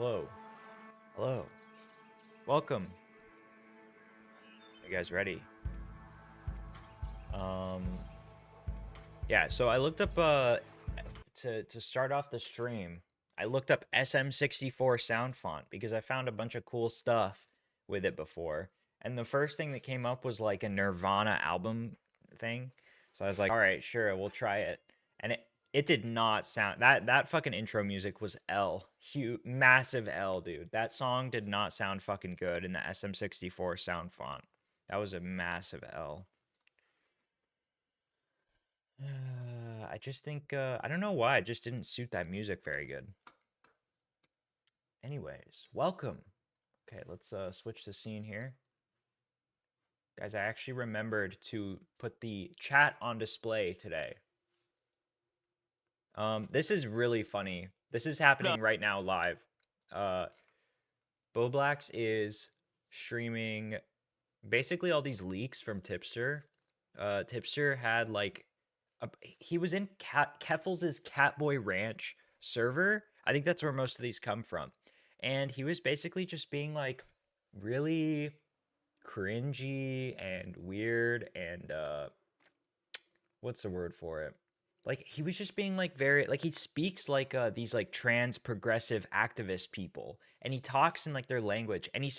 Hello. Hello. Welcome. You guys ready? Um yeah, so I looked up to start off the stream. I looked up SM64 sound font because I found a bunch of cool stuff with it before. And the first thing that came up was like a Nirvana album thing. So I was like, "All right, sure, we'll try it." And it did not sound that fucking intro music was L. Huge massive L, dude. That song did not sound fucking good in the SM64 sound font. That was a massive L. I just think I don't know why, it just didn't suit that music very good. Anyways, welcome. Okay, let's switch the scene here. Guys, I actually remembered to put the chat on display today. This is really funny. This is happening right now live. Uh, Boblax is streaming basically all these leaks from Tipster. Tipster had like he was in Keffels's Catboy Ranch server. I think that's where most of these come from. And he was basically just being like really cringy and weird and what's the word for it? Like he was just being like very like he speaks like these like trans progressive activist people and he talks in like their language and he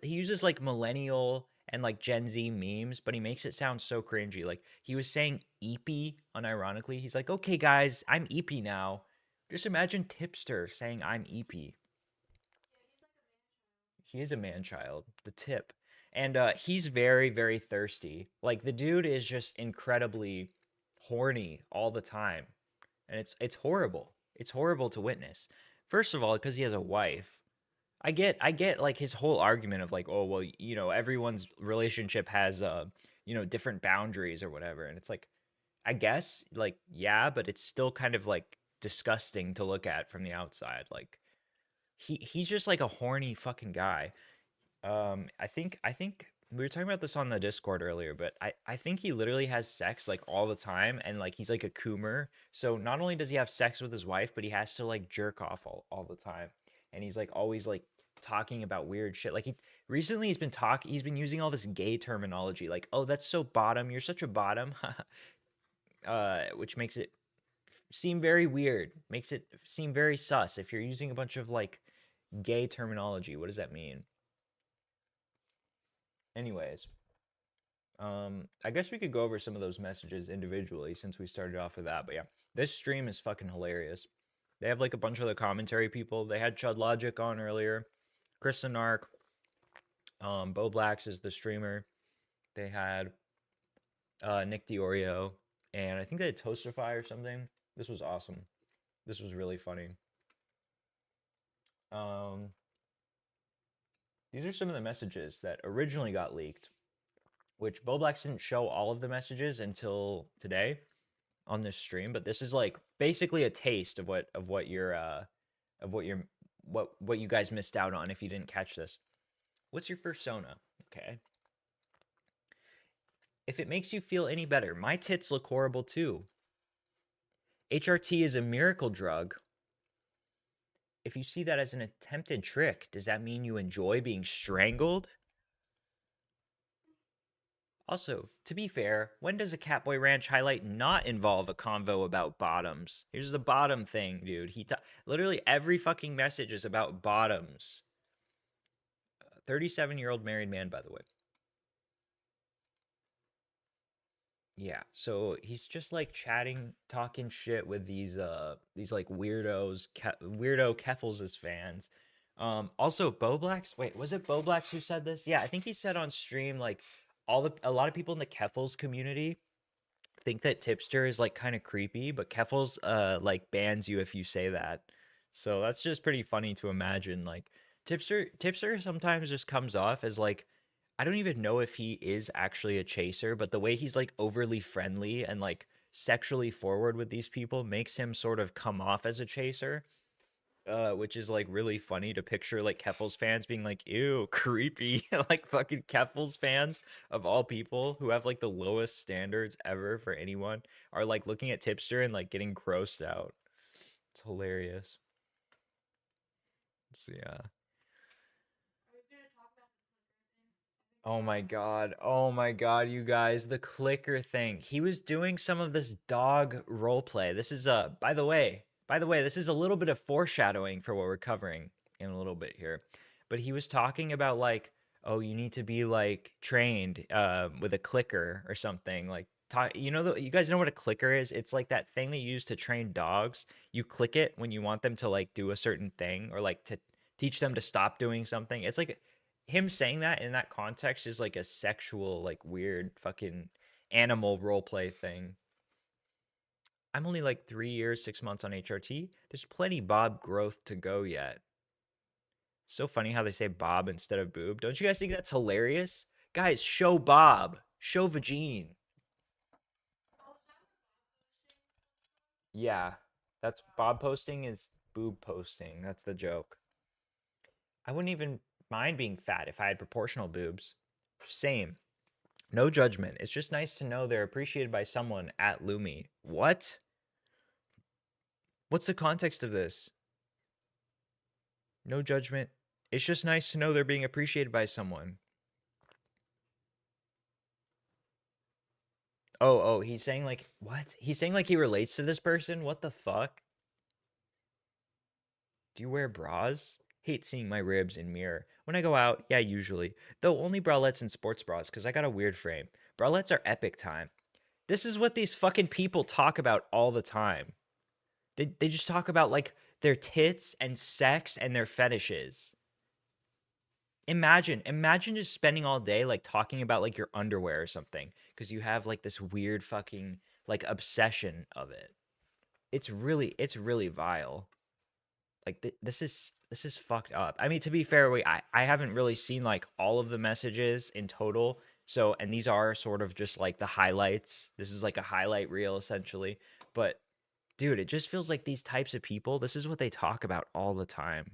uses like millennial and like Gen Z memes, but he makes it sound so cringy. Like he was saying "eepy" unironically. He's like, "Okay, guys, I'm eepy now." Just imagine Tipster saying "I'm eepy." He is a man child. The tip, and he's very very thirsty. Like the dude is just incredibly horny all the time, and it's horrible. It's horrible to witness. First of all, because he has a wife. I get like his whole argument of like, oh well, everyone's relationship has different boundaries or whatever, and it's like, I guess like yeah, but it's still kind of like disgusting to look at from the outside. Like he's just like a horny fucking guy. I think we were talking about this on the Discord earlier, but I think he literally has sex like all the time, and like he's like a coomer. So not only does he have sex with his wife, but he has to like jerk off all the time, and he's like always like talking about weird shit. Like he's been using all this gay terminology, like oh that's so bottom, you're such a bottom, which makes it seem very weird, makes it seem very sus. If you're using a bunch of like gay terminology, what does that mean? Anyways. I guess we could go over some of those messages individually since we started off with that. But yeah, this stream is fucking hilarious. They have like a bunch of the commentary people. They had Chud Logic on earlier, Chris Nark, Bo Blacks is the streamer. They had Nick Diorio, and I think they had Toastify or something. This was awesome. This was really funny. Um, these are some of the messages that originally got leaked, which Bo Blacks didn't show all of the messages until today on this stream, but this is like basically a taste of what you're of what you guys missed out on if you didn't catch this. What's your fursona? Okay. If it makes you feel any better, my tits look horrible too. HRT is a miracle drug. If you see that as an attempted trick, does that mean you enjoy being strangled? Also, to be fair, when does a Catboy Ranch highlight not involve a convo about bottoms? Here's the bottom thing, dude. Literally every fucking message is about bottoms. 37-year-old married man, by the way. Yeah, so he's just like chatting, talking shit with these like weirdo Keffels' fans. Also Boblax, wait, was it Boblax who said this? Yeah, I think he said on stream like a lot of people in the Keffels community think that Tipster is like kind of creepy, but Keffels like bans you if you say that. So that's just pretty funny to imagine. Like Tipster sometimes just comes off as like I don't even know if he is actually a chaser, but the way he's like overly friendly and like sexually forward with these people makes him sort of come off as a chaser. Which is like really funny to picture like Keffels fans being like, ew, creepy. Like fucking Keffels fans of all people who have like the lowest standards ever for anyone are like looking at Tipster and like getting grossed out. It's hilarious. So yeah. Oh my god. Oh my god, you guys, the clicker thing. He was doing some of this dog role play. This is by the way, this is a little bit of foreshadowing for what we're covering in a little bit here. But he was talking about like, oh, you need to be like trained with a clicker or something. Like you guys know what a clicker is? It's like that thing that you use to train dogs. You click it when you want them to like do a certain thing or like to teach them to stop doing something. It's like him saying that in that context is like a sexual, like weird fucking animal role play thing. I'm only like 3 years, 6 months on HRT. There's plenty Bob growth to go yet. So funny how they say Bob instead of boob. Don't you guys think that's hilarious? Guys, show Bob. Show Vagine. Yeah. That's Bob posting is boob posting. That's the joke. I wouldn't even mind being fat if I had proportional boobs. Same. No judgment. It's just nice to know they're appreciated by someone at Lumi. What? What's the context of this? No judgment. It's just nice to know they're being appreciated by someone. Oh, he's saying like, what? He's saying like he relates to this person? What the fuck? Do you wear bras? Hate seeing my ribs in mirror. When I go out, yeah, usually. Though only bralettes and sports bras, because I got a weird frame. Bralettes are epic time. This is what these fucking people talk about all the time. They just talk about like their tits and sex and their fetishes. Imagine just spending all day like talking about like your underwear or something because you have like this weird fucking like obsession of it. It's really vile. Like this is fucked up. I mean, to be fair, I haven't really seen like all of the messages in total. So, and these are sort of just like the highlights. This is like a highlight reel essentially. But dude, it just feels like these types of people, this is what they talk about all the time.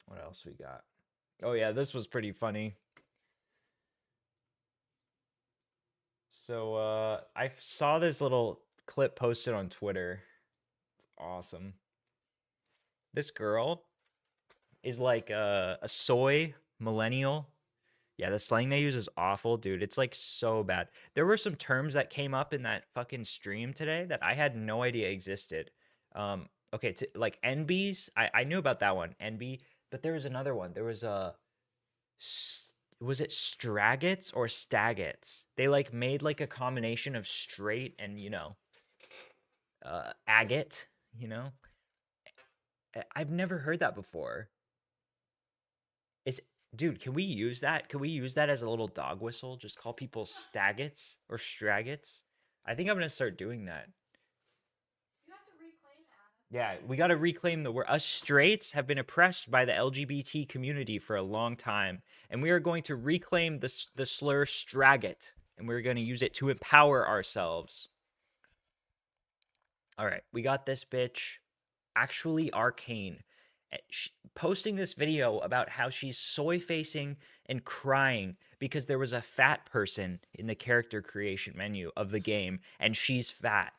What else we got? Oh yeah, this was pretty funny. So I saw this little clip posted on Twitter. It's awesome. This girl is like a soy millennial. Yeah, the slang they use is awful, dude. It's like so bad. There were some terms that came up in that fucking stream today that I had no idea existed. Okay, like NBs, I knew about that one, NB, but there was another one. There was a was it Stragets or Stagets? They like made like a combination of straight and agate. You know, I've never heard that before. Is Dude, can we use that? Can we use that as a little dog whistle? Just call people Stagets or Stragets? I think I'm gonna start doing that. Yeah, we got to reclaim the word. Us straights have been oppressed by the LGBT community for a long time, and we are going to reclaim the slur straget, and we're going to use it to empower ourselves. All right, we got this bitch, actually arcane, posting this video about how she's soy facing and crying because there was a fat person in the character creation menu of the game, and she's fat.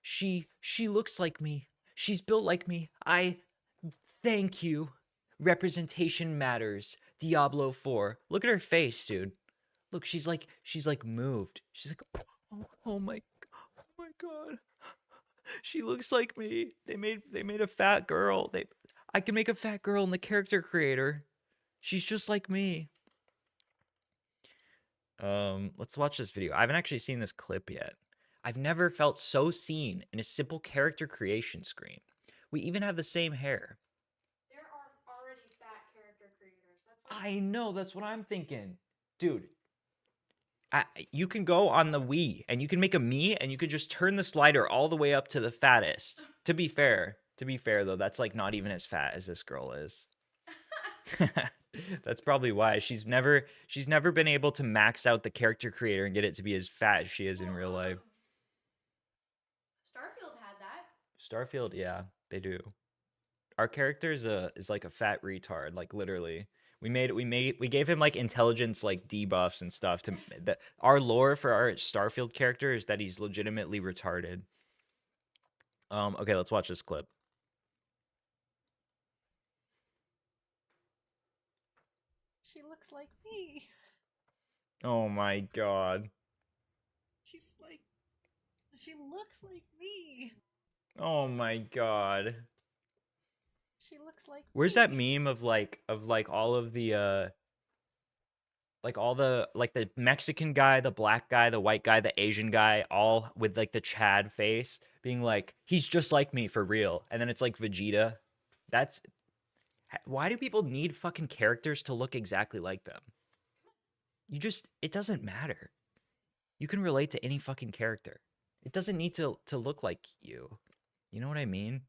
She looks like me. She's built like me. I thank you. Representation matters. Diablo 4. Look at her face, dude. Look, she's like moved. She's like, oh my god. She looks like me. They made a fat girl. I can make a fat girl in the character creator. She's just like me. Let's watch this video. I haven't actually seen this clip yet. I've never felt so seen in a simple character creation screen. We even have the same hair. There are already fat character creators. I know, that's what I'm thinking. Dude, you can go on the Wii and you can make a me and you can just turn the slider all the way up to the fattest. To be fair though, that's like not even as fat as this girl is. That's probably why she's never been able to max out the character creator and get it to be as fat as she is in real life. Starfield had that. Starfield, yeah, they do. Our character is like a fat retard, like literally. We gave him like intelligence like debuffs and stuff to that our lore for our Starfield character is that he's legitimately retarded. Okay, let's watch this clip. She looks like me. Oh my god. She's like, she looks like me. Oh my god. She looks like Where's that me. meme of like all of the like all the like the Mexican guy, the black guy, the white guy, the Asian guy, all with like the Chad face, being like, he's just like me for real. And then it's like Vegeta. That's why do people need fucking characters to look exactly like them? It doesn't matter. You can relate to any fucking character. It doesn't need to look like you. You know what I mean?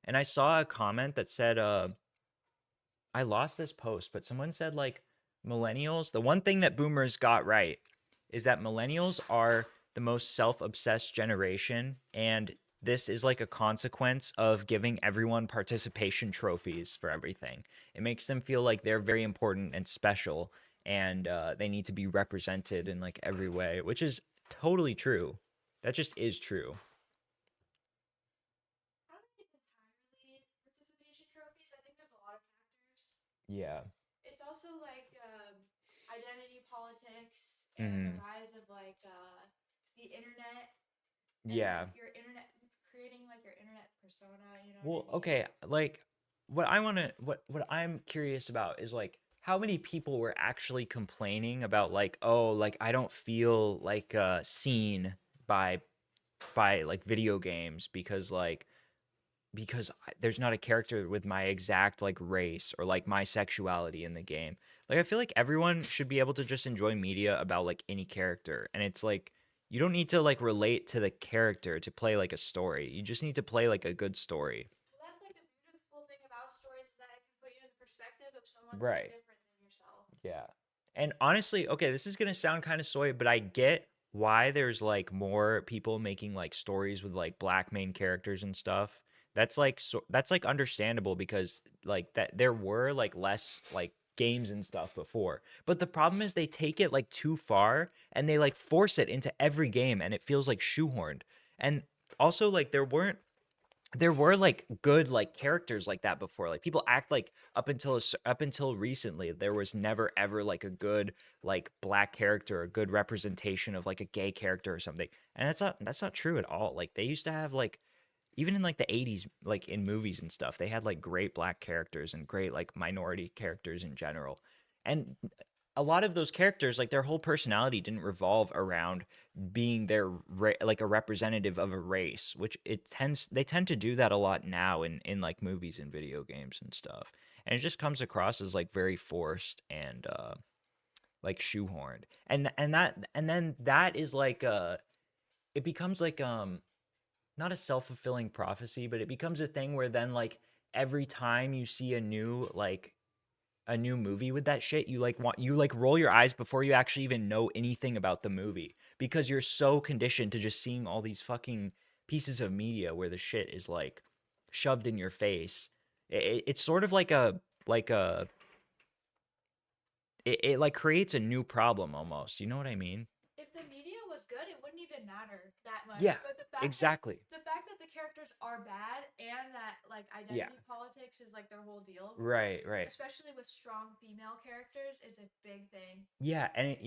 And I saw a comment that said, I lost this post, but someone said like millennials, the one thing that boomers got right is that millennials are the most self-obsessed generation, and this is like a consequence of giving everyone participation trophies for everything. It makes them feel like they're very important and special, and they need to be represented in like every way, which is totally true. That just is true. I don't think entirely participation trophies. I think there's a lot of factors. Yeah. It's also like identity politics and the Hmm. rise of like the internet and Yeah. like your internet creating like your internet persona. You know what Well, I mean? okay, like what I'm curious about is like how many people were actually complaining about like, oh, like I don't feel like seen by like video games because there's not a character with my exact like race or like my sexuality in the game. Like I feel like everyone should be able to just enjoy media about like any character, and it's like you don't need to like relate to the character to play like a story. You just need to play like a good story. Well, that's like the beautiful thing about stories is that it can put you in the perspective of someone who's Right. different than yourself. Yeah. And honestly, okay, this is gonna sound kind of soy, but I get why there's like more people making like stories with like black main characters and stuff. That's like understandable because like that there were like less like games and stuff before. But the problem is they take it like too far and they like force it into every game and it feels like shoehorned. And also like there were like good like characters like that before. Like people act like up until recently there was never ever like a good like black character, a good representation of like a gay character or something. And that's not true at all. Like they used to have like even in like the 80s like in movies and stuff, they had like great black characters and great like minority characters in general. And a lot of those characters like their whole personality didn't revolve around being like a representative of a race, which they tend to do that a lot now in like movies and video games and stuff, and it just comes across as like very forced and like shoehorned, and then that is like it becomes like not a self-fulfilling prophecy, but it becomes a thing where then like every time you see a new movie with that shit, you like roll your eyes before you actually even know anything about the movie because you're so conditioned to just seeing all these fucking pieces of media where the shit is like shoved in your face. It's sort of like a it like creates a new problem almost. You know what I mean? If the media was good, it wouldn't even matter that much. Yeah, But exactly. the fact that the characters are bad and that like Yeah. identity politics is like their whole deal, Right, right. especially with strong female characters, is a big thing. Yeah, and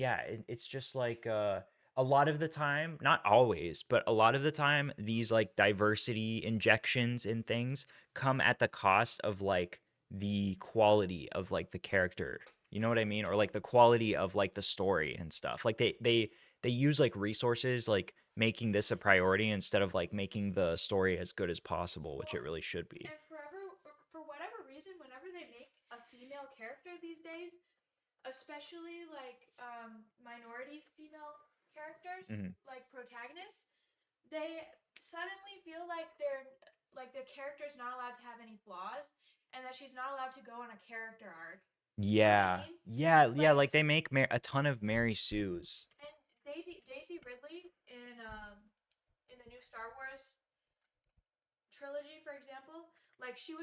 it's just like a lot of the time, not always, but a lot of the time, these like diversity injections in things come at the cost of like the quality of like the character. You know what I mean? Or like the quality of like the story and stuff. Like they use like resources like making this a priority instead of like making the story as good as possible, which it Well, really should be. and for whatever reason, whenever they make a female character these days, especially like minority female characters, Hmm. like protagonists, they suddenly feel like their character's not allowed to have any flaws and that she's not allowed to go on a character arc. You know what I Yeah. mean? Yeah, Like like they make a ton of Mary Sues. and Daisy Ridley in the new Star Wars trilogy, for example, like she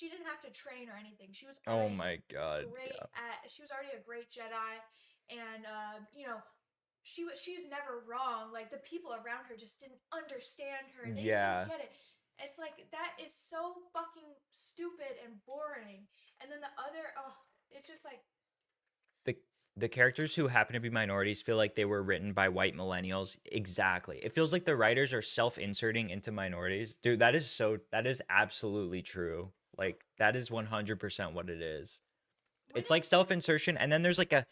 didn't have to train or anything. Oh my god, yeah. She was already a great Jedi, and she was never wrong. Like the people around her just didn't understand her. They just Yeah. didn't get it. It's like that is so fucking stupid and boring. And then the other, oh, it's just like the the characters who happen to be minorities feel like they were written by white millennials. Exactly. It feels like the writers are self-inserting into minorities. Dude, that is absolutely true. Like that is 100% what it is. when It's like it's self-insertion, and then there's like a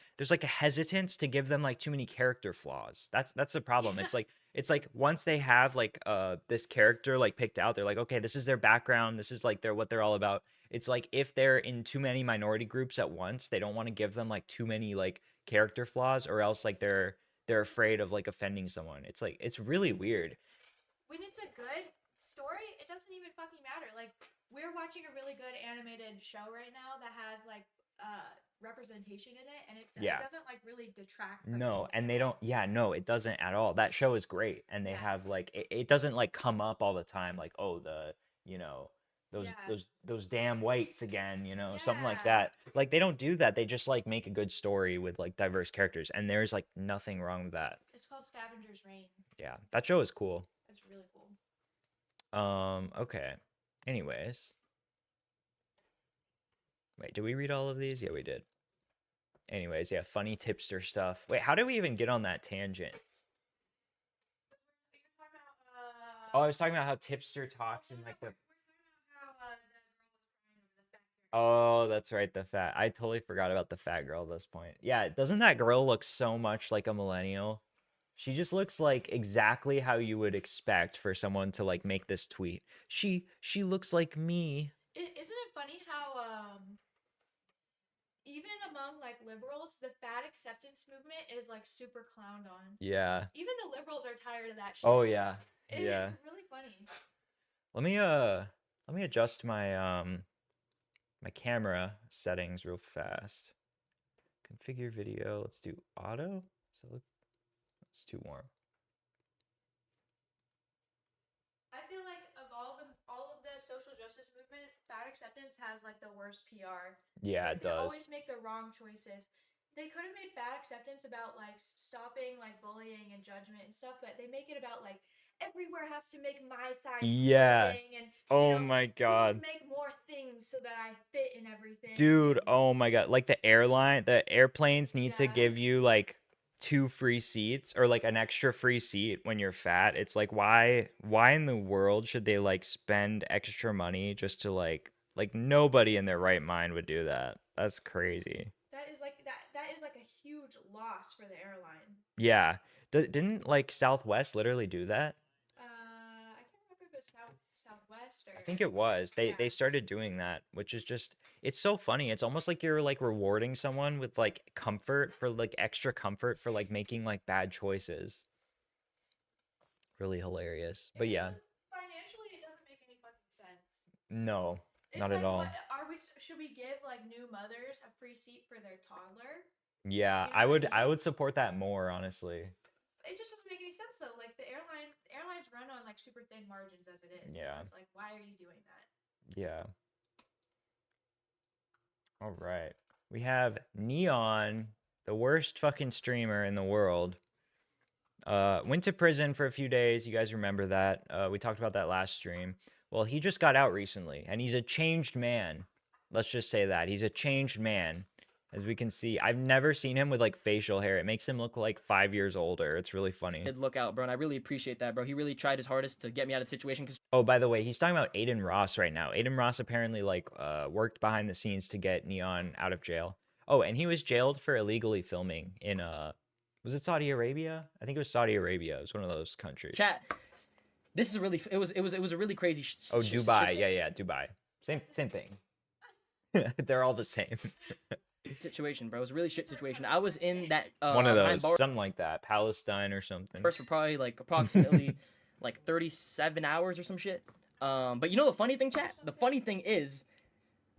hesitance to give them like too many character flaws. That's the problem. It's like once they have like this character like picked out, they're like, okay, this is their background, this is like their what they're all about. It's like if they're in too many minority groups at once, they don't want to give them like too many like character flaws, or else like they're afraid of like offending someone. It's like it's really weird. when it's a good story, it doesn't even fucking matter. Like we're watching a really good animated show right now that has like representation in it, and it Yeah. doesn't like really detract from No, and anything they at don't, all. yeah, no, it doesn't at all. That show is great. And they Yeah. have like it doesn't like come up all the time like, oh, the, you know, those Yeah. those damn whites again, you know, something like Yeah. that. Like they don't do that. They just like make a good story with like diverse characters, and there's like nothing wrong with that. It's called Scavenger's Reign. Yeah. That show is cool. It's really cool. Okay. Anyways. Wait, did we read all of these? Yeah, we did. Anyways, yeah, funny tipster stuff. Wait, how did we even get on that tangent? You're talking about, Oh, I was talking about how tipster talks in like the. we're talking about how the girl was crying over the fact Oh, that's right, the fat. I totally forgot about the fat girl at this point. Yeah, doesn't that girl look so much like a millennial? She just looks like exactly how you would expect for someone to like make this tweet. She looks like me. Isn't it funny how even among like liberals, the fat acceptance movement is like super clowned on. Yeah. Even the liberals are tired of that shit. Oh yeah. It's Yeah. really funny. Let me adjust my my camera settings real fast. Configure video. Let's do auto. So it's too warm. I feel like of all of the social justice movement, fat acceptance has like the worst PR. Yeah, Like, it they does. always make the wrong choices. They could have made fat acceptance about like stopping like bullying and judgment and stuff, but they make it about like everywhere has to make my size Yeah. clothing and Oh you know, my we need god. to make more things so that I fit in everything. Dude, and- oh my god. Like the airplanes need to Yeah. give you like 2 free seats or like an extra free seat when you're fat. It's like why in the world should they like spend extra money just to like nobody in their right mind would do that. That's crazy. That is like that is like a huge loss for the airline. Yeah. Didn't like Southwest literally do that? I can't remember if it's Southwest or I think it was. They Yeah. started doing that, which is just it's so funny. It's almost like you're like rewarding someone with like comfort for like extra comfort for like making like bad choices. Really hilarious. But yeah, Financially, it doesn't make any fucking sense. no, It's not like, at all. What, should we give like new mothers a free seat for their toddler? Yeah, You know what I I mean? would support that more, honestly. It just doesn't make any sense though. Like the airlines run on like super thin margins as it is. Yeah. So it's like, why are you doing that? Yeah. All right. We have Neon, the worst fucking streamer in the world. Went to prison for a few days. You guys remember that? We talked about that last stream. Well, he just got out recently, and he's a changed man. Let's just say that. He's a changed man. As we can see, I've never seen him with like facial hair. It makes him look like 5 years older. It's really funny. Did look out, bro, and I really appreciate that, bro. He really tried his hardest to get me out of the situation because Oh, by the way, he's talking about Aiden Ross right now. Aiden Ross apparently like worked behind the scenes to get Neon out of jail. Oh, and he was jailed for illegally filming in was it Saudi Arabia? I think it was Saudi Arabia. It was one of those countries. chat. This is a really it was a really crazy. Oh, Dubai. Yeah, Dubai. Same thing. They're all the same. Situation, bro. It was a really shit situation. I was in that One of behind those, bars something like that, Palestine or something. for probably like approximately like 37 hours or some shit. But you know the funny thing, chat? The funny thing is,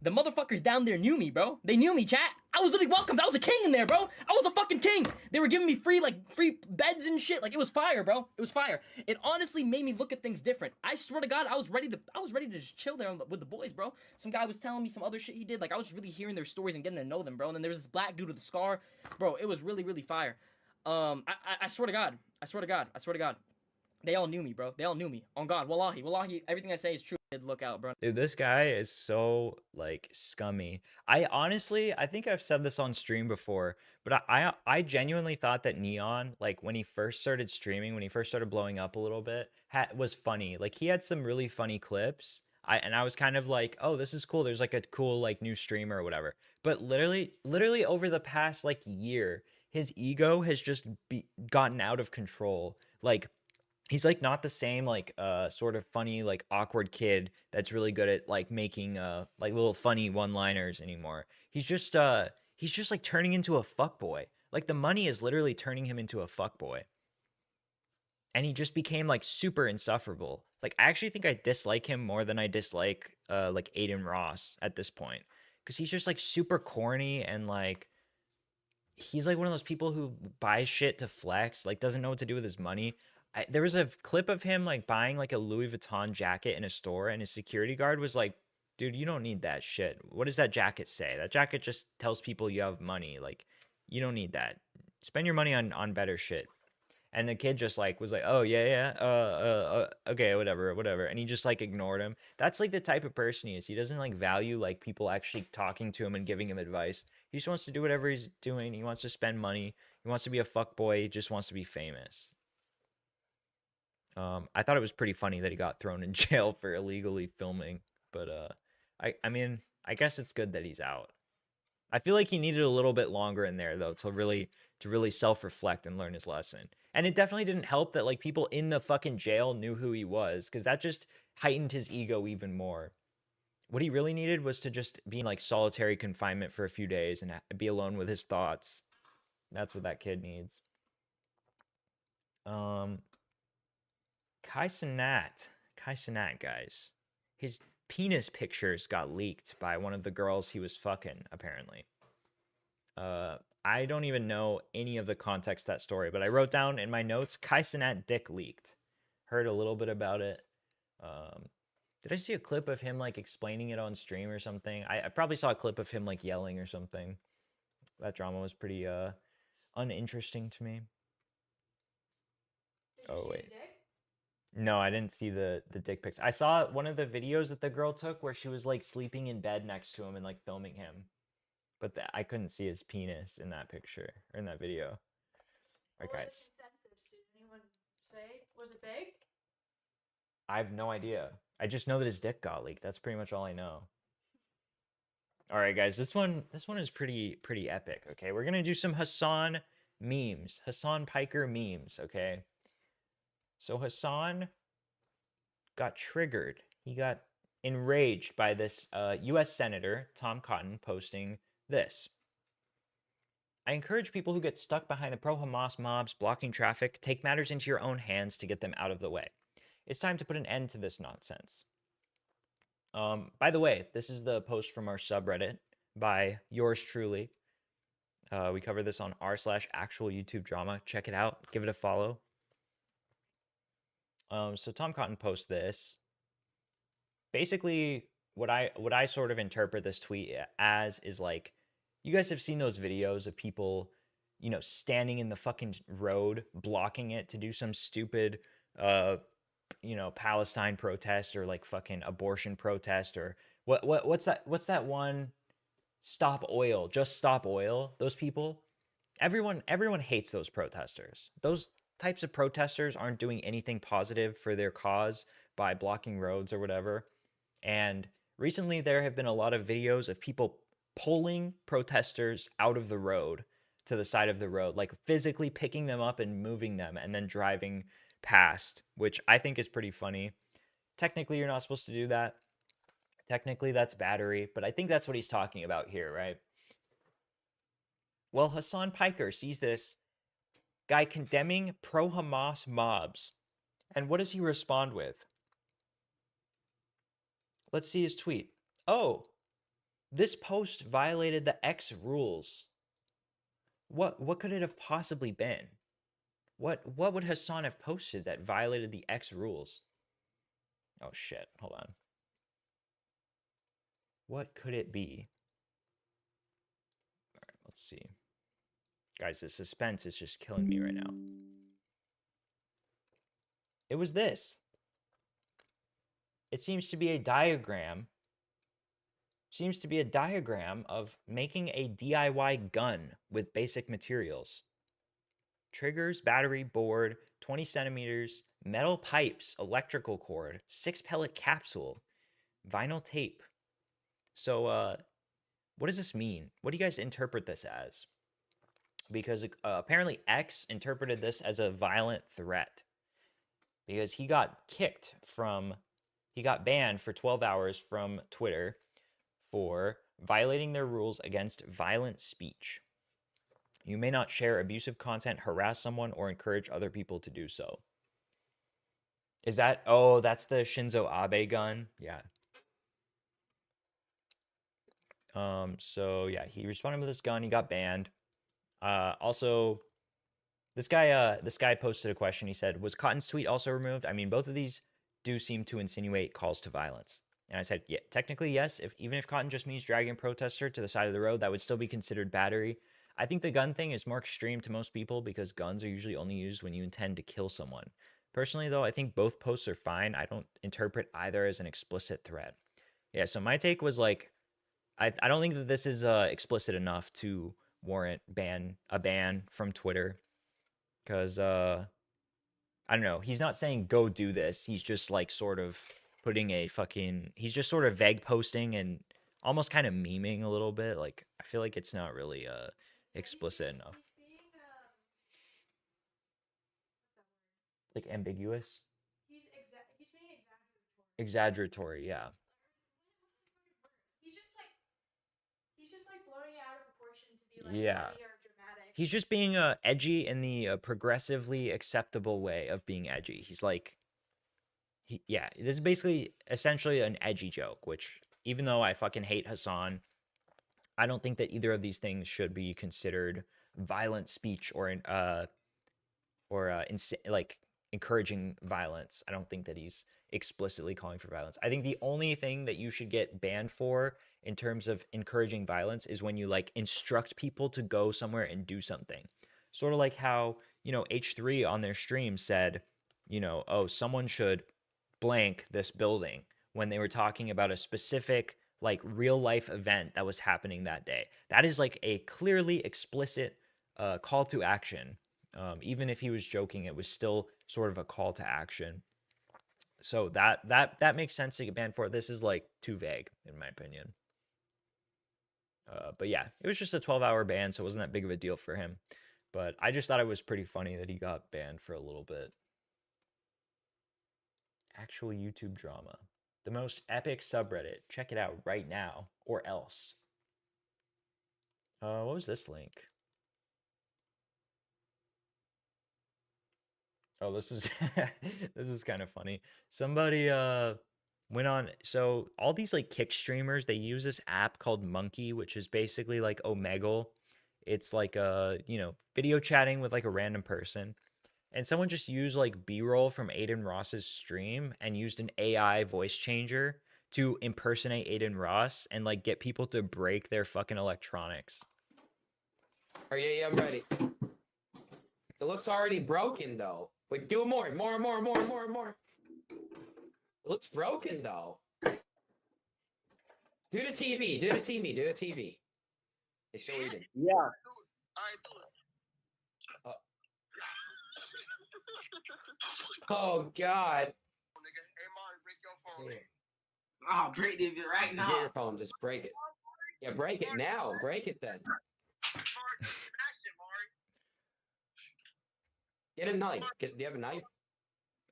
the motherfuckers down there knew me, bro. They knew me, chat. I was literally welcomed. I was a king in there, bro. I was a fucking king. They were giving me free beds and shit. Like it was fire, bro. It was fire. It honestly made me look at things different. I swear to God, I was ready to just chill there with the boys, bro. Some guy was telling me some other shit he did. Like I was really hearing their stories and getting to know them, bro. And then there was this black dude with a scar, bro. It was really, really fire. I swear to God, I swear to God, I swear to God, they all knew me, bro. They all knew me. On God, wallahi, wallahi, everything I say is true. Look out, bro. Dude, this guy is so like scummy. I honestly, I think I've said this on stream before, but I genuinely thought that Neon, like when he first started streaming, when he first started blowing up a little bit, was funny. Like he had some really funny clips. I was kind of like, oh, this is cool. There's like a cool like new streamer or whatever. But literally over the past like year, his ego has just gotten out of control. Like he's like not the same like sort of funny like awkward kid that's really good at like making like little funny one-liners anymore. He's just like turning into a fuck boy. Like the money is literally turning him into a fuck boy. And he just became like super insufferable. Like I actually think I dislike him more than I dislike like Aiden Ross at this point, cuz he's just like super corny and like he's like one of those people who buys shit to flex, like doesn't know what to do with his money. There was a clip of him like buying like a Louis Vuitton jacket in a store, and his security guard was like, "Dude, you don't need that shit. What does that jacket say? That jacket just tells people you have money. Like, you don't need that. Spend your money on better shit." And the kid just like was like, "Oh yeah, yeah, okay, whatever, whatever," and he just like ignored him. That's like the type of person he is. He doesn't like value like people actually talking to him and giving him advice. He just wants to do whatever he's doing. He wants to spend money. He wants to be a fuck boy. He just wants to be famous. I thought it was pretty funny that he got thrown in jail for illegally filming, but I mean, I guess it's good that he's out. I feel like he needed a little bit longer in there though to really self-reflect and learn his lesson. And it definitely didn't help that like people in the fucking jail knew who he was, because that just heightened his ego even more. What he really needed was to just be in like solitary confinement for a few days and be alone with his thoughts. That's what that kid needs. Um, Kai Cenat, guys. His penis pictures got leaked by one of the girls he was fucking, apparently. I don't even know any of the context of that story, but I wrote down in my notes, Kai Cenat dick leaked. Heard a little bit about it. Did I see a clip of him like explaining it on stream or something? I probably saw a clip of him like yelling or something. That drama was pretty uninteresting to me. Did you Oh see wait. his dick? No, I didn't see the dick pics. I saw one of the videos that the girl took where she was like sleeping in bed next to him and like filming him. But I couldn't see his penis in that picture or in that video. All What right, was guys. the consensus? Did anyone say? Was it big? I have no idea. I just know that his dick got leaked. That's pretty much all I know. All right, guys. This one is pretty epic. Okay, we're gonna do some Hassan memes, Hassan Piker memes. Okay. So Hassan got triggered. He got enraged by this U.S. Senator Tom Cotton posting this. I encourage people who get stuck behind the pro-Hamas mobs blocking traffic, take matters into your own hands to get them out of the way. It's time to put an end to this nonsense. By the way, this is the post from our subreddit by yours truly. We cover this on r/actual YouTube drama. Check it out. Give it a follow. So Tom Cotton posts this. Basically, what I sort of interpret this tweet as is like, you guys have seen those videos of people, you know, standing in the fucking road, blocking it to do some stupid, you know, Palestine protest or like fucking abortion protest or what's that one? Stop oil, just stop oil. Those people, everyone hates those protesters. Those types of protesters aren't doing anything positive for their cause by blocking roads or whatever. And recently there have been a lot of videos of people pulling protesters out of the road to the side of the road, like physically picking them up and moving them and then driving past, which I think is pretty funny. Technically, you're not supposed to do that. Technically, that's battery, but I think that's what he's talking about here, right? Well, Hassan Piker sees this guy condemning pro-Hamas mobs. And what does he respond with? Let's see his tweet. Oh, this post violated the X rules. What could it have possibly been? What would Hassan have posted that violated the X rules? Oh shit, hold on. What could it be? All right, let's see. Guys, the suspense is just killing me right now. It was this. It seems to be a diagram. Seems to be a diagram of making a DIY gun with basic materials. Triggers, battery, board, 20 centimeters, metal pipes, electrical cord, 6 pellet capsule, vinyl tape. So, what does this mean? What do you guys interpret this as? Because apparently X interpreted this as a violent threat because he got banned for 12 hours from Twitter for violating their rules against violent speech. You may not share abusive content, harass someone, or encourage other people to do so. Is that, oh, that's the Shinzo Abe gun? Yeah. So yeah, he responded with this gun, he got banned. Also, this guy posted a question. He said, was Cotton's tweet also removed? I mean, both of these do seem to insinuate calls to violence. And I said, yeah, technically, yes. Even if Cotton just means dragging a protester to the side of the road, that would still be considered battery. I think the gun thing is more extreme to most people because guns are usually only used when you intend to kill someone. Personally, though, I think both posts are fine. I don't interpret either as an explicit threat. Yeah, so my take was like, I don't think that this is explicit enough to warrant a ban from Twitter. Because, I don't know, he's not saying go do this. He's just like sort of putting he's just sort of vague posting and almost kind of memeing a little bit. Like, I feel like it's not really explicit enough. Like ambiguous? He's being Exaggeratory, yeah. He's just like blowing it out of proportion to be like Yeah. funny or dramatic. He's just being edgy in the progressively acceptable way of being edgy. He's like, this is basically essentially an edgy joke, which even though I fucking hate Hassan, I don't think that either of these things should be considered violent speech or like encouraging violence. I don't think that he's explicitly calling for violence. I think the only thing that you should get banned for in terms of encouraging violence is when you like instruct people to go somewhere and do something. Sort of like how, H3 on their stream said, oh, someone should blank this building when they were talking about a specific like real life event that was happening that day. That is like a clearly explicit call to action. Even if he was joking, it was still sort of a call to action. So that makes sense to get banned for. This is like too vague, in my opinion. But yeah, it was just a 12-hour ban, so it wasn't that big of a deal for him. But I just thought it was pretty funny that he got banned for a little bit. Actual YouTube drama. The most epic subreddit. Check it out right now, or else. What was this link? Oh, this is this is kind of funny. Somebody went on, so all these like kick streamers, they use this app called Monkey, which is basically like Omegle. It's like video chatting with like a random person. And someone just used like B-roll from Aiden Ross's stream and used an AI voice changer to impersonate Aiden Ross and like get people to break their fucking electronics. Oh, yeah, I'm ready. It looks already broken though. Wait, do it more. It looks broken though. Do the TV. It's still eating. Yeah. Oh God. I'll break it right now. Get your phone, just break it. Yeah, break it now. Break it then. Get a knife. Do you have a knife?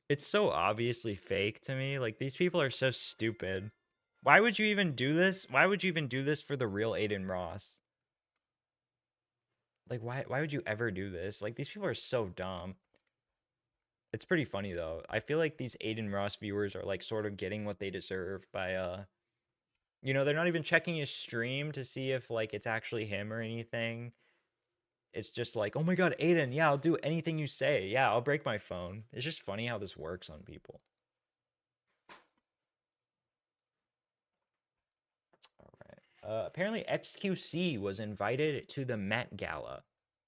It's so obviously fake to me. Like, these people are so stupid. Why would you even do this? Why would you even do this for the real Aiden Ross? Like, why would you ever do this? Like, these people are so dumb. It's pretty funny, though. I feel like these Aiden Ross viewers are, like, sort of getting what they deserve by, they're not even checking his stream to see if, like, it's actually him or anything. It's just like, oh my God, Aiden, yeah, I'll do anything you say. Yeah, I'll break my phone. It's just funny how this works on people. All right. Apparently XQC was invited to the Met Gala.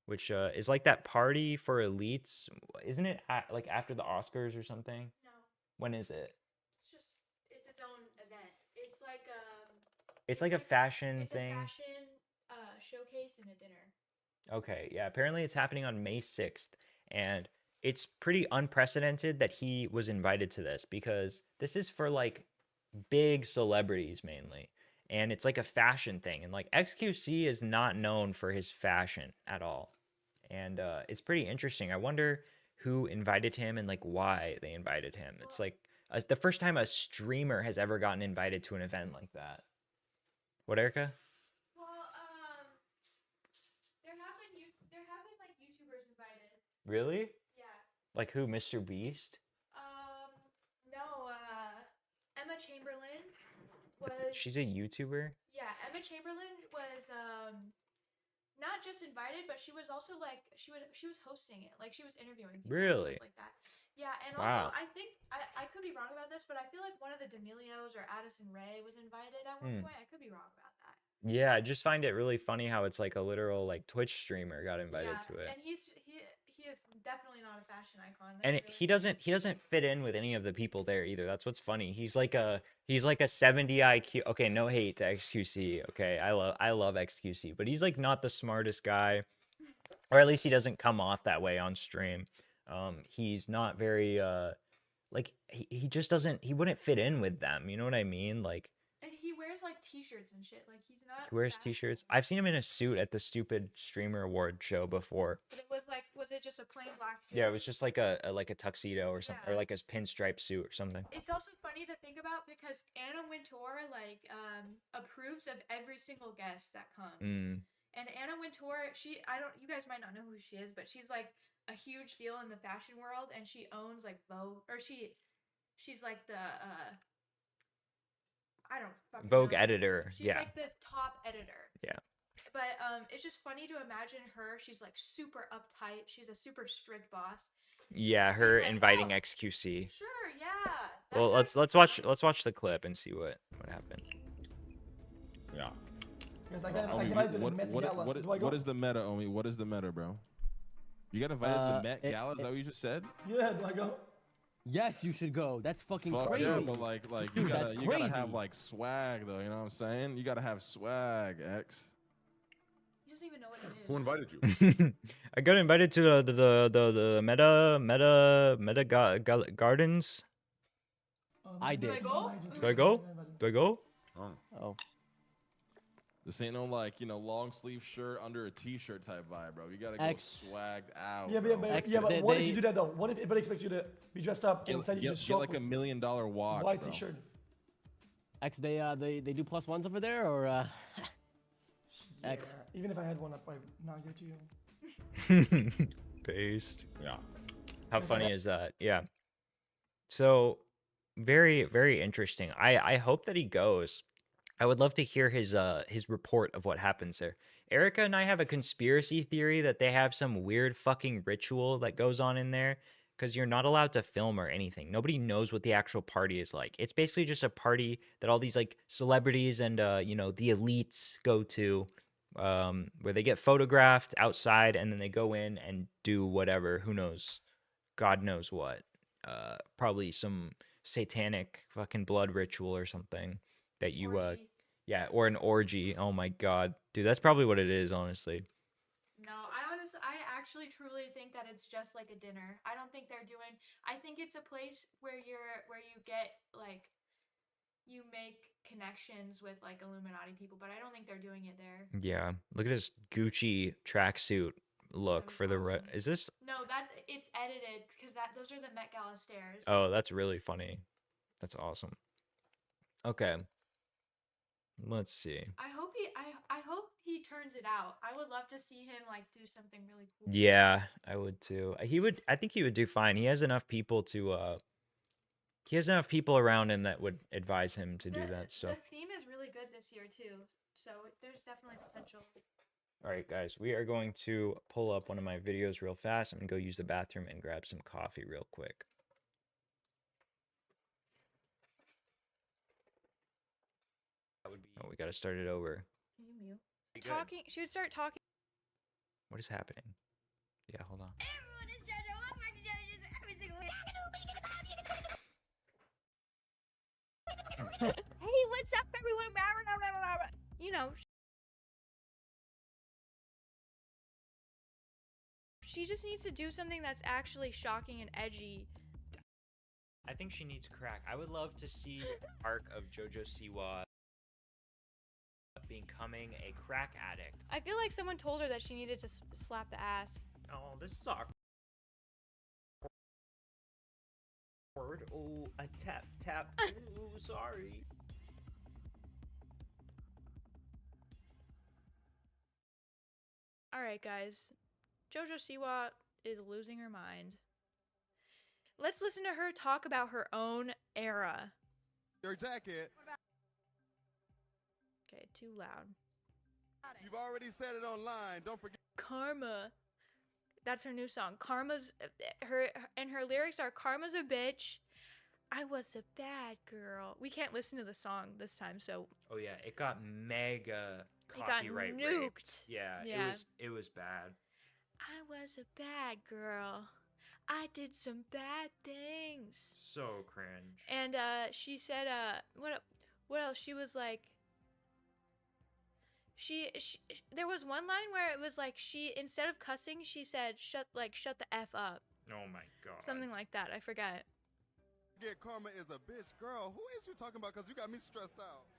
which is like that party for elites. Isn't it like after the Oscars or something? No, When is it? it's its own event. It's like It's like a fashion it's thing. a fashion showcase and a dinner. Okay, yeah. Apparently, it's happening on May 6th, and it's pretty unprecedented that he was invited to this because this is for like big celebrities mainly, and it's like a fashion thing. And like XQC is not known for his fashion at all, and it's pretty interesting. I wonder who invited him and like why they invited him. It's like the first time a streamer has ever gotten invited to an event like that. What, Erica? Well, there have been like YouTubers invited. Really? Yeah. Like who? Mr. Beast? No, Emma Chamberlain was. She's a YouTuber? Yeah, Emma Chamberlain was not just invited, but she was also like she was hosting it, like she was interviewing people and Really? stuff like that. Yeah, and Wow. also I think I could be wrong about this, but I feel like one of the D'Amelios or Addison Rae was invited at one point. I could be wrong about that. Yeah, I just find it really funny how it's like a literal like Twitch streamer got invited to it. And he is definitely not a fashion icon. That's And really he doesn't fit in with any of the people there either. That's what's funny. He's like a 70 IQ. Okay, no hate to XQC. Okay, I love XQC, but he's like not the smartest guy, or at least he doesn't come off that way on stream. He's not very like he just doesn't, he wouldn't fit in with them. You know what I mean? Like and he wears like t-shirts and shit. Like he's not he wears fashionable. t-shirts. I've seen him in a suit at the stupid streamer award show before. But it was like, was it just a plain black suit? Yeah, it was just like a tuxedo or something, or like a pinstripe suit or something. It's also funny to think about because Anna Wintour like approves of every single guest that comes. And Anna Wintour, you guys might not know who she is, but she's like a huge deal in the fashion world, and she owns like Vogue, or she's like the I don't fucking Vogue know. editor. She's Yeah. like the top editor. Yeah. But it's just funny to imagine her. She's like super uptight. She's a super strict boss. Yeah, her like, inviting "Oh, XQC. Sure, yeah. Well, let's watch the clip and see what happened. Yeah. Because I got invited to the Met Gala. Do I go? What is the meta, Omi? What is the meta, bro? You got invited to the Met Gala? Is that what you just said? Yeah, do I go? Yes, you should go. That's fucking Fuck crazy. yeah, but like you Dude, gotta that's you gotta crazy. have like swag though. You know what I'm saying? You gotta have swag, X. He doesn't even know what it is. Who invited you? I got invited to the Meta Gardens. I did. Do I go? Do I go? Do I go? Oh. This ain't no like long sleeve shirt under a t-shirt type vibe, bro. You gotta go X. swagged out. Yeah, bro. but what if you do that though? What if everybody expects you to be dressed up and instead you Get just show like up a $1 million watch, white bro. t-shirt? X, they do +1s over there, or X. Yeah, even if I had one, I'd probably not give it to you. Based. Yeah. How funny is that? Yeah. So very, very interesting. I hope that he goes. I would love to hear his report of what happens there. Erica and I have a conspiracy theory that they have some weird fucking ritual that goes on in there because you're not allowed to film or anything. Nobody knows what the actual party is like. It's basically just a party that all these like celebrities and the elites go to, where they get photographed outside and then they go in and do whatever. Who knows? God knows what. Probably some satanic fucking blood ritual or something that you Orgy. yeah, or an orgy. Oh my god, dude, that's probably what it is, honestly. No, I actually truly think that it's just like a dinner. I don't think they're doing. I think it's a place where you get like, you make connections with like Illuminati people, but I don't think they're doing it there. Yeah, look at this Gucci tracksuit look That is for the awesome. is this? No, it's edited because those are the Met Gala stairs. Oh, that's really funny. That's awesome. Okay. Let's see. I hope he turns it out. I would love to see him like do something really cool. Yeah, I would too. I think he would do fine. He has enough people around him that would advise him to do that stuff. The theme is really good this year too, so there's definitely potential. All right, guys, we are going to pull up one of my videos real fast. I'm gonna go use the bathroom and grab some coffee real quick. Oh, we gotta start it over. Can you mute? She would start talking. What is happening? Yeah, hold on. Everyone is JoJo. Welcome back to JoJo's every single week. Hey, what's up, everyone? You know, she just needs to do something that's actually shocking and edgy. I think she needs crack. I would love to see the arc of JoJo Siwa becoming a crack addict. I feel like someone told her that she needed to slap the ass. Oh, this is awkward. Oh, a tap, tap. Ooh, sorry. Alright, guys. JoJo Siwa is losing her mind. Let's listen to her talk about her own era. Your jacket. Okay, too loud. You've already said it online. Don't forget. Karma. That's her new song. Karma's her and her lyrics are Karma's a bitch. I was a bad girl. We can't listen to the song this time, so Oh yeah, it got mega it got copyright nuked. raped. Yeah, it was bad. I was a bad girl. I did some bad things. So cringe. And she said what else? She was like she there was one line where it was like she instead of cussing she said shut the F up. Oh my god. Something like that. I forget. Karma is a bitch. Girl, who is you talking about? Because you got me stressed out.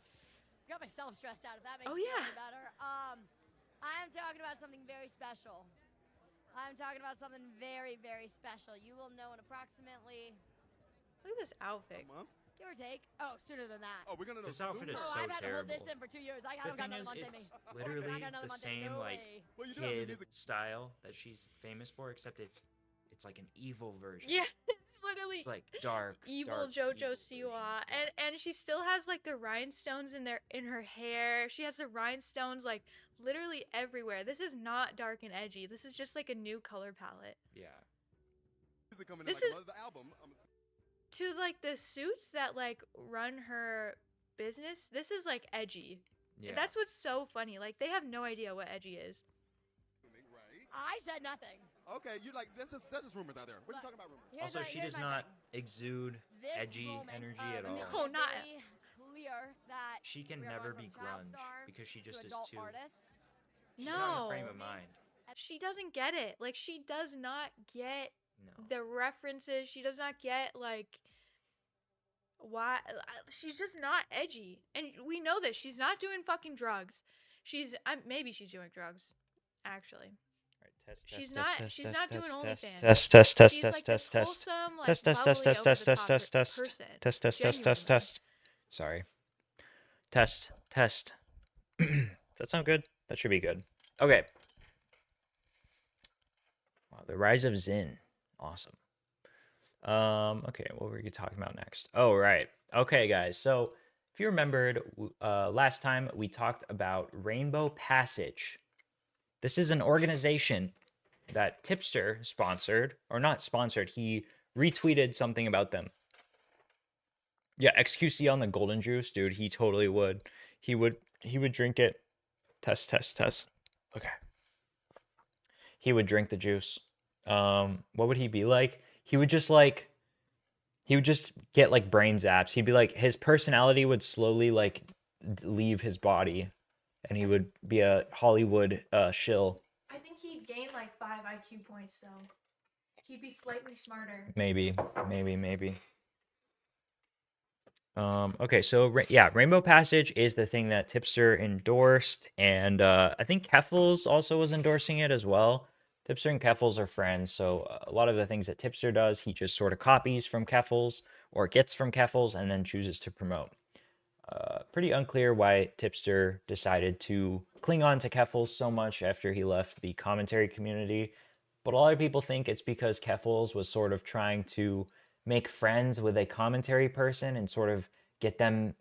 Got myself stressed out, if that makes Oh, you yeah. feel any better. I am talking about something very special. I'm talking about something very, very special. You will know in approximately, Look at this outfit. A month? give or take, sooner than that. Oh, we're gonna know This outfit is sooner. so I've had to hold terrible. this in for 2 years. I The don't got thing another is, month in me. it's literally I got another the month in me. same No like way. Well, you do have the kid music. style that she's famous for, except it's like an evil version. Yeah, it's literally It's like dark, evil dark, JoJo evil Siwa, version. and she still has like the rhinestones in her hair. She has the rhinestones like literally everywhere. This is not dark and edgy. This is just like a new color palette. Yeah. Music coming This in is- like the album. To like the suits that like run her business, this is like edgy. Yeah. That's what's so funny. Like they have no idea what edgy is. Right? I said nothing. Okay, you like that's just rumors out there. We're just talking about rumors. Here's Also, my- she here's does my not thing. exude This edgy moment energy at of all. making No, it not- very clear that She can we are never going be from child grunge star because she to just is adult too. artist. She's not in the No. frame of mind. She doesn't get it. Like she does not get No. the references. She does not get like why she's just not edgy. And we know this. She's not doing fucking drugs. Maybe she's doing drugs actually. Alright, test, She's test, not- test, she's test, not test, doing test, OnlyFans. test, test, test, She's test, like test, this test, wholesome, like test, test, test, bubbly, test, test, over-the-top test, test, test, person. test, test, test, test, Genuinely. test. Sorry. Test, test. Does that sound good? That should be good. Okay. Wow, the rise of Zin. Awesome. Okay, what were you talking about next? Oh, right. Okay, guys. So, if you remembered, last time we talked about Rainbow Passage. This is an organization that Tipster sponsored, or not sponsored. He retweeted something about them. Yeah, XQC on the golden juice, dude. He totally would. He would drink it. Test, test, test. Okay. He would drink the juice. What would he be like? He would just get like brain zaps. He'd be like, his personality would slowly like leave his body, and he would be a Hollywood shill. I think he'd gain like 5 IQ points though. He'd be slightly smarter. Maybe. Okay, so yeah, Rainbow Passage is the thing that Tipster endorsed, and I think Keffels also was endorsing it as well. Tipster and Keffels are friends, so a lot of the things that Tipster does, he just sort of copies from Keffels or gets from Keffels and then chooses to promote. Pretty unclear why Tipster decided to cling on to Keffels so much after he left the commentary community, but a lot of people think it's because Keffels was sort of trying to make friends with a commentary person and sort of get on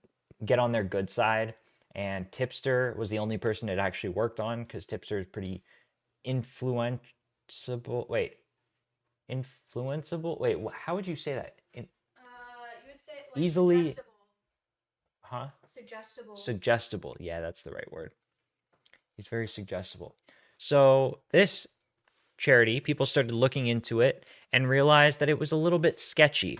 their good side, and Tipster was the only person it actually worked on because Tipster is pretty influenceable. Wait, how would you say that? You would say like Easily- suggestible. Huh? Suggestible. Suggestible. Yeah, that's the right word. He's very suggestible. So this charity, people started looking into it and realized that it was a little bit sketchy,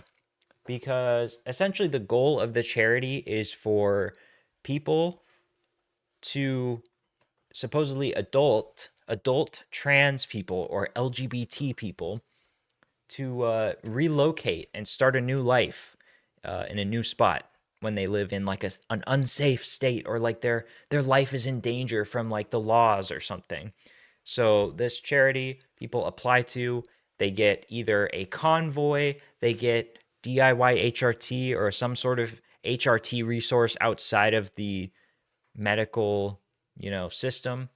because essentially the goal of the charity is for people to supposedly adult trans people or LGBT people to relocate and start a new life in a new spot when they live in like an unsafe state, or like their life is in danger from like the laws or something. So this charity people apply to, they get either a convoy, they get DIY HRT or some sort of HRT resource outside of the medical, system,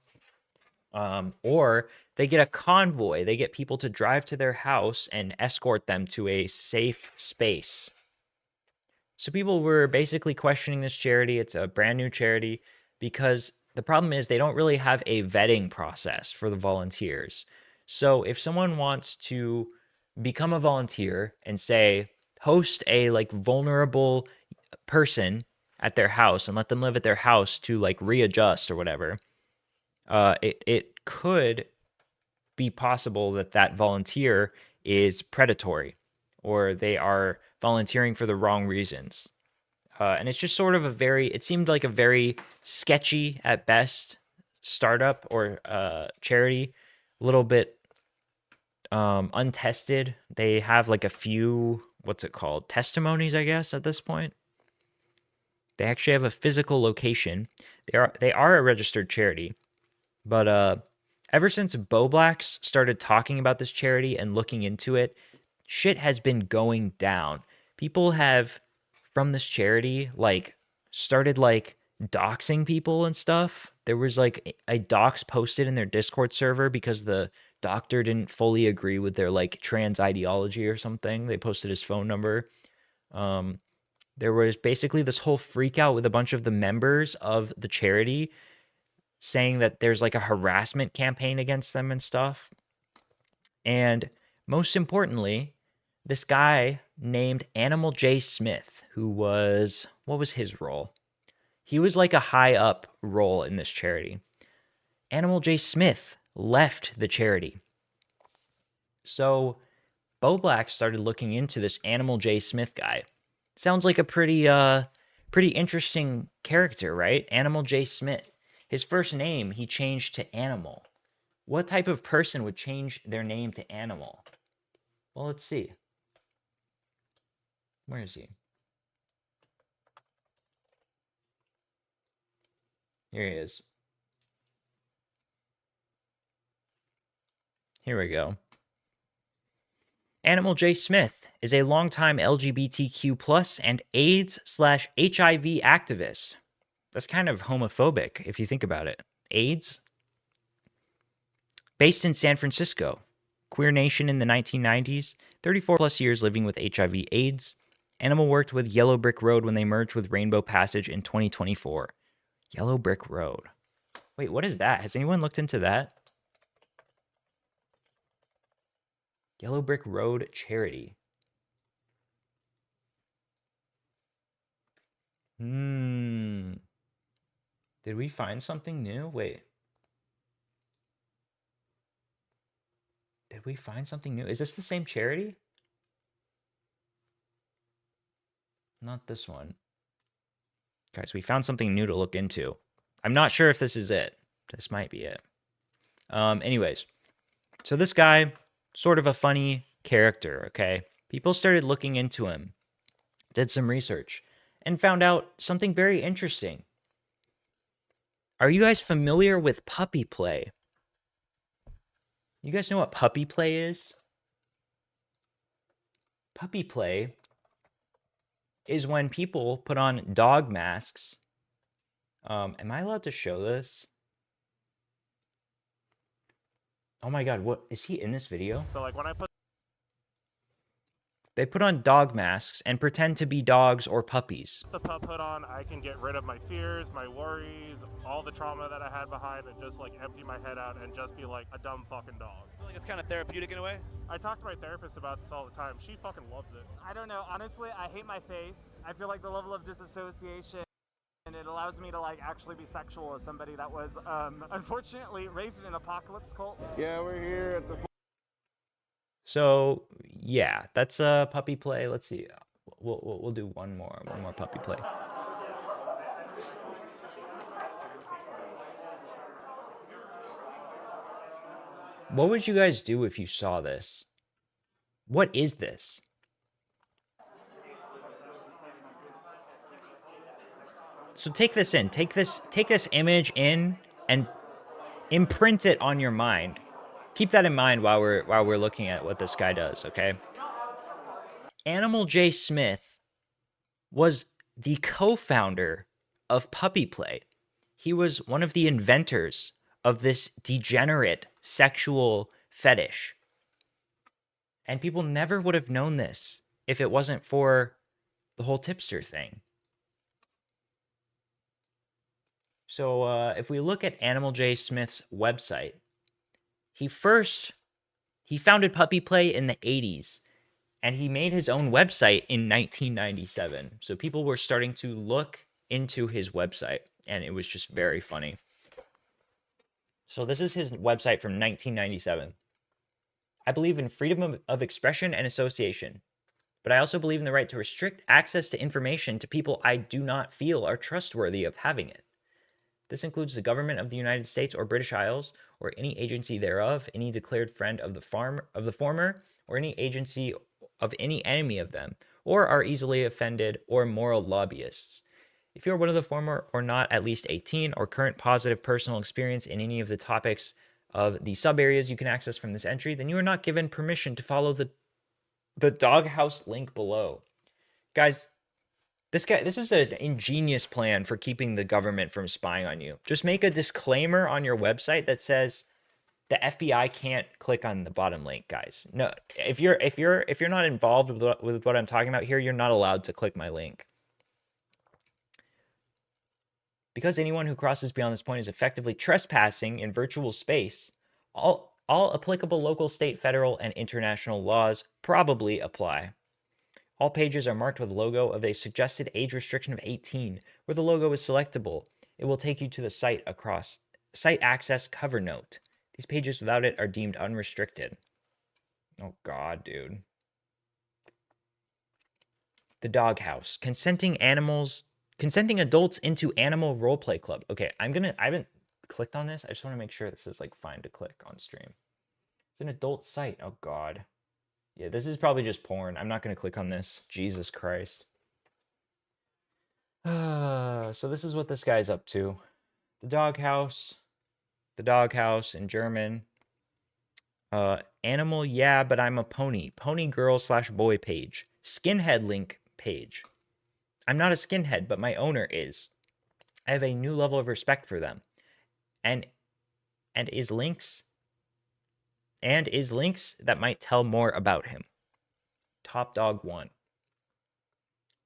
or they get a convoy. They get people to drive to their house and escort them to a safe space. So people were basically questioning this charity. It's a brand new charity because the problem is they don't really have a vetting process for the volunteers. So if someone wants to become a volunteer and say host a like vulnerable person at their house and let them live at their house to like readjust or whatever, it could be possible that that volunteer is predatory or they are volunteering for the wrong reasons. And it's just sort of it seemed like a very sketchy at best startup or charity, a little bit untested. They have like a few, what's it called, testimonies, I guess, at this point. They actually have a physical location. They are a registered charity, but ever since Boblax started talking about this charity and looking into it, shit has been going down. People have, from this charity, like started like doxing people and stuff. There was like a dox posted in their Discord server because the doctor didn't fully agree with their like trans ideology or something. They posted his phone number. There was basically this whole freak out with a bunch of the members of the charity saying that there's like a harassment campaign against them and stuff. And most importantly, this guy named Animal J. Smith, who was, what was his role? He was like a high up role in this charity. Animal J. Smith left the charity. So Boblack started looking into this Animal J. Smith guy. Sounds like a pretty interesting character, right? Animal J. Smith. His first name he changed to Animal. What type of person would change their name to Animal? Well, let's see. Where is he? Here he is. Here we go. Animal J. Smith is a longtime LGBTQ+ and AIDS/HIV activist. That's kind of homophobic if you think about it. AIDS? Based in San Francisco. Queer nation in the 1990s. 34+ years living with HIV/AIDS. Animal worked with Yellow Brick Road when they merged with Rainbow Passage in 2024. Yellow Brick Road. Wait, what is that? Has anyone looked into that? Yellow Brick Road charity. Did we find something new? Wait. Did we find something new? Is this the same charity? Not this one. Guys, we found something new to look into. I'm not sure if this is it. This might be it. Anyways, so this guy, sort of a funny character, okay? People started looking into him, did some research, and found out something very interesting. Are you guys familiar with puppy play? You guys know what puppy play is? Puppy play is when people put on dog masks. Am I allowed to show this? Oh my god, what is he in this video? So like when I put They put on dog masks and pretend to be dogs or puppies. the pup hood on, I can get rid of my fears, my worries, all the trauma that I had behind, and just like empty my head out and just be like a dumb fucking dog. I feel like it's kind of therapeutic in a way. I talk to my therapist about this all the time. She fucking loves it. I don't know. Honestly, I hate my face. I feel like the level of disassociation And it allows me to like actually be sexual as somebody that was unfortunately raised in an apocalypse cult. Yeah, we're here at the. So yeah, that's puppy play. Let's see. We'll do one more puppy play. What would you guys do if you saw this? What is this? So take this in. Take this image in and imprint it on your mind. Keep that in mind while we're looking at what this guy does, okay? Animal J. Smith was the co-founder of Puppy Play. He was one of the inventors of this degenerate sexual fetish. And people never would have known this if it wasn't for the whole tipster thing. So if we look at Animal J. Smith's website, he founded Puppy Play in the 80s, and he made his own website in 1997. So people were starting to look into his website, and it was just very funny. So this is his website from 1997. I believe in freedom of expression and association, but I also believe in the right to restrict access to information to people I do not feel are trustworthy of having it. This includes the government of the United States or British Isles, or any agency thereof, any declared friend of the former, or any agency of any enemy of them, or are easily offended, or moral lobbyists. If you are one of the former or not at least 18, or current positive personal experience in any of the topics of the sub-areas you can access from this entry, then you are not given permission to follow the doghouse link below. Guys, this is an ingenious plan for keeping the government from spying on you. Just make a disclaimer on your website that says the FBI can't click on the bottom link, guys. No, if you're not involved with what I'm talking about here, you're not allowed to click my link. Because anyone who crosses beyond this point is effectively trespassing in virtual space, all applicable local, state, federal, and international laws probably apply. All pages are marked with a logo of a suggested age restriction of 18, where the logo is selectable. It will take you to the site access cover note. These pages without it are deemed unrestricted. Oh God, dude. The doghouse. Consenting adults into animal roleplay club. Okay, I haven't clicked on this. I just want to make sure this is like fine to click on stream. It's an adult site. Oh God. Yeah, this is probably just porn. I'm not going to click on this. Jesus Christ. So this is what this guy's up to. The doghouse in German. Animal, yeah, but I'm a pony. Pony girl / boy page. Skinhead link page. I'm not a skinhead, but my owner is. I have a new level of respect for them. And is links that might tell more about him. Top Dog 1.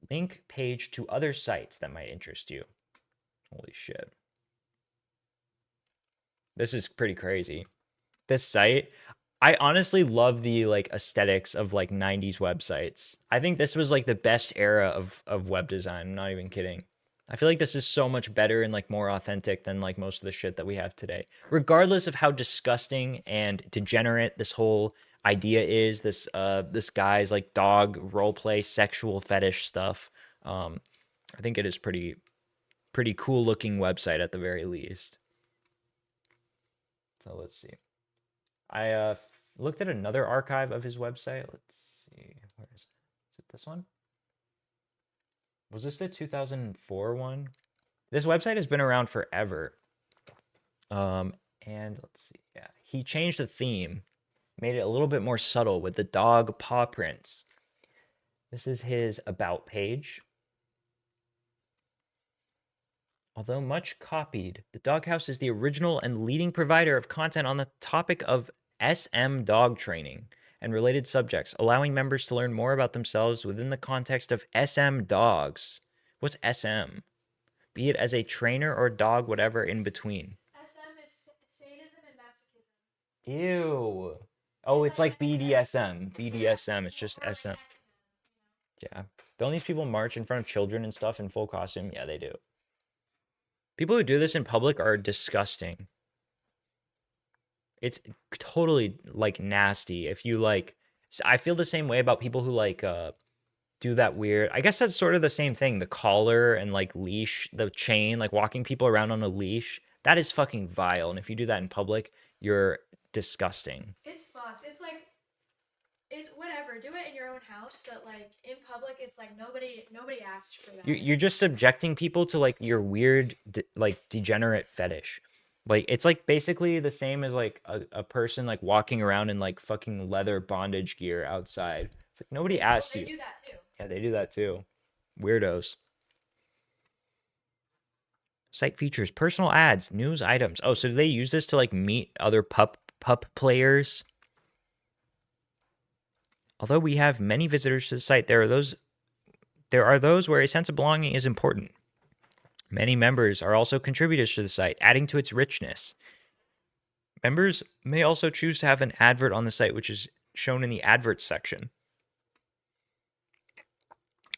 Link page to other sites that might interest you. Holy shit. This is pretty crazy. This site, I honestly love the like aesthetics of like 90s websites. I think this was like the best era of web design. I'm not even kidding. I feel like this is so much better and like more authentic than like most of the shit that we have today. Regardless of how disgusting and degenerate this whole idea is, this guy's like dog roleplay sexual fetish stuff. I think it is pretty cool looking website at the very least. So let's see. I looked at another archive of his website. Let's see. Where is it? Is it this one? Was this the 2004 one? This website has been around forever. And let's see. Yeah, he changed the theme, made it a little bit more subtle with the dog paw prints. This is his about page. Although much copied, the Doghouse is the original and leading provider of content on the topic of SM dog training and related subjects, allowing members to learn more about themselves within the context of SM dogs. What's SM? Be it as a trainer or dog, whatever in between. SM is sadism and masochism. Ew. Oh, it's like BDSM. BDSM, it's just SM. Yeah. Don't these people march in front of children and stuff in full costume? Yeah, they do. People who do this in public are disgusting. It's totally like nasty. If you like, I feel the same way about people who like do that weird. I guess that's sort of the same thing. The collar and like leash, the chain, like walking people around on a leash. That is fucking vile. And if you do that in public, you're disgusting. It's fucked. It's like, it's whatever. Do it in your own house, but like in public, it's like nobody asked for that. You're just subjecting people to like your weird, like degenerate fetish. Like it's like basically the same as like a person like walking around in like fucking leather bondage gear outside. It's like nobody asked They you. do that too. Yeah, they do that too. Weirdos. Site features personal ads, news items. Oh, so do they use this to like meet other pup players? Although we have many visitors to the site, there are those where a sense of belonging is important. Many members are also contributors to the site, adding to its richness. Members may also choose to have an advert on the site, which is shown in the adverts section.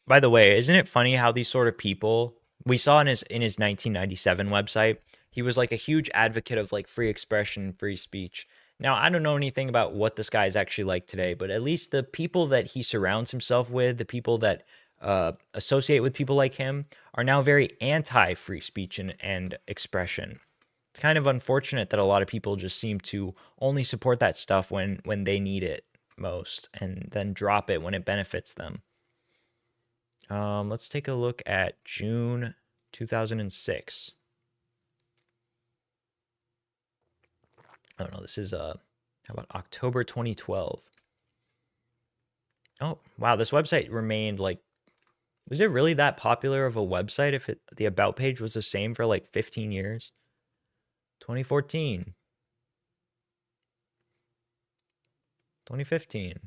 By the way, isn't it funny how these sort of people, we saw in his 1997 website, he was like a huge advocate of like free expression, free speech. Now, I don't know anything about what this guy is actually like today, but at least the people that he surrounds himself with, the people that associate with people like him, are now very anti-free speech and expression. It's kind of unfortunate that a lot of people just seem to only support that stuff when they need it most and then drop it when it benefits them. Let's take a look at June 2006. Oh no, this is how about October 2012? Oh, wow, this website remained like, was it really that popular of a website if the about page was the same for like 15 years? 2014. 2015.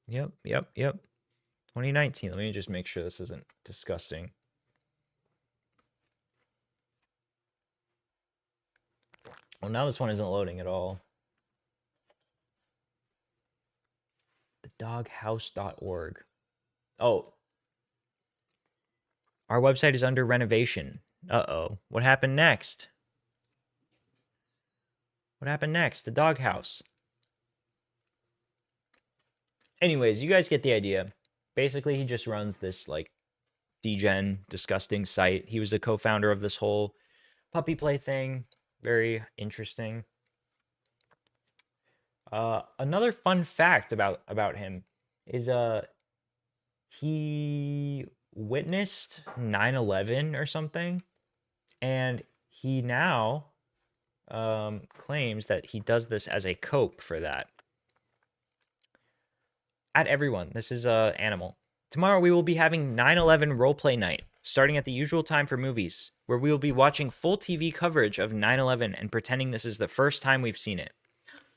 Yep. 2019. Let me just make sure this isn't disgusting. Well, now this one isn't loading at all. Thedoghouse.org. Oh. Our website is under renovation. Uh-oh. What happened next? What happened next? The doghouse. Anyways, you guys get the idea. Basically, he just runs this, like, degen, disgusting site. He was a co-founder of this whole puppy play thing. Very interesting. Another fun fact about him is he witnessed 9/11 or something, and he now claims that he does this as a cope for that. At everyone, this is Animal. Tomorrow we will be having 9/11 roleplay night, starting at the usual time for movies, where we will be watching full TV coverage of 9/11 and pretending this is the first time we've seen it.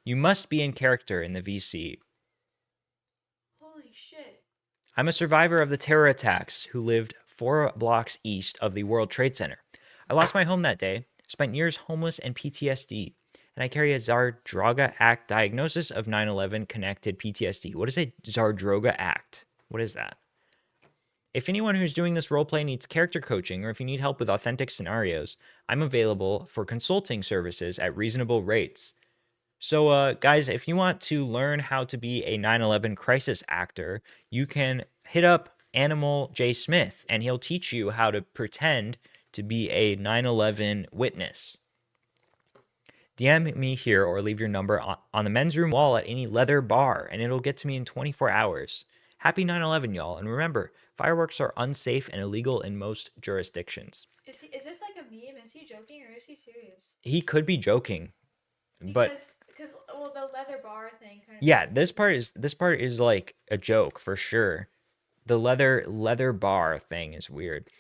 You must be in character in the VC. Holy shit. I'm a survivor of the terror attacks who lived 4 blocks east of the World Trade Center. I lost my home that day, spent years homeless and PTSD, and I carry a Zardroga Act diagnosis of 9/11 connected PTSD. What is a Zardroga Act? What is that? If anyone who's doing this roleplay needs character coaching or if you need help with authentic scenarios, I'm available for consulting services at reasonable rates. So, guys, if you want to learn how to be a 9/11 crisis actor, you can hit up Animal J. Smith, and he'll teach you how to pretend to be a 9/11 witness. DM me here or leave your number on the men's room wall at any leather bar, and it'll get to me in 24 hours. Happy 9/11, y'all. And remember, fireworks are unsafe and illegal in most jurisdictions. Is this like a meme? Is he joking or is he serious? He could be joking. But because well, the leather bar thing kind of. Yeah, this part is like a joke for sure. The leather bar thing is weird.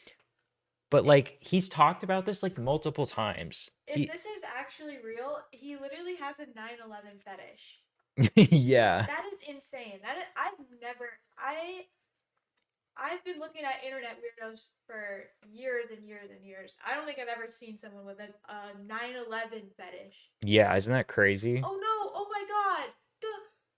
But like he's talked about this like multiple times. If this is actually real, he literally has a 9/11 fetish. Yeah. That is insane. I've been looking at internet weirdos for years and years and years. I don't think I've ever seen someone with a 9/11 fetish. Yeah, isn't that crazy? Oh no! Oh my god!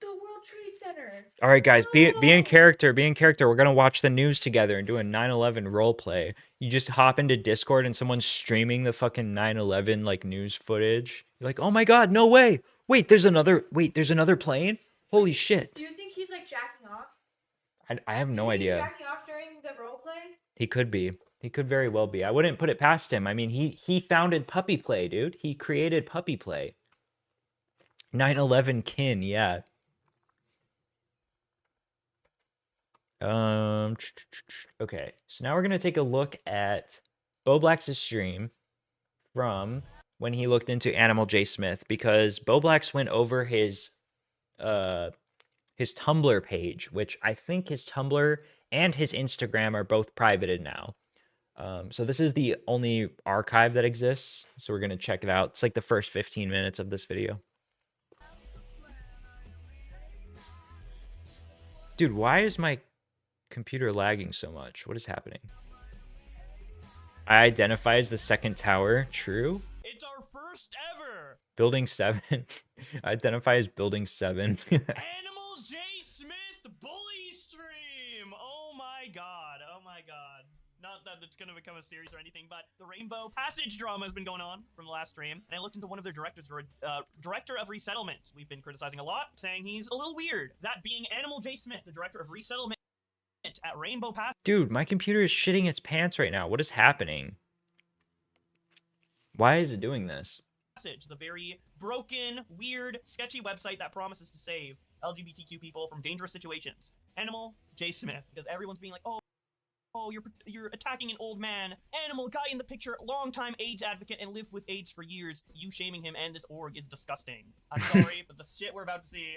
The World Trade Center. All right, guys, be in character. Be in character. We're gonna watch the news together and do a 9/11 role play. You just hop into Discord and someone's streaming the fucking 9/11 like news footage. You're like, oh my god, no way! Wait, there's another plane. Holy shit! Do you think he's like jacking off? I have no He's idea. jacking off during the role play? He could be. He could very well be. I wouldn't put it past him. I mean, he founded Puppy Play, dude. He created Puppy Play. 9/11 kin, yeah. Okay, so now we're gonna take a look at Boblax's stream from when he looked into Animal J. Smith, because Boblax went over his Tumblr page, which I think his Tumblr and his Instagram are both privated now. So this is the only archive that exists, so we're gonna check it out. It's like the first 15 minutes of this video. Dude, why is my computer lagging so much? What is happening? I identify as the second tower. True. It's our first ever. Building 7. I identify as Building 7. Animal J. Smith bully stream. Oh my god. Oh my god. Not that it's gonna become a series or anything, but the Rainbow Passage drama has been going on from the last stream, and I looked into one of their directors, director of resettlement. We've been criticizing a lot, saying he's a little weird. That being Animal J. Smith, the director of resettlement at Rainbow Passage. Dude, my computer is shitting its pants right now. What is happening? Why is it doing this? The very broken, weird, sketchy website that promises to save LGBTQ people from dangerous situations. Animal J. Smith, because everyone's being like, oh, you're attacking an old man. Animal guy in the picture, longtime AIDS advocate and lived with AIDS for years. You shaming him and this org is disgusting. I'm sorry, but the shit we're about to see,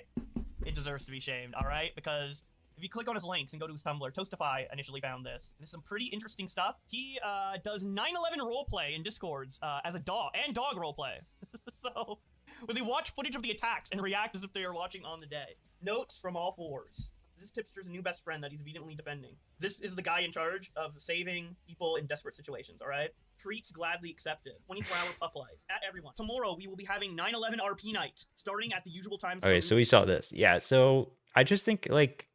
it deserves to be shamed, all right? Because if you click on his links and go to his Tumblr, Toastify initially found this. There's some pretty interesting stuff. He does 9/11 roleplay in Discords as a dog and dog roleplay. So, where they watch footage of the attacks and react as if they are watching on the day. Notes from all fours. This tipster's new best friend that he's vehemently defending. This is the guy in charge of saving people in desperate situations, all right? Treats gladly accepted. 24-hour pup life. At everyone. Tomorrow, we will be having 9/11 RP night, starting at the usual times. Okay, so we saw this. Yeah, so I just think, like,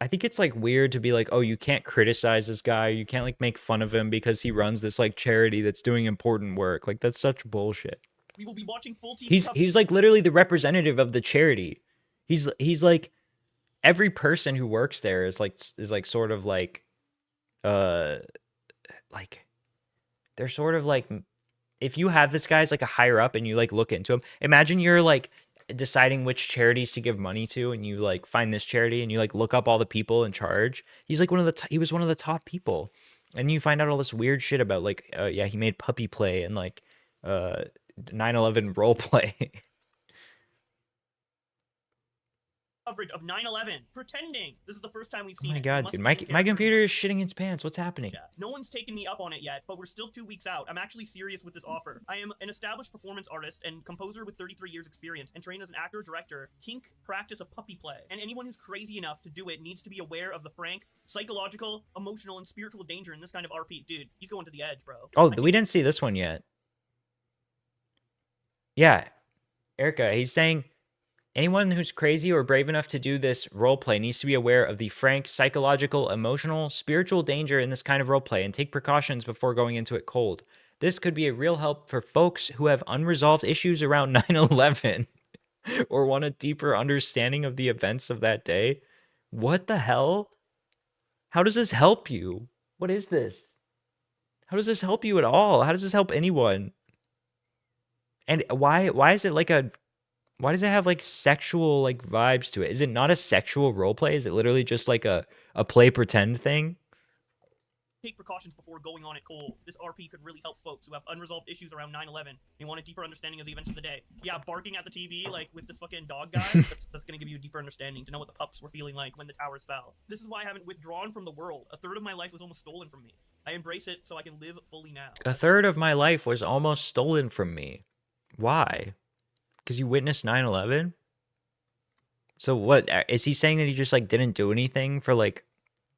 I think it's, like, weird to be like, oh, you can't criticize this guy. You can't, like, make fun of him because he runs this, like, charity that's doing important work. Like, that's such bullshit. We will be watching full TV. He's like, literally the representative of the charity. He's like... Every person who works there is sort of like they're sort of like, if you have this guy as like a higher up and you like look into him, imagine you're like deciding which charities to give money to, and you like find this charity and you like look up all the people in charge. He's like he was one of the top people, and you find out all this weird shit about like yeah, he made Puppy Play and like 9/11 role play. Coverage of 9/11, pretending. This is the first time we've seen Oh my it. god, dude, my computer is shitting its pants. What's happening? Yeah. No one's taken me up on it yet, but we're still 2 weeks out. I'm actually serious with this offer. I am an established performance artist and composer with 33 years experience and trained as an actor, director, kink practice of puppy play. And anyone who's crazy enough to do it needs to be aware of the frank, psychological, emotional, and spiritual danger in this kind of RP. Dude, he's going to the edge, bro. Oh, we didn't see this one yet. Yeah, Erica, he's saying, anyone who's crazy or brave enough to do this roleplay needs to be aware of the frank, psychological, emotional, spiritual danger in this kind of roleplay and take precautions before going into it cold. This could be a real help for folks who have unresolved issues around 9/11 or want a deeper understanding of the events of that day. What the hell? How does this help you? What is this? How does this help you at all? How does this help anyone? And why is it like a... Why does it have like sexual like vibes to it? Is it not a sexual roleplay? Is it literally just like a play pretend thing? Take precautions before going on it cold. This RP could really help folks who have unresolved issues around 9/11 and want a deeper understanding of the events of the day. Yeah, barking at the TV like with this fucking dog guy, that's gonna give you a deeper understanding to know what the pups were feeling like when the towers fell. This is why I haven't withdrawn from the world. A third of my life was almost stolen from me. I embrace it so I can live fully now. A third of my life was almost stolen from me. Why? Because you witnessed 9/11? So what, is he saying that he just like didn't do anything for like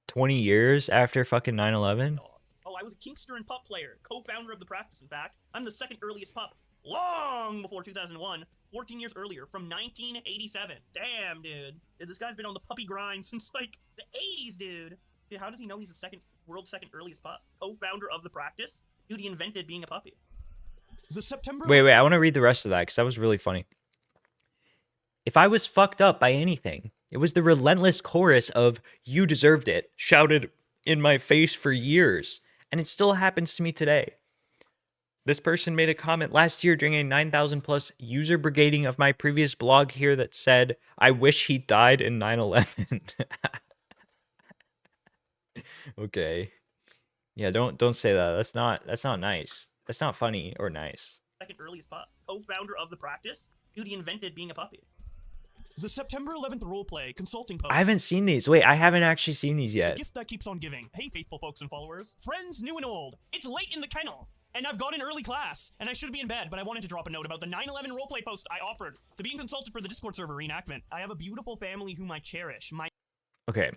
20 years after fucking 9/11? Oh, I was a kinkster and pup player, co-founder of the practice, in fact. I'm the second earliest pup long before 2001, 14 years earlier, from 1987. Damn, dude. This guy's been on the puppy grind since like the 80s, dude. How does he know he's the world's second earliest pup? Co-founder of the practice? Dude, he invented being a puppy. The September... Wait, I want to read the rest of that because that was really funny. If I was fucked up by anything, it was the relentless chorus of "You deserved it," shouted in my face for years, and it still happens to me today. This person made a comment last year during a 9,000 plus user brigading of my previous blog here that said, "I wish he died in 9/11." Okay. Yeah, don't say that. That's not nice. That's not funny or nice. Second earliest pup. Co-founder of the practice? Dude, he invented being a puppy. The September 11th roleplay consulting post. I haven't seen these. Wait, I haven't actually seen these The yet. gift that keeps on giving. Hey, faithful folks and followers. Friends new and old. It's late in the kennel. And I've got an early class. And I should be in bed, but I wanted to drop a note about the 9/11 roleplay post I offered to being consulted for the Discord server reenactment. I have a beautiful family whom I cherish. Okay.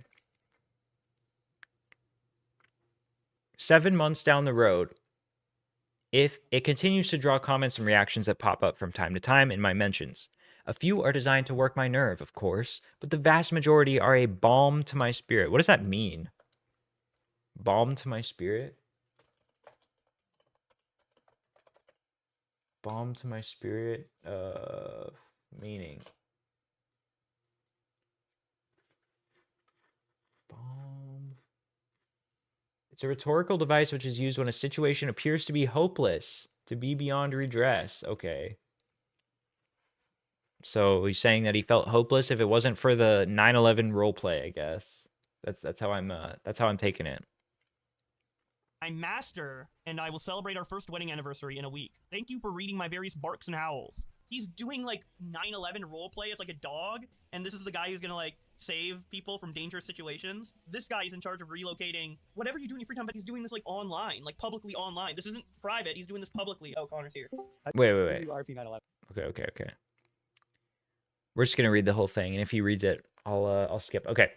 7 months down the road, if it continues to draw comments and reactions that pop up from time to time in my mentions. A few are designed to work my nerve, of course, but the vast majority are a balm to my spirit. What does that mean? Balm to my spirit? Balm to my spirit? Meaning. Balm. It's a rhetorical device which is used when a situation appears to be hopeless, to be beyond redress. Okay. So he's saying that he felt hopeless if it wasn't for the 9/11 roleplay, I guess. That's how I'm taking it. I'm master, and I will celebrate our first wedding anniversary in a week. Thank you for reading my various barks and howls. He's doing like 9/11 roleplay as like a dog, and this is the guy who's gonna like save people from dangerous situations. This guy is in charge of relocating whatever you do in your free time, but he's doing this like online, like publicly online. This isn't private. He's doing this publicly. Oh, Connor's here. Wait. RP 9/11. Okay. We're just gonna read the whole thing, and if he reads it, I'll skip. Okay.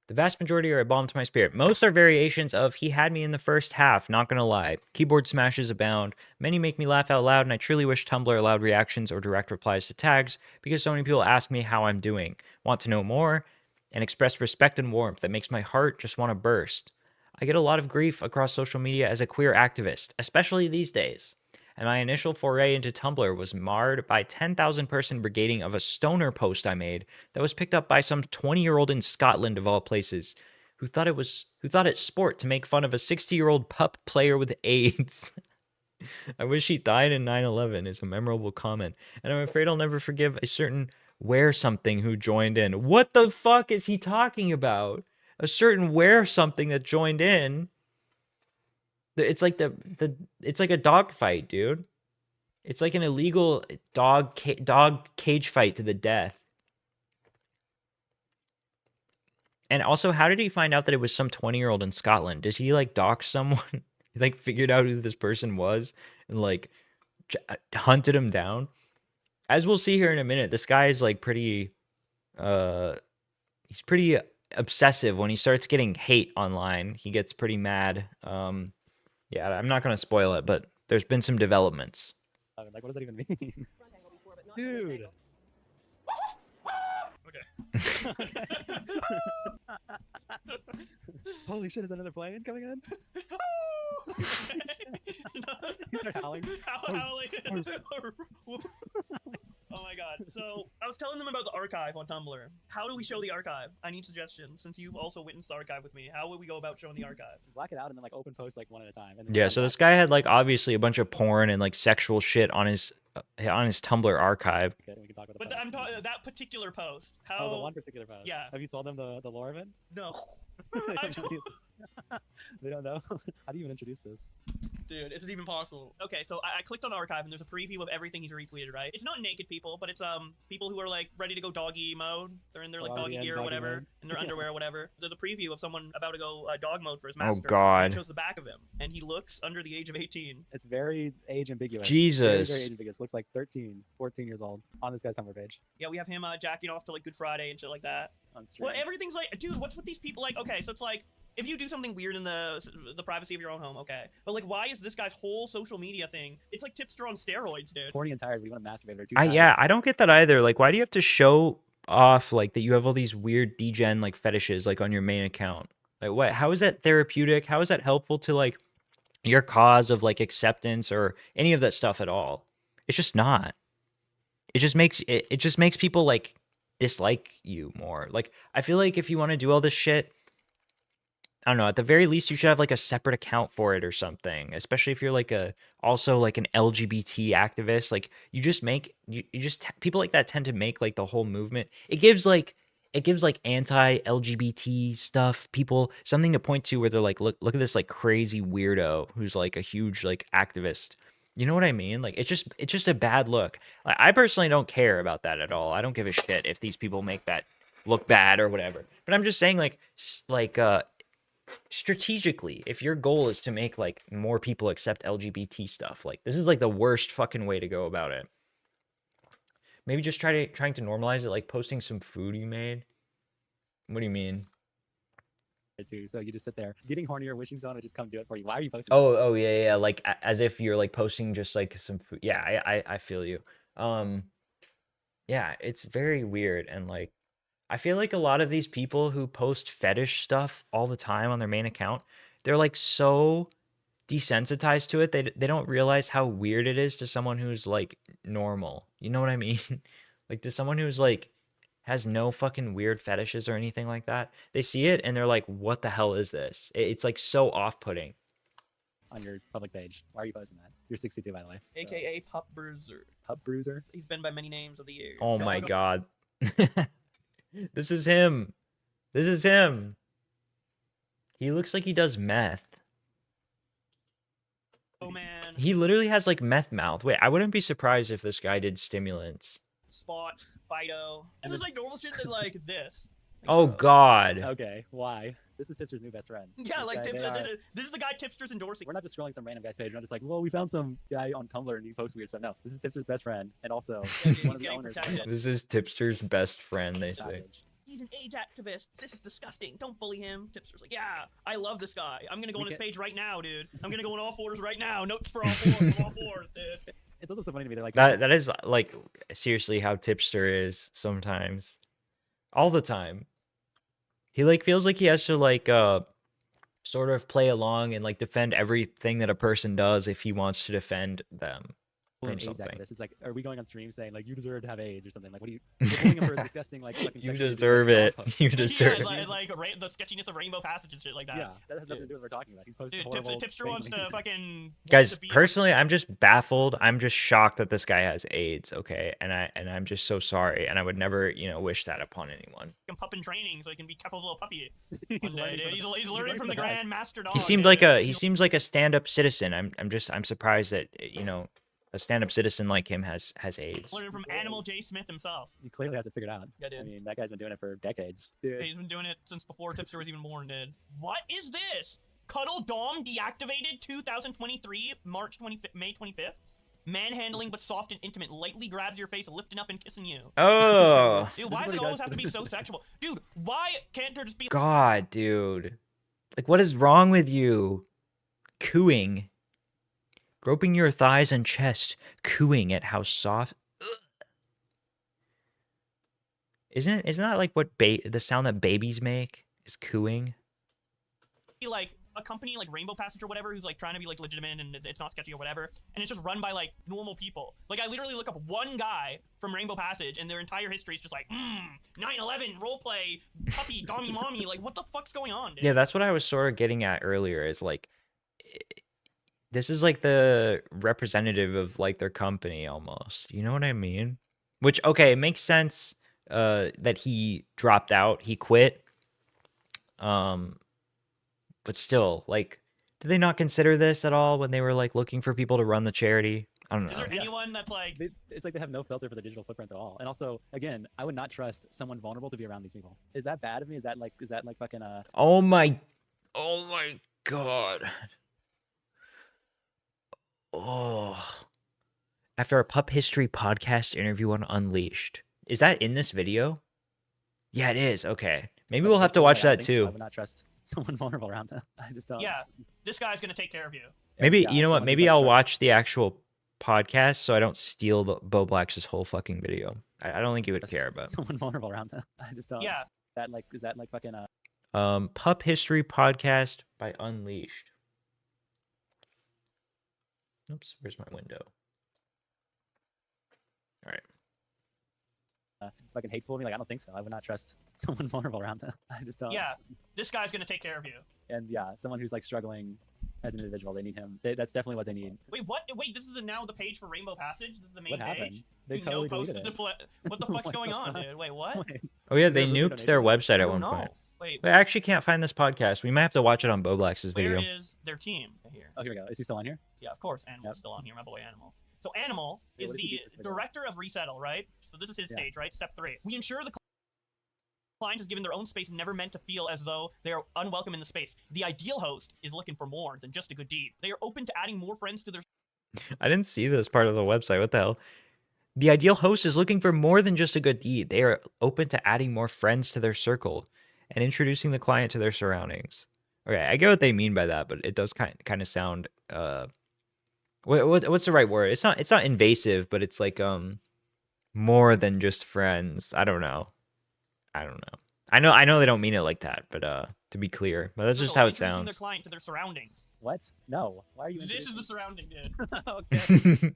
The vast majority are a balm to my spirit. Most are variations of "he had me in the first half," not gonna lie. Keyboard smashes abound. Many make me laugh out loud, and I truly wish Tumblr allowed reactions or direct replies to tags, because so many people ask me how I'm doing, want to know more, and express respect and warmth that makes my heart just want to burst. I get a lot of grief across social media as a queer activist, especially these days. And my initial foray into Tumblr was marred by 10,000 person brigading of a stoner post I made that was picked up by some 20-year-old in Scotland of all places, who thought it sport to make fun of a 60-year-old pup player with AIDS. I wish he died in 9/11 is a memorable comment, and I'm afraid I'll never forgive a certain wear something who joined in. What the fuck is he talking about? A certain wear something that joined in? It's like it's like a dog fight, dude. It's like an illegal dog cage fight to the death. And also, how did he find out that it was some 20-year-old in Scotland? Did he like dox someone? He like figured out who this person was and like hunted him down. As we'll see here in a minute, this guy is like pretty he's pretty obsessive. When he starts getting hate online, he gets pretty mad. Yeah, I'm not going to spoil it, but there's been some developments. Like, what does that even mean? Dude. Okay. Holy shit, is another plane coming in? You start howling. Howling. Oh my god. So, I was telling them about the archive on Tumblr. How do we show the archive? I need suggestions, since you've also witnessed the archive with me. How would we go about showing the archive? Black it out and then like open post like one at a time. And then Yeah, so this guy had like obviously a bunch of porn and like sexual shit on his Tumblr archive. Okay, we can talk about But I'm talking that particular post. How? Oh, the one particular post. Yeah. Have you told them the lore of it? No. They don't know. How do you even introduce this? Dude, is it even possible? Okay, so I clicked on archive and there's a preview of everything he's retweeted, right? It's not naked people, but it's people who are like ready to go doggy mode. They're in their like doggy gear or whatever, in their underwear or whatever. There's a preview of someone about to go dog mode for his master. Oh god. It shows the back of him, and he looks under the age of 18. It's very age ambiguous. Jesus. Very age ambiguous. Looks like 13, 14 years old on this guy's Tumblr page. Yeah, we have him jacking off to like Good Friday and shit like that. On stream. Well, everything's like, dude, what's with these people? Like, okay, so it's like If you do something weird in the privacy of your own home, okay. But like, why is this guy's whole social media thing? It's like tipster on steroids, dude. Horny and tired, we want to masturbate. They're too Yeah, I don't get that either. Like, why do you have to show off like that you have all these weird degen like fetishes like on your main account? Like, what? How is that therapeutic? How is that helpful to like your cause of like acceptance or any of that stuff at all? It's just not. It just makes people like dislike you more. Like, I feel like if you want to do all this shit, I don't know, at the very least you should have like a separate account for it or something, especially if you're like also like an LGBT activist. Like, you just people like that tend to make like the whole movement. It gives like anti-LGBT stuff people something to point to where they're like, look at this like crazy weirdo who's like a huge like activist. You know what I mean? Like, it's just a bad look. Like, I personally don't care about that at all. I don't give a shit if these people make that look bad or whatever. But I'm just saying like strategically, if your goal is to make like more people accept LGBT stuff, like this is like the worst fucking way to go about it. Maybe just trying to normalize it, like posting some food you made. What do you mean? Too. So you just sit there getting horny or wishing someone would just come do it for you. Why are you posting? Oh yeah, like as if you're like posting just like some food. Yeah, I feel you. Yeah, it's very weird, and like I feel like a lot of these people who post fetish stuff all the time on their main account, they're like so desensitized to it. They don't realize how weird it is to someone who's like normal. You know what I mean? Like, to someone who's like has no fucking weird fetishes or anything like that. They see it and they're like, what the hell is this? It's like so off-putting. On your public page. Why are you posting that? You're 62, by the way. AKA Pup Bruiser. Pup Bruiser? He's been by many names of the years. Oh my god. This is him. This is him. He looks like he does meth. Oh man. He literally has like meth mouth. Wait, I wouldn't be surprised if this guy did stimulants. Spot, Fido. This is like normal shit that like this. Oh god. Okay, why? This is Tipster's new best friend. Yeah, this like guy, this is the guy Tipster's endorsing. We're not just scrolling some random guy's page. We're not just like, well, we found some guy on Tumblr and he posts weird stuff. No, this is Tipster's best friend and also one of the owners. This is Tipster's best friend, they say. He's an AIDS activist. This is disgusting. Don't bully him. Tipster's like, yeah, I love this guy. I'm gonna go on his page right now, dude. I'm gonna go on all fours right now. Notes for all fours, all fours, dude. It's also so funny to me. They're like that is like seriously how Tipster is sometimes. All the time. He like feels like he has to like sort of play along and like defend everything that a person does if he wants to defend them from something. It's like, are we going on stream saying like you deserve to have AIDS or something? Like, what are you bullying him for disgusting like fucking you deserve it. You deserve it. Like the sketchiness of Rainbow Passage and shit like that. Yeah, that has nothing to do with what we're talking about. He's posting dude, horrible Tipster wants to fucking guys, personally, I'm just baffled. I'm just shocked that this guy has AIDS, okay? And I'm just so sorry, and I would never, wish that upon anyone. Pup in training so he can be Keffel's little puppy. One day, dude. He's learning from the Grand Master Dog. He seems like a stand-up citizen. I'm surprised that a stand-up citizen like him has AIDS. Learning from Animal J. Smith himself. He clearly has it figured out. Yeah, dude. I mean, that guy's been doing it for decades. Dude. He's been doing it since before Tipster was even born, dude. What is this? Cuddle Dom deactivated 2023, May 25th. Manhandling but soft and intimate. Lightly grabs your face, lifting up and kissing you. Oh. Dude, why does it always have to be so sexual? Dude, why can't there just be... God, dude. Like, what is wrong with you? Cooing. Groping your thighs and chest, cooing at how soft. Ugh. Isn't that like what the sound that babies make is cooing? Like a company like Rainbow Passage or whatever who's like trying to be like legitimate and it's not sketchy or whatever, and it's just run by like normal people. Like, I literally look up one guy from Rainbow Passage and their entire history is just like 9/11 roleplay puppy dommy mommy. Like, what the fuck's going on, dude? Yeah, that's what I was sort of getting at earlier. Is like, this is like the representative of like their company almost. You know what I mean? Which, okay, it makes sense that he dropped out, he quit. But still, like, did they not consider this at all when they were like looking for people to run the charity? I don't know. Is there anyone that's like... It's like they have no filter for the digital footprint at all. And also, again, I would not trust someone vulnerable to be around these people. Is that bad of me? Is that like fucking Oh my god. Oh. After a Pup History podcast interview on Unleashed. Is that in this video? Yeah, it is. Okay. Maybe we'll have to watch that too. I would not trust someone vulnerable around them. I just don't. Yeah, this guy's gonna take care of you. Maybe Yeah, you know what? someone who's, Maybe like, I'll struggling. watch the actual podcast so I don't steal the Bo Black's whole fucking video. I don't think he would care, but Someone vulnerable around them. I just don't. Yeah. Is that like fucking Pup History Podcast by Unleashed. Oops, where's my window? All right. fucking hateful of me? Like, I don't think so. I would not trust someone vulnerable around them. I just don't. Yeah, this guy's gonna take care of you. And yeah, someone who's like struggling as an individual, they need him. That's definitely what they need. Wait, what? Wait, this is now the page for Rainbow Passage? This is the main What happened? page? They You totally posted deleted it. What the fuck's going on, dude? Wait, what? Oh yeah, they Did they nuked their website I at don't one point. know. Wait, I actually can't find this podcast. We might have to watch it on Bo Black's where video. is their team? Here. Oh, here we go. Is he still on here? Yeah, of course. Animal's still on here. My boy Animal. So Animal Wait, is what does he do the specifically? director of Resettle, right? So this is his Yeah. stage, right? Step 3. We ensure the client is given their own space and never meant to feel as though they are unwelcome in the space. The ideal host is looking for more than just a good deed. They are open to adding more friends to their I didn't see this part of the website. What the hell? The ideal host is looking for more than just a good deed. They are open to adding more friends to their circle and introducing the client to their surroundings. Okay, I get what they mean by that, but it does kind of sound what's the right word? It's not invasive, but it's like more than just friends. I don't know. I know they don't mean it like that, but to be clear, but that's just how it introducing their sounds. client to their surroundings. What? No. Why are you? This is the surrounding, dude.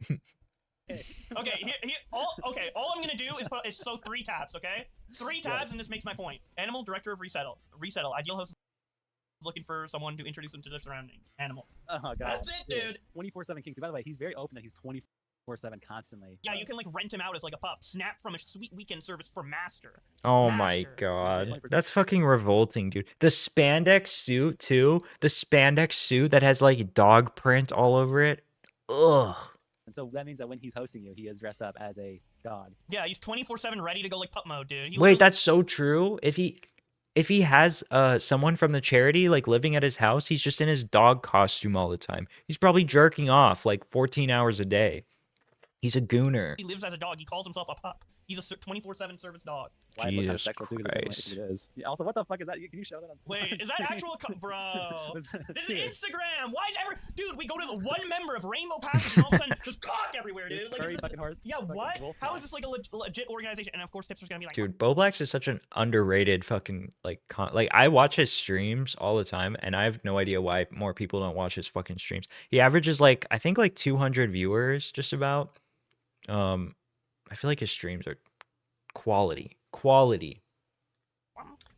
Okay. Okay, all I'm gonna do is so 3 tabs, okay? 3 tabs, and this makes my point. Animal, director of Resettle. Resettle, ideal host is looking for someone to introduce them to their surroundings. Animal. Oh god. That's it, dude. 24/7 King. By the way, he's very open that he's 24/7 constantly. Yeah, you can like rent him out as like a pup. Snap from a sweet weekend service for Master. Oh my Master. god. That's fucking revolting, dude. The spandex suit too. The spandex suit that has like dog print all over it. Ugh. And so that means that when he's hosting you, he is dressed up as a dog. Yeah, he's 24/7 ready to go like pup mode, dude. He Wait, that's so true. If he has someone from the charity like living at his house, he's just in his dog costume all the time. He's probably jerking off like 14 hours a day. He's a gooner. He lives as a dog. He calls himself a pup. He's a 24/7 service dog. Why what kind of Jesus sexual too, 'cause Christ. it is. Yeah, also, what the fuck is that? Can you show that on? Wait, is that actual bro? Was that This is serious? Instagram. Why is dude? We go to the one member of Rainbow Passage, and all of a sudden there's cock everywhere, dude. Like, Furry is this, fucking horse? yeah, Fucking what? wolf How dog. is this like a legit organization? And of course, Tipster's gonna be like, Dude, Bo Blacks is such an underrated fucking like I watch his streams all the time, and I have no idea why more people don't watch his fucking streams. He averages like I think like 200 viewers, just about. I feel like his streams are quality.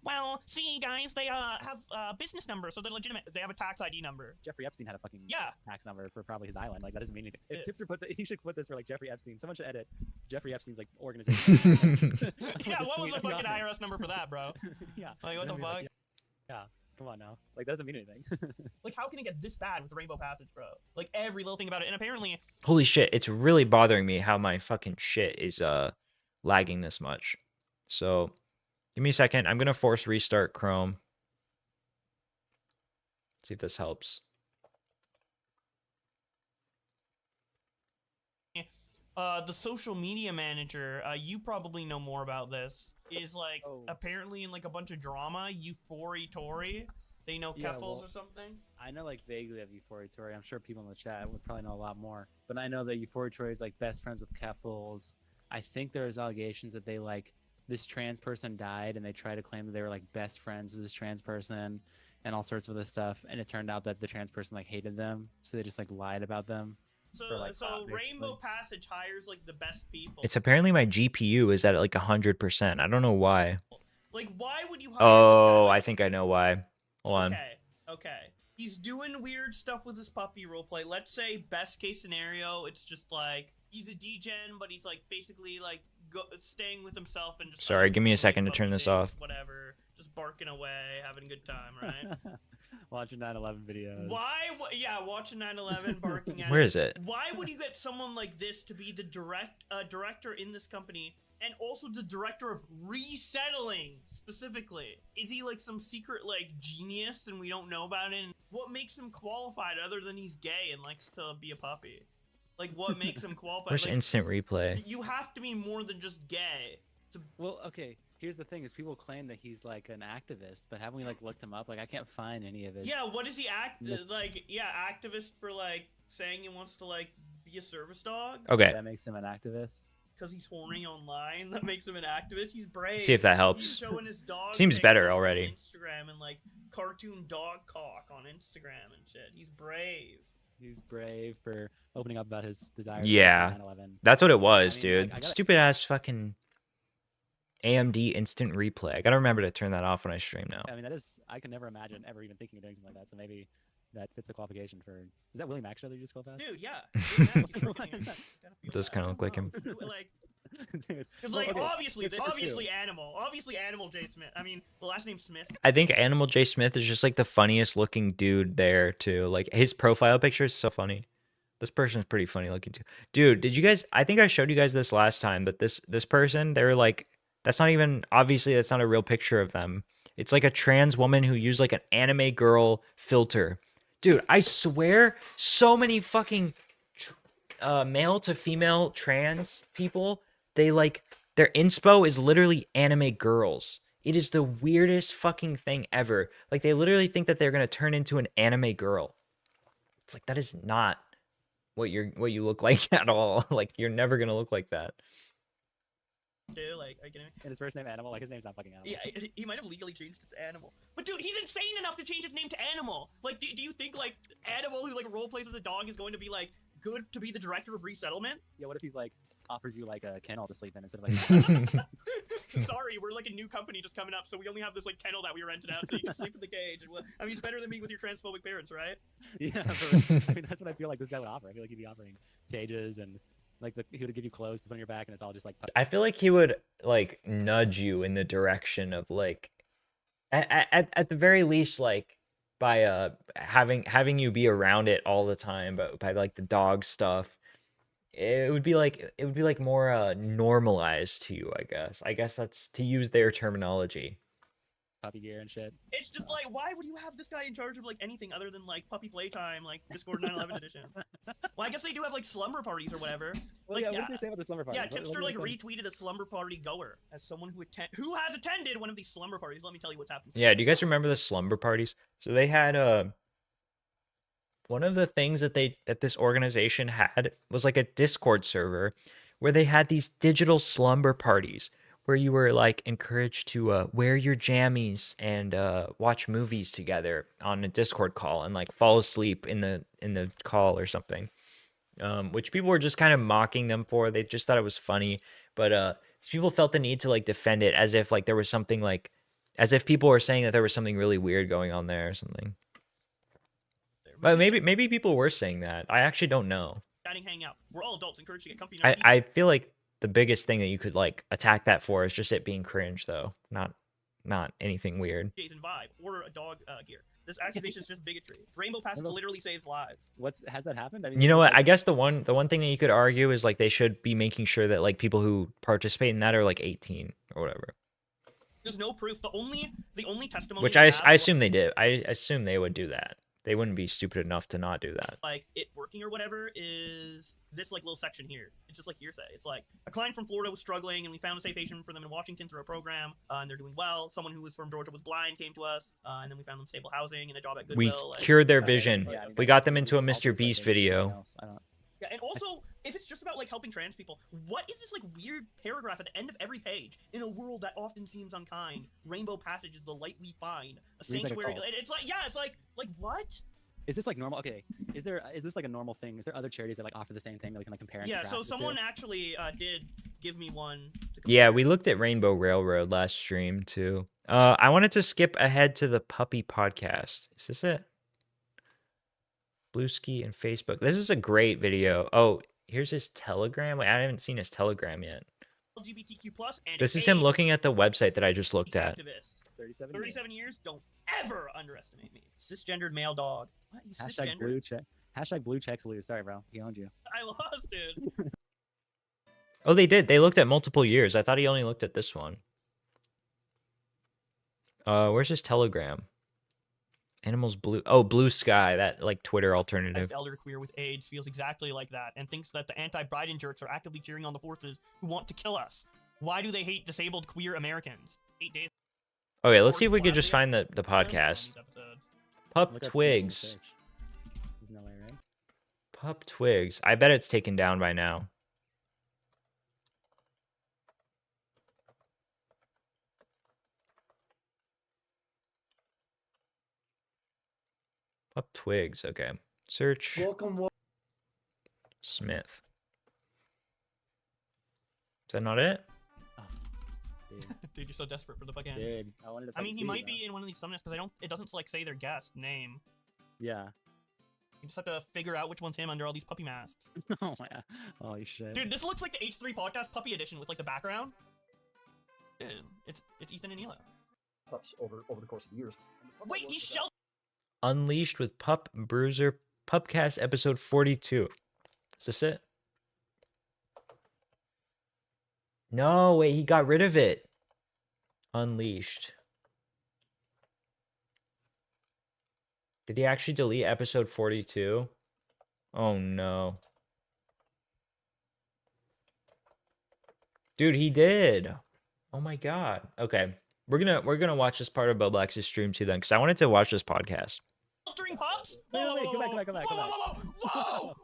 well, see, guys, they have business numbers, so they're legitimate. They have a tax ID number. Jeffrey Epstein had a fucking Yeah. tax number for probably his island. Like that doesn't mean anything. If Yeah. Tipster he should put this for like Jeffrey Epstein. Someone should edit Jeffrey Epstein's like organization. Yeah, what was the fucking IRS number for that, bro? Yeah. Like, what the That'd be fuck? like, yeah. Come on now. Like that doesn't mean anything. Like, how can it get this bad with the Rainbow Passage, bro? Like, every little thing about it. And apparently, Holy shit, it's really bothering me how my fucking shit is lagging this much. So, give me a second. I'm going to force restart Chrome. See if this helps. the social media manager, you probably know more about this, is like apparently in like a bunch of drama, F4t. They know Yeah, Keffels well, or something? I know like vaguely of Euphoria. I'm sure people in the chat would probably know a lot more. But I know that Euphoria is like best friends with Keffels. I think there's allegations that they like this trans person died and they try to claim that they were like best friends with this trans person and all sorts of this stuff. And it turned out that the trans person like hated them, so they just like lied about them. So, for, like, Rainbow Passage hires like the best people. It's apparently my GPU is at like 100%. I don't know why. Like, why would you hire Oh, I think I know why. Hold on. Okay. He's doing weird stuff with his puppy roleplay. Let's say best case scenario, it's just like he's a degen, but he's like basically like staying with himself and just. Sorry, like, give me a doing second to puppy turn this things, off. Whatever, just barking away, having a good time, right? Watching 9/11 videos. Why? Yeah, watching 9/11, barking at Where is it? Why would you get someone like this to be the director in this company? And also the director of resettling, specifically. Is he like some secret like genius and we don't know about it? And what makes him qualified other than he's gay and likes to be a puppy? Like, what makes him qualified? Where's Like, instant replay? you have to be more than just gay. Well, okay. Here's the thing: is people claim that he's like an activist, but haven't we like looked him up? Like I can't find any of his. Yeah, what does he like? Yeah, activist for like saying he wants to like be a service dog. Okay. That makes him an activist. Because he's horny online, that makes him an activist. He's brave. See if that helps. He's showing his dog Seems pics better on already. Instagram and like cartoon dog cock on Instagram and shit. He's brave. He's brave for opening up about his desire. Yeah, for 9/11. that's what it was, I mean, dude. like, I gotta- Stupid ass fucking AMD instant replay. I gotta remember to turn that off when I stream now. I mean, that is. I can never imagine ever even thinking of doing something like that. So maybe that fits the qualification for. Is that Willie Mack show that you just called fast? Dude, yeah. It does kind of look like him. Like, Dude. it's Well, like okay, obviously if it was you- animal J Smith. I mean, the last name's Smith. I think Animal J Smith is just like the funniest looking dude there too. Like his profile picture is so funny. This person's pretty funny looking too. Dude, did you guys? I think I showed you guys this last time, but this person, they're like, that's not even obviously that's not a real picture of them. It's like a trans woman who used like an anime girl filter. Dude, I swear, so many fucking male to female trans people, they like their inspo is literally anime girls. It is the weirdest fucking thing ever. Like they literally think that they're gonna turn into an anime girl. It's like that is not what you look like at all. Like you're never gonna look like that. Dude, like, are you kidding me? And his first name Animal, like his name's not fucking Animal. Yeah, he might have legally changed it to Animal. But dude, he's insane enough to change his name to Animal. Like, do you think like Animal, who like role plays as a dog, is going to be like good to be the director of resettlement? Yeah, what if he's like offers you like a kennel to sleep in instead of like? Sorry, we're like a new company just coming up, so we only have this like kennel that we rented out, so you can sleep in the cage. And I mean, it's better than being with your transphobic parents, right? Yeah, I mean that's what I feel like this guy would offer. I feel like he'd be offering cages and like he would give you clothes to put on your back, and it's all just like. I feel like he would like nudge you in the direction of like, at the very least, like by having you be around it all the time, but by like the dog stuff, it would be like more normalized to you. I guess that's to use their terminology. Puppy gear and shit. It's just like, why would you have this guy in charge of like anything other than like puppy playtime, like Discord 9/11 edition? Well, I guess they do have like slumber parties or whatever. Well, Like, yeah, what did they say about the slumber parties? Yeah, What Tipster did like they say? retweeted a slumber party goer as someone who has attended one of these slumber parties. Let me tell you what's happened. Yeah, do you guys remember the slumber parties? So they had one of the things that this organization had was like a Discord server where they had these digital slumber parties where you were like encouraged to wear your jammies and watch movies together on a Discord call and like fall asleep in the call or something. Which people were just kind of mocking them for. They just thought it was funny, but people felt the need to like defend it as if like there was something like, as if people were saying that there was something really weird going on there or something. But maybe people were saying that. I actually don't know. Dining hangout. We're all adults, encouraged to get comfy. I feel like the biggest thing that you could like attack that for is just it being cringe, though, not anything weird. Jason vibe or a dog gear. This accusation is just bigotry. Rainbow passes literally saves lives. Has that happened? I mean, You know what? I guess the one thing that you could argue is like they should be making sure that like people who participate in that are like 18 or whatever. There's no proof. The only testimony. Which we I have assume they did. I assume they would do that. They wouldn't be stupid enough to not do that. like it working or whatever is this like little section here. It's just like hearsay. It's like a client from Florida was struggling and we found a safe haven for them in Washington through a program and they're doing well. Someone who was from Georgia was blind came to us and then we found them stable housing and a job at We Goodwill. like- cured their vision. We got them into a Mr. Beast video. Yeah, and also if it's just about like helping trans people, what is this like weird paragraph at the end of every page? In a world that often seems unkind, rainbow passage is the light we find. A Reads like a sanctuary. cult. It's like it's like what? Is this like normal? Okay, is this like a normal thing? Is there other charities that like offer the same thing that we can like compare? And Yeah, contrast so it to? someone actually did give me one. Yeah, we looked at Rainbow Railroad last stream too. I wanted to skip ahead to the puppy podcast. Is this it? Blueski and Facebook. This is a great video. Oh, here's his Telegram. Wait, I haven't seen his Telegram yet. LGBTQ plus and This is him looking at the website that I just looked at. activist. 37 years. Don't ever underestimate me. Cisgendered male dog. What? You Hashtag cisgendered? blue check. Hashtag blue checks lose. Sorry, bro. He owned you. I lost, dude. Oh, they did. They looked at multiple years. I thought he only looked at this one. Where's his Telegram? Animals Blue. Oh, Blue Sky. That like Twitter alternative. Elder queer with AIDS feels exactly like that and thinks that the anti-Biden jerks are actively cheering on the forces who want to kill us. Why do they hate disabled queer Americans? 8 days. Okay, let's see if we could just find the podcast. Pup Look up Sam in Twigs. search. Isn't that right? Pup Twigs. I bet it's taken down by now. Pup Twigs. Okay. Search Welcome. Smith. Is that not it? Dude, you're so desperate for the fucking. Dude, I wanted to. I mean, he see might that. be in one of these thumbnails because I don't. It doesn't like say their guest name. Yeah. You just have to figure out which one's him under all these puppy masks. Oh my god. Holy shit. Dude, this looks like the H3 podcast puppy edition with like the background. Dude, it's Ethan and Elo. Pups over the course of the years. Wait, he's sheltered. Unleashed with Pup Bruiser Pupcast episode 42. Is this it? No, wait, he got rid of it. Unleashed. Did he actually delete episode 42? Oh no. Dude, he did. Oh my god. Okay. We're gonna watch this part of Boblax's stream too then, because I wanted to watch this podcast. Sheltering pups? Wait, come back. Whoa!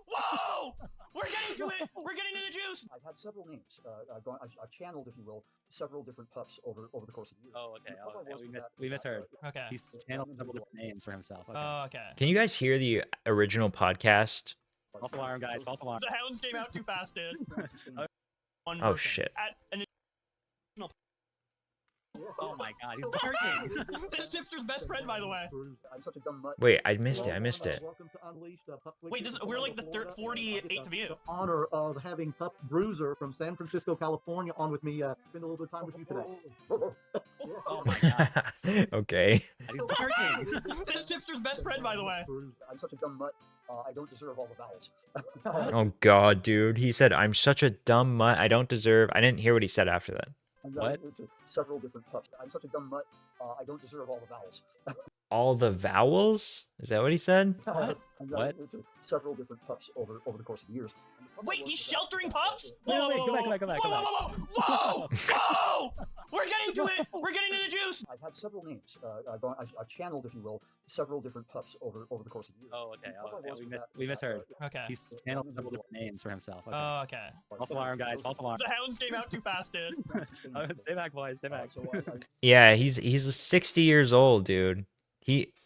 We're getting to it. We're getting to the juice. I've had several names. I've channeled, if you will, several different pups over the course of the years. Oh, okay. And the pup I was We with missed. that- We misheard. Okay. He's channeled several different names for himself. Okay. Oh, okay. Can you guys hear the original podcast? False alarm, guys. False alarm. The hounds came out too fast, dude. One Oh, person. shit. At an Oh my god, he's barking. This tipster's best friend, by the way. I'm such a dumb mutt. Wait, I missed it. Welcome to Unleashed. Wait, we're like the 48th view. The honor of having Pup Bruiser from San Francisco, California, on with me. Spend a little bit of time with you today. Oh my god. Okay. He's barking. This tipster's best friend, by the way. I'm such a dumb mutt. I don't deserve all the vowels. Oh god, dude. He said, I'm such a dumb mutt. I don't deserve. I didn't hear what he said after that. What? It's several different pups. I'm such a dumb mutt. I don't deserve all the vowels. All the vowels? Is that what he said? What? It's several different pups over the course of the years. And the pup I Wait, was he's with sheltering that- pups? Wait, come back. Whoa! We're getting to it. We're getting to the juice. I've had several names. I've channeled, if you will, several different pups over the course of the years. Oh, okay. And the pup I was with that- We misheard. Okay. He's channeled several different names for himself. Okay. Oh, okay. False alarm, guys. False alarm. The hounds came out too fast, dude. Stay back, boys. Stay back. Yeah, he's 60 years old, dude.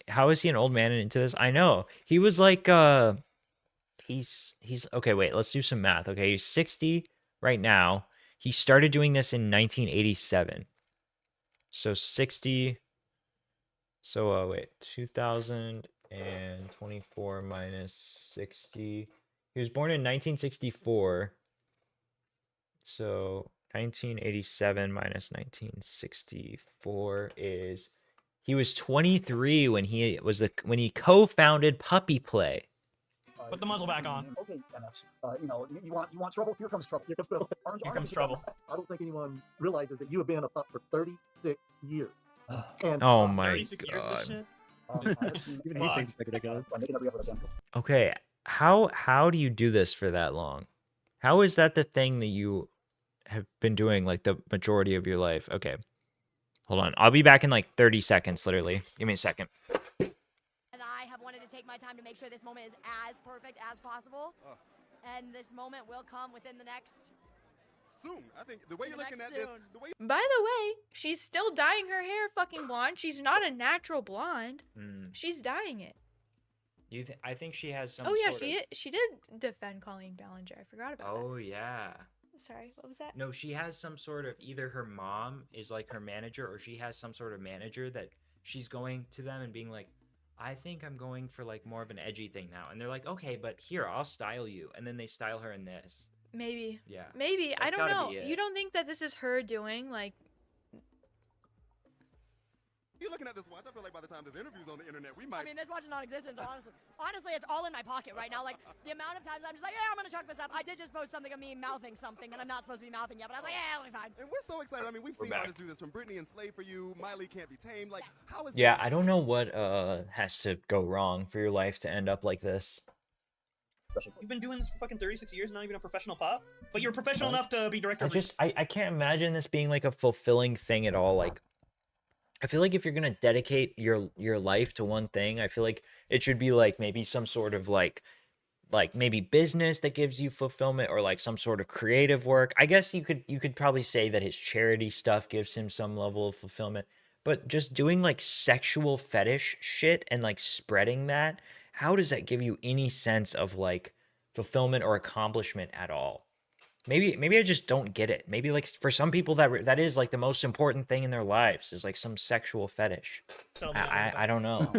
How is he an old man into this? I know. He was like he's okay, wait, let's do some math. Okay, he's 60 right now. He started doing this in 1987. So 60 wait, 2024 minus 60. He was born in 1964. So 1987 minus 1964 is he was 23 when he co-founded Puppy Play. Put the muzzle back on. Okay, NFs. You want trouble? Here comes trouble. Here comes trouble. Here comes trouble. I don't think anyone realizes that you have been a pup for 36 years. And Oh my 36 years of this god. shit? Even he thinks it's ridiculous. I'm making every effort I can. Okay, how do you do this for that long? How is that the thing that you have been doing like the majority of your life? Okay. Hold on. I'll be back in like 30 seconds, literally. Give me a second. And I have wanted to take my time to make sure this moment is as perfect as possible. And this moment will come within the next. Soon. I think the way you're looking at this, the way By the way, she's still dyeing her hair fucking blonde. She's not a natural blonde. She's dyeing it. I think she has some. Oh yeah, she did defend Colleen Ballinger. I forgot about that. Oh yeah. Sorry, what was that? No, she has some sort of either her mom is like her manager or she has some sort of manager that she's going to them and being like, I think I'm going for like more of an edgy thing now. And they're like, okay, but here, I'll style you. And then they style her in this. Maybe. Yeah. Maybe. I That's don't gotta know. be it. You don't think that this is her doing like you're looking at this watch, I feel like by the time this interview's on the internet, we might. I mean, this watch is non-existent, honestly. Honestly, it's all in my pocket right now. Like, the amount of times I'm just like, yeah, I'm gonna chuck this up. I did just post something of me mouthing something, and I'm not supposed to be mouthing yet, but I was like, yeah, it'll be fine. And we're so excited. I mean, we've We're seen back. artists do this from Britney and Slave for You, Miley Can't Be Tamed. Like, how is Yeah, that? I don't know what has to go wrong for your life to end up like this. special. You've been doing this for fucking 36 years, not even a professional pup? But you're professional enough to be director I of just I can't imagine this being like a fulfilling thing at all. Like I feel like if you're gonna dedicate your life to one thing, I feel like it should be like maybe some sort of like maybe business that gives you fulfillment, or like some sort of creative work. I guess you could probably say that his charity stuff gives him some level of fulfillment, but just doing like sexual fetish shit and like spreading that, how does that give you any sense of like fulfillment or accomplishment at all? Maybe I just don't get it. Maybe like for some people that is like the most important thing in their lives is like some sexual fetish. I don't know.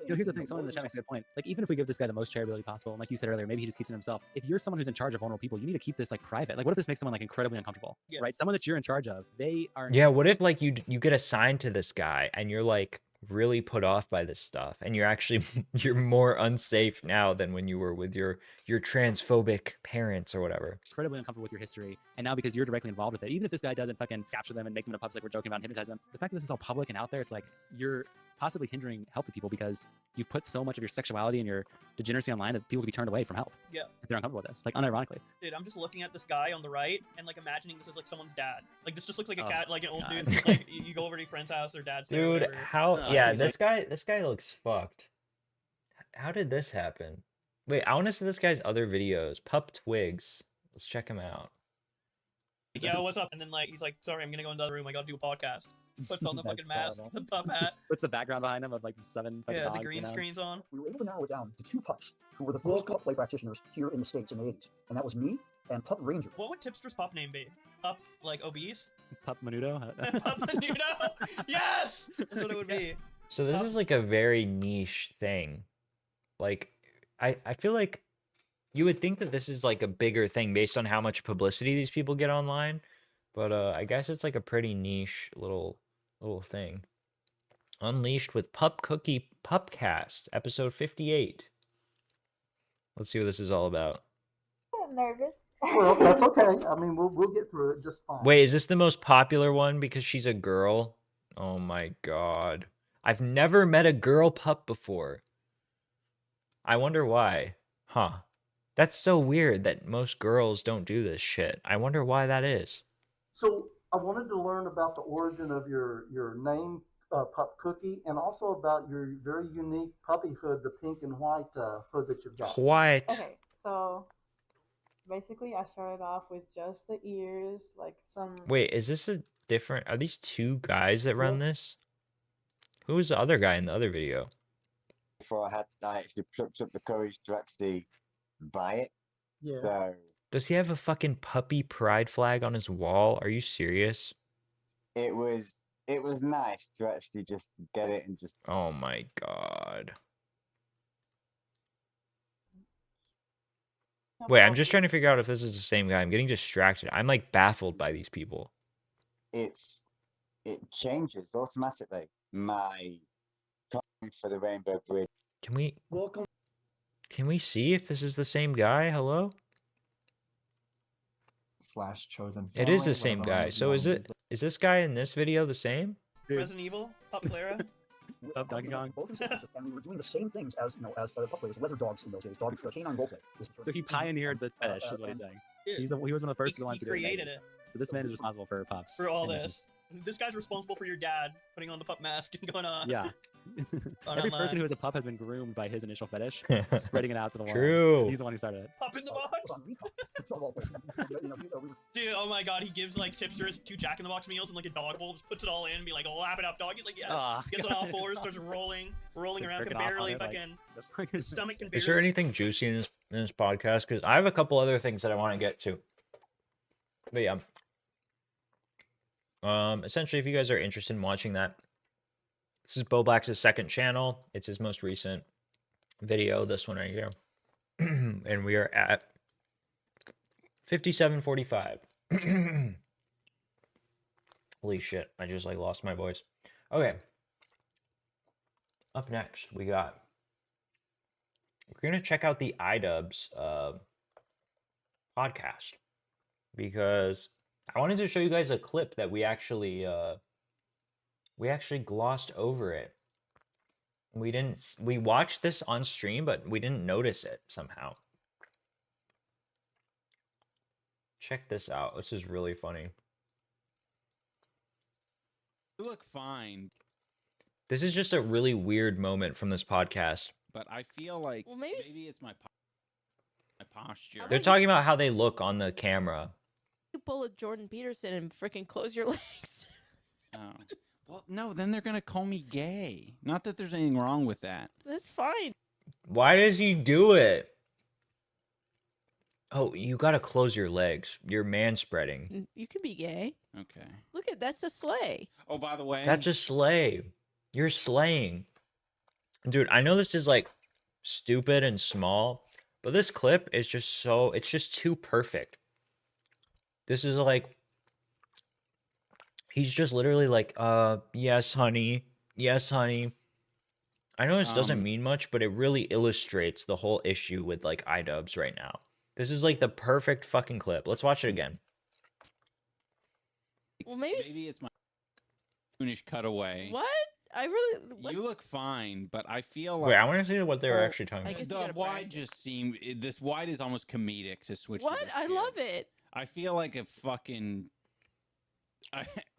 Here's the thing. Someone in the chat makes a good point. Like, even if we give this guy the most charitability possible, and like you said earlier, maybe he just keeps it himself. If you're someone who's in charge of vulnerable people, you need to keep this like private. Like, what if this makes someone like incredibly uncomfortable? Yeah. Right? Someone that you're in charge of, they are. Yeah, what if like you get assigned to this guy and you're like really put off by this stuff, and you're actually you're more unsafe now than when you were with your transphobic parents or whatever. Incredibly uncomfortable with your history, and now because you're directly involved with it, even if this guy doesn't fucking capture them and make them into pups like we're joking about and hypnotize them, the fact that this is all public and out there, it's like you're possibly hindering help to people because you've put so much of your sexuality and your degeneracy online that people could be turned away from help. Yeah. If they're uncomfortable with this, like unironically. Dude, I'm just looking at this guy on the right and like imagining this is like someone's dad. Like this just looks like a Oh, cat, like an old God. dude. Like you go over to your friend's house, their dad's there. Dude, whatever. how yeah, this guy looks fucked. How did this happen? Wait, I want to see this guy's other videos. Pup Twigs. Let's check him out. Yeah, what's up? And then like he's like, sorry, I'm gonna go into the other room. I gotta do a podcast. Puts on the fucking mask, terrible. the pup hat. What's the background behind him of like the 7 fucking Yeah, dogs, the green you know? screen's on. We were able to narrow it down to 2 pups who were the first pup play practitioners here in the States in the 80s. And that was me and Pup Ranger. What would Tipster's pup name be? Pup like obese? Pup Menudo? Pup Menudo! Yes! That's what it would be. So this is like a very niche thing. Like I feel like you would think that this is like a bigger thing based on how much publicity these people get online, but I guess it's like a pretty niche little thing. Unleashed with Pup Cookie Pupcast, episode 58. Let's see what this is all about. I'm nervous. Well, that's okay. I mean, we'll get through it just fine. Wait, is this the most popular one because she's a girl? Oh my god. I've never met a girl pup before. I wonder why. Huh. That's so weird that most girls don't do this shit. I wonder why that is. So I wanted to learn about the origin of your name, Pup Cookie, and also about your very unique puppy hood, the pink and white hood that you've got. What? Okay, so basically I started off with just the ears, like some... Wait, is this a different... Are these 2 guys that run this? Who was the other guy in the other video? Before I actually plucked up the courage to actually buy it. Yeah. So Does he have a fucking puppy pride flag on his wall? Are you serious? it was nice to actually just get it and just. Oh my god. Wait, I'm just trying to figure out if this is the same guy. I'm getting distracted. I'm like baffled by these people. It changes automatically. My time for the Rainbow Bridge. Can we see if this is the same guy? Hello? / chosen. It is the family, same whatever guy. So is this guy in this video the same? Resident Evil? Pup Clara? Pup Donkey Kong. Both and we were doing the same things as the pup players, leather dogs in those days, canine roleplay. So he pioneered the fetish, is what he's saying. He was one of the first ones to do it. created it. So this man is responsible for pups. For all and his- this. This guy's responsible for your dad putting on the pup mask and going on. Yeah. on Every online. person who has a pup has been groomed by his initial fetish, spreading it out to the world. True. He's the one who started it. Pup in the box? Dude, oh my god, he gives like tipsters 2 Jack in the Box meals and like a dog bowl, just puts it all in and be like, oh, lap it up, dog. He's like, yes. Ah, Gets on all fours, starts rolling around, jerking can off on barely it, like, fucking. His stomach can barely. Is there anything juicy in this podcast? Because I have a couple other things that I want to get to. But yeah. Essentially, if you guys are interested in watching that, this is Boblax's second channel. It's his most recent video, this one right here. And we are at 57:45. Holy shit, I just like lost my voice. Okay. Up next, we're gonna check out the iDubbbz podcast, because I wanted to show you guys a clip that we actually glossed over it. We watched this on stream, but we didn't notice it somehow. Check this out. This is really funny. You look fine, This is just a really weird moment from this podcast. but I feel like Well, maybe it's my posture. They're talking about how they look on the camera. You pull a Jordan Peterson and freaking close your legs. Oh. Well, no, then they're gonna call me gay. Not that there's anything wrong with that. That's fine. Why does he do it? Oh, you gotta close your legs. You're manspreading. You can be gay. Okay. Look at that's a sleigh. Oh, by the way, That's a slay. You're slaying. Dude, I know this is like stupid and small, but this clip is just so, it's just too perfect. This is like, he's just literally like, yes, honey. Yes, honey. I know this doesn't mean much, but it really illustrates the whole issue with like iDubbbz right now. This is like the perfect fucking clip. Let's watch it again. Well, maybe it's my soonish cutaway. What? I really. What? You look fine, but I feel like Wait, I want to see what they were actually talking I about. guess you the gotta wide just seemed this wide is almost comedic to switch. to What? this I shit. love it. I feel like a fucking.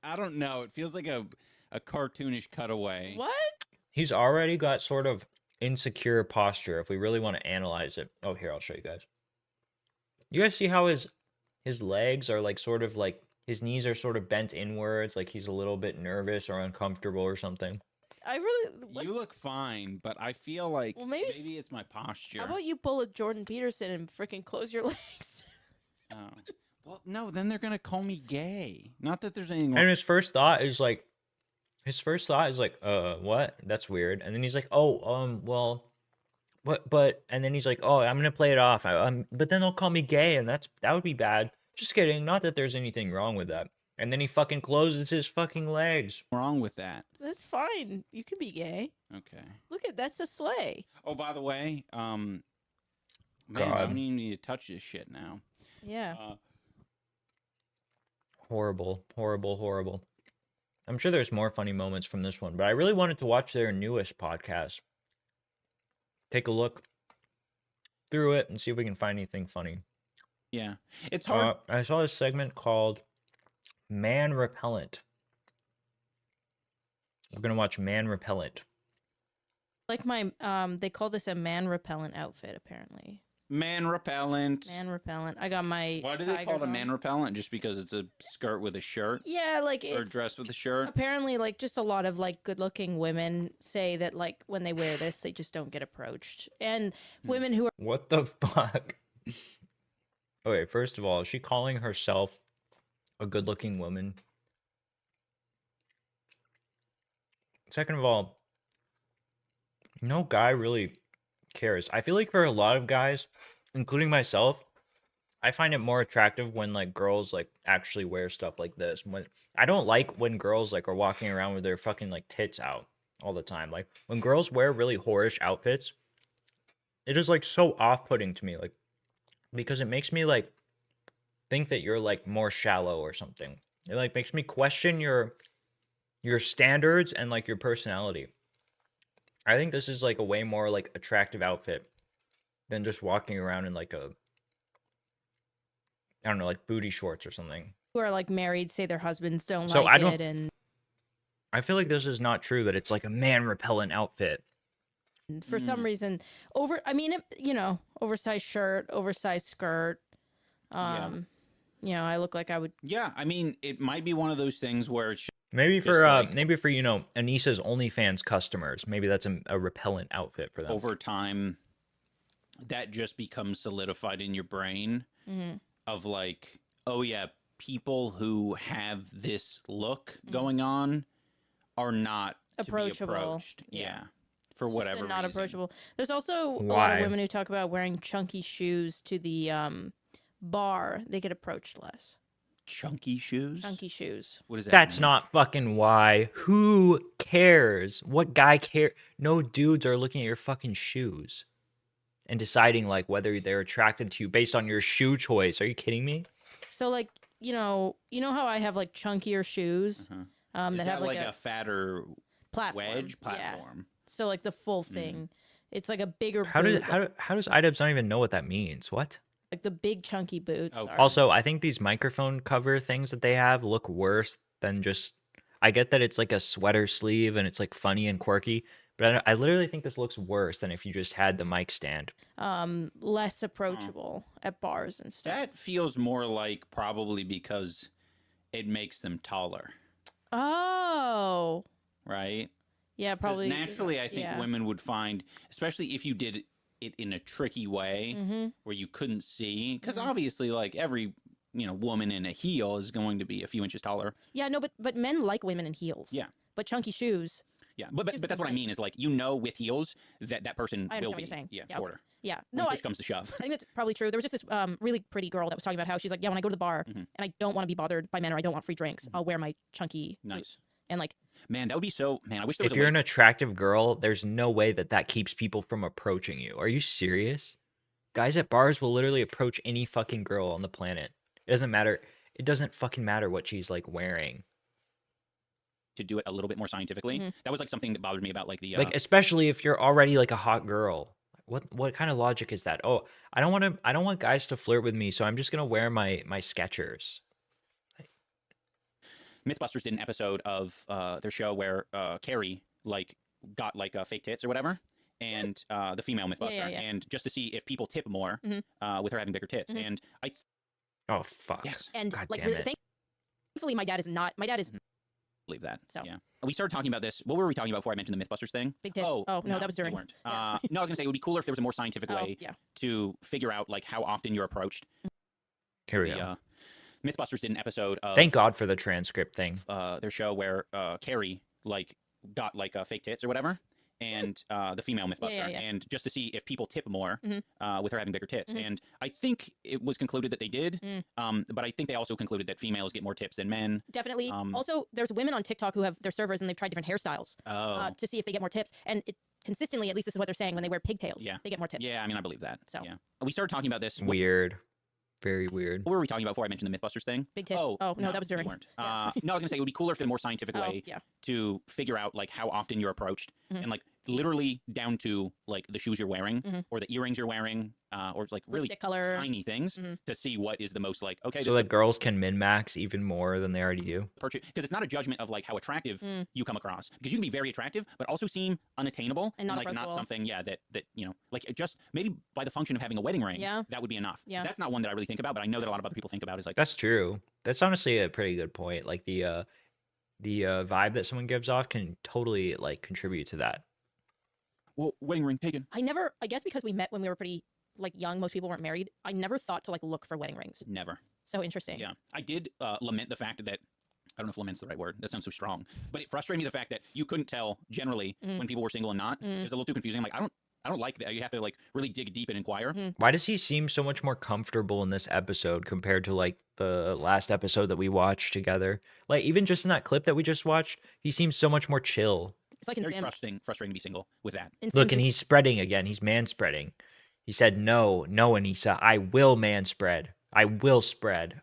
I don't know. It feels like a cartoonish cutaway. What? He's already got sort of insecure posture if we really want to analyze it. Oh, here, I'll show you guys. You guys see how his legs are like sort of like his knees are sort of bent inwards, like he's a little bit nervous or uncomfortable or something. I really. What? You look fine, but I feel like Well, maybe it's my posture. How about you pull a Jordan Peterson and freaking close your legs? Oh. Well, no, then they're gonna call me gay. Not that there's anything wrong. And his first thought is like, what? That's weird. And then he's like, oh, well, but, and then he's like, oh, I'm gonna play it off. But then they'll call me gay, and that would be bad. Just kidding. Not that there's anything wrong with that. And then he fucking closes his fucking legs. Wrong with that. That's fine. You can be gay. Okay. Look at that's a sleigh. Oh, by the way, man, I God. don't even need to touch this shit now. Yeah. Horrible, horrible, horrible. I'm sure there's more funny moments from this one, but I really wanted to watch their newest podcast. Take a look through it and see if we can find anything funny. Yeah, it's hard. I saw this segment called Man Repellent. We're gonna watch Man Repellent. Like my they call this a man repellent outfit apparently. Man repellent. Man repellent. I got my. Why do they call it tigers a on. man repellent? Just because it's a skirt with a shirt? Yeah, like Or a it's dress with a shirt? apparently like just a lot of like good-looking women say that like when they wear this they just don't get approached, and women who are What the fuck? Okay, first of all, is she calling herself a good-looking woman? Second of all, no guy really cares. I feel like for a lot of guys, including myself, I find it more attractive when like girls like actually wear stuff like this. When I don't like when girls like are walking around with their fucking like tits out all the time. Like when girls wear really whorish outfits, it is like so off-putting to me, like because it makes me like think that you're like more shallow or something. It like makes me question your standards and like your personality. I think this is like a way more like attractive outfit than just walking around in like a, I don't know, like booty shorts or something. who are like married say their husbands don't So like I don't- it, and I feel like this is not true that it's like a man repellent outfit. for some reason oversized shirt, oversized skirt. I look like I would. Yeah, I mean, it might be one of those things where it's Maybe Just for like- Anissa's OnlyFans customers, maybe that's a repellent outfit for them. over time that just becomes solidified in your brain Mhm. of like, oh yeah, people who have this look going on are not to be Approachable. approached. Yeah. For whatever They're not reason. approachable. There's also a lot Why? of women who talk about wearing chunky shoes to the bar. They get approached less. Chunky shoes? Chunky shoes. What is that? That's mean? not fucking why. Who cares? What guy care? No dudes are looking at your fucking shoes and deciding like whether they're attracted to you based on your shoe choice. Are you kidding me? So like you know how I have like chunkier shoes Is that that have like, a fatter platform. wedge Yeah. platform? So like the full thing. It's like a bigger. How does boot, like how does iDubbbz not even know what that means? What? Like the big chunky boots. Okay. Are... Also, I think these microphone cover things that they have look worse than just. I get that it's like a sweater sleeve and it's like funny and quirky, but I literally think this looks worse than if you just had the mic stand. Less approachable at bars and stuff. That feels more like probably because it makes them taller. Oh. Right? Yeah, probably. Naturally, I think women would find, especially if you did it in a tricky way where you couldn't see, because obviously, like every woman in a heel is going to be a few inches taller. Yeah, no, but men like women in heels. Yeah. But chunky shoes. Yeah, but that's what I mean is like with heels that person I understand will what be you're saying. shorter. Yeah, When no, push comes to shove. I think that's probably true. There was just this really pretty girl that was talking about how she's like, yeah, when I go to the bar and I don't want to be bothered by men or I don't want free drinks, I'll wear my chunky. Nice. And like, man, that would be so. Man, I wish there was. If you're an attractive girl, there's no way that keeps people from approaching you. Are you serious? Guys at bars will literally approach any fucking girl on the planet. It doesn't matter. It doesn't fucking matter what she's like wearing. To do it a little bit more scientifically, that was like something that bothered me about like the like especially if you're already like a hot girl. What kind of logic is that? Oh, I don't want guys to flirt with me, so I'm just gonna wear my Skechers. Mythbusters did an episode of their show where Carrie like got like fake tits or whatever, and the female Mythbuster, and just to see if people tip more with her having bigger tits, and I. Oh fuck! Yes, and God like damn really, it. thankfully, my dad is not. My dad is. Believe that. So yeah, we started talking about this. What were we talking about before I mentioned the Mythbusters thing? Big tits. Oh no, that was during. We weren't. No, I was gonna say it would be cooler if there was a more scientific way to figure out like how often you're approached. Here we go. Mythbusters did an episode of. Thank God for the transcript thing. Their show where Carrie like got like fake tits or whatever, and the female Mythbuster, and just to see if people tip more with her having bigger tits, and I think it was concluded that they did, but I think they also concluded that females get more tips than men. Definitely. Also, there's women on TikTok who have their servers and they've tried different hairstyles to see if they get more tips, and consistently, at least this is what they're saying, when they wear pigtails, they get more tips. Yeah, I mean, I believe that. So yeah, we started talking about this. Weird. Very weird. What were we talking about before I mentioned the Mythbusters thing? Big tits. Oh no, that was during. We weren't. No, I was gonna say it would be cooler if there was a more scientific way to figure out like how often you're approached, and like literally down to like the shoes you're wearing or the earrings you're wearing, or like really color. tiny things to see what is the most like okay. So that girls can min-max even more than they already do. Because it's not a judgment of like how attractive you come across, because you can be very attractive but also seem unattainable and not like not approachable. something that like it just maybe by the function of having a wedding ring that would be enough. That's not one that I really think about, but I know that a lot of other people think about is like that's true. That's honestly a pretty good point. Like the vibe that someone gives off can totally like contribute to that. Well, wedding ring taken. I guess because we met when we were pretty like young, most people weren't married. I never thought to like look for wedding rings. Never. So interesting. Yeah, I did lament the fact that I don't know if lament's the right word. That sounds so strong, but it frustrated me the fact that you couldn't tell generally when people were single and not. It was a little too confusing. I'm like, I don't like that. You have to like really dig deep and inquire. Why does he seem so much more comfortable in this episode compared to like the last episode that we watched together? Like even just in that clip that we just watched, he seems so much more chill. It's like very frustrating to be single with that. Look, and he's spreading again. He's man spreading. He said, no, Anissa, I will man spread. I will spread.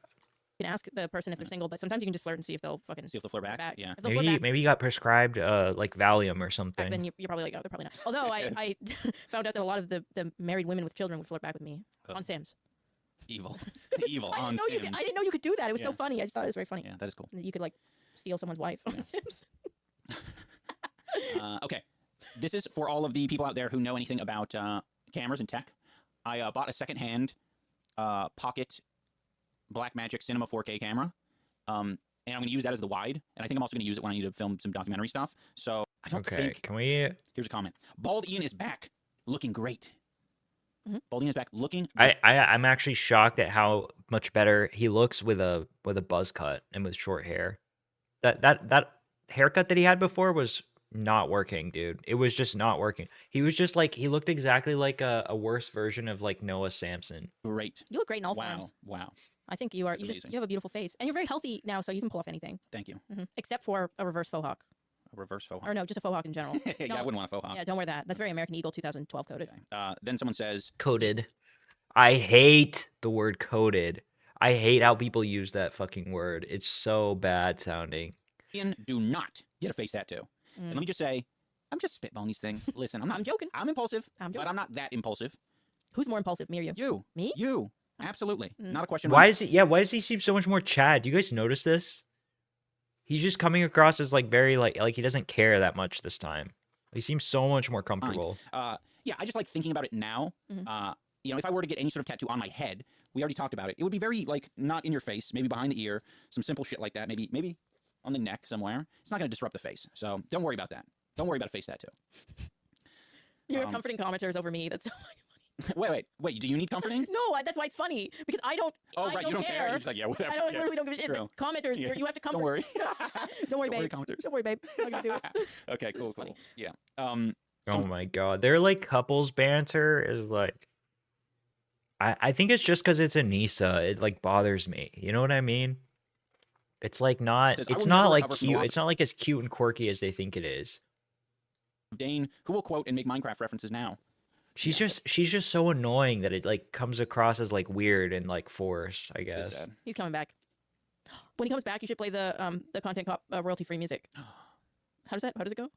You can ask the person if they're single, but sometimes you can just flirt and see if they'll fucking flirt back. Yeah. Maybe he got prescribed like Valium or something. Then you're probably like, oh, they're probably not. Although I found out that a lot of the married women with children would flirt back with me on Sims. Evil. Evil I on didn't Sims. I didn't know you could do that. It was so funny. I just thought it was very funny. Yeah, that is cool. You could like steal someone's wife on Sims. Okay, this is for all of the people out there who know anything about cameras and tech. I bought a secondhand Pocket Blackmagic Cinema 4K camera, and I'm going to use that as the wide, and I think I'm also going to use it when I need to film some documentary stuff. So I don't think... Can we... Here's a comment. Bald Ian is back, looking great. Bald Ian is back, looking... I'm actually shocked at how much better he looks with a buzz cut and with short hair. That haircut that he had before was not working, dude. It was just not working. He was just like, he looked exactly like a worse version of like Noah Samson. Great. You look great in all forms. Wow. I think you are. You have a beautiful face, and you're very healthy now, so you can pull off anything. Thank you. Except for a reverse faux hawk. A reverse faux hawk. Or no, just a faux hawk in general. Yeah, I wouldn't want a faux hawk. Yeah, don't wear that. That's very American Eagle 2012 coded. Okay. Then someone says... Coded. I hate the word coded. I hate how people use that fucking word. It's so bad sounding. Ian, do not get a face tattoo. And let me just say, I'm just spitballing these things. Listen, I'm not... I'm joking. I'm impulsive, but I'm not that impulsive. Who's more impulsive, me or you? You. Me? You. Absolutely, Mm. not a question. Why mark. is he? Yeah, why does he seem so much more Chad? Do you guys notice this? He's just coming across as like very like he doesn't care that much this time. He seems so much more comfortable. Yeah, I just like thinking about it now. Mhm. You know, if I were to get any sort of tattoo on my head, we already talked about it. It would be very like not in your face, maybe behind the ear, some simple shit like that. Maybe on the neck somewhere. It's not going to disrupt the face, so don't worry about that. Don't worry about a face tattoo. You're comforting commenters over me. That's wait. Do you need comforting? no. That's why it's funny because I don't. Oh, I right, you don't care. You're just like, yeah, whatever. I don't Yeah, literally don't give a shit. true. But commenters, Yeah. you have to comfort. Don't worry. Don't worry, Don't worry, babe. commenters. Don't worry, babe. I'm not gonna do it. Okay, cool. Yeah. Oh my god, their like couples banter is like. I think it's just because it's Anissa. It like bothers me. You know what I mean? It's like not. Says, "I It's will not never like recover from cute. loss." It's not like as cute and quirky as they think it is. Dane, who will quote and make Minecraft references now? She's just so annoying that it like comes across as like weird and like forced, I It's guess. sad. He's coming back. When he comes back, you should play the content cop royalty free music. How does it go?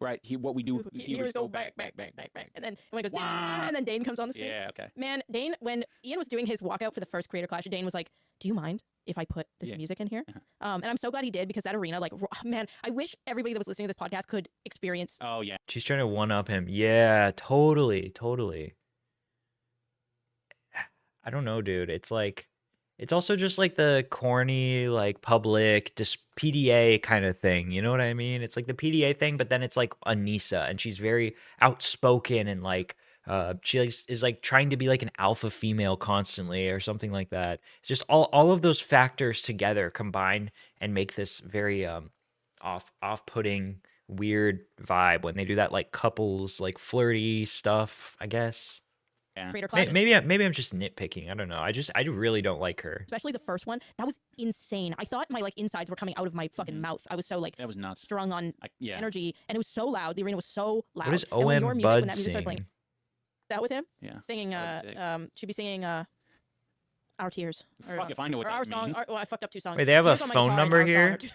Right. What we do. Heroes go back, and then when it goes, and then Dane comes on the screen. Yeah. Okay. Man, Dane, when Ian was doing his walkout for the first Creator Clash, Dane was like, "Do you mind if I put this Yeah. music in here?" And I'm so glad he did because that arena, like, man, I wish everybody that was listening to this podcast could experience. Oh yeah. She's trying to one up him. Yeah, totally. I don't know, dude. It's like, it's also just like the corny, like public, just PDA kind of thing. You know what I mean? It's like the PDA thing, but then it's like Anissa, and she's very outspoken and like, she is like trying to be like an alpha female constantly or something like that. Just all of those factors together combine and make this very off-putting weird vibe when they do that like couples like flirty stuff, I guess. Yeah. Creator Clash. Maybe I'm just nitpicking. I don't know. I really don't like her. Especially the first one, that was insane. I thought my like insides were coming out of my fucking mouth. I was so like that was nuts. Strung on yeah. energy, and it was so loud. The arena was so loud. What is And when your OM music, when Bud that music started playing, sing? that with him? Yeah. Singing should be singing Our Tears. Fuck if I know what or that Our Song. means. Well, I fucked up two songs. Wait, they have a Tears on My phone Guitar and number Our Song here? are two-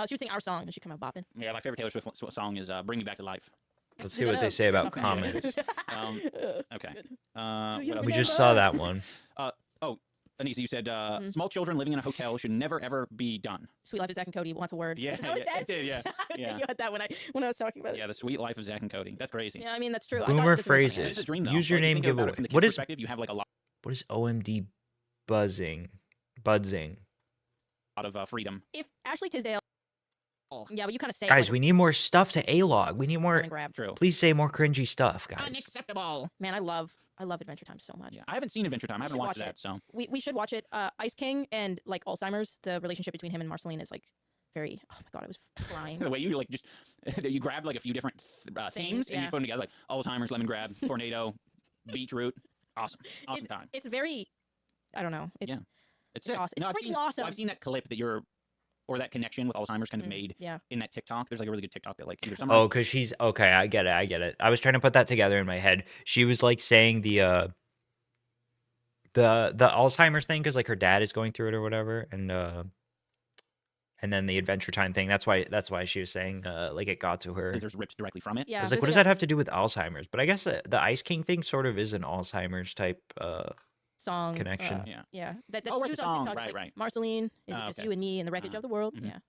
she would sing Our Song and she'd come out bopping. Yeah, my favorite Taylor Swift song is "Bring Me Back to Life." Let's see what they say about comments. Okay. What We else? just saw that one. Oh, Anissa, you said small children living in a hotel should never ever be done. Sweet Life of Zach and Cody wants a word. Yeah, Is that what it yeah, says? it did, yeah. I was Yeah. thinking about that when I was talking about it. Yeah, the sweet life of Zach and Cody. That's crazy. Yeah, I mean that's true. I thought Boomer it was really funny. phrases. It's a dream, though. Use your Like, you name think about it giveaway. from the kid's What is perspective, you have like a lot OMD buzzing? Buzzing. of freedom. If Ashley Tisdale. Yeah, but you kind of say it Guys, like we need more stuff to A-log. We need more. and grab. True. Please say more cringy stuff, guys. Unacceptable. Man, I love Adventure Time so much. Yeah, I haven't seen Adventure Time. I haven't should watched watch that, it. so We should watch it. Ice King and like Alzheimer's, the relationship between him and Marceline is like very. Oh my god, I was crying. the way you like just you grabbed like a few different themes and you yeah. just put them together like Alzheimer's, lemon grab, tornado, beetroot. Awesome time. It's very. I don't know. It's, Yeah. It's awesome. It's I've freaking seen, awesome. Well, I've seen that clip that or that connection with Alzheimer's kind of made yeah. in that TikTok. There's like a really good TikTok that like either Oh, summarizes. because she's okay. I get it. I was trying to put that together in my head. She was like saying the Alzheimer's thing because like her dad is going through it or whatever, and then the Adventure Time thing. That's why she was saying like it got to her. There's ripped directly from it. Yeah. I was like, what does that have to do with Alzheimer's? But I guess the Ice King thing sort of is an Alzheimer's type song connection. Yeah. That's Oh, right, used the on song. TikTok. It's Right, like, right. Marceline, is it Ah, just okay. you and me and the wreckage of the world? mhm. Yeah.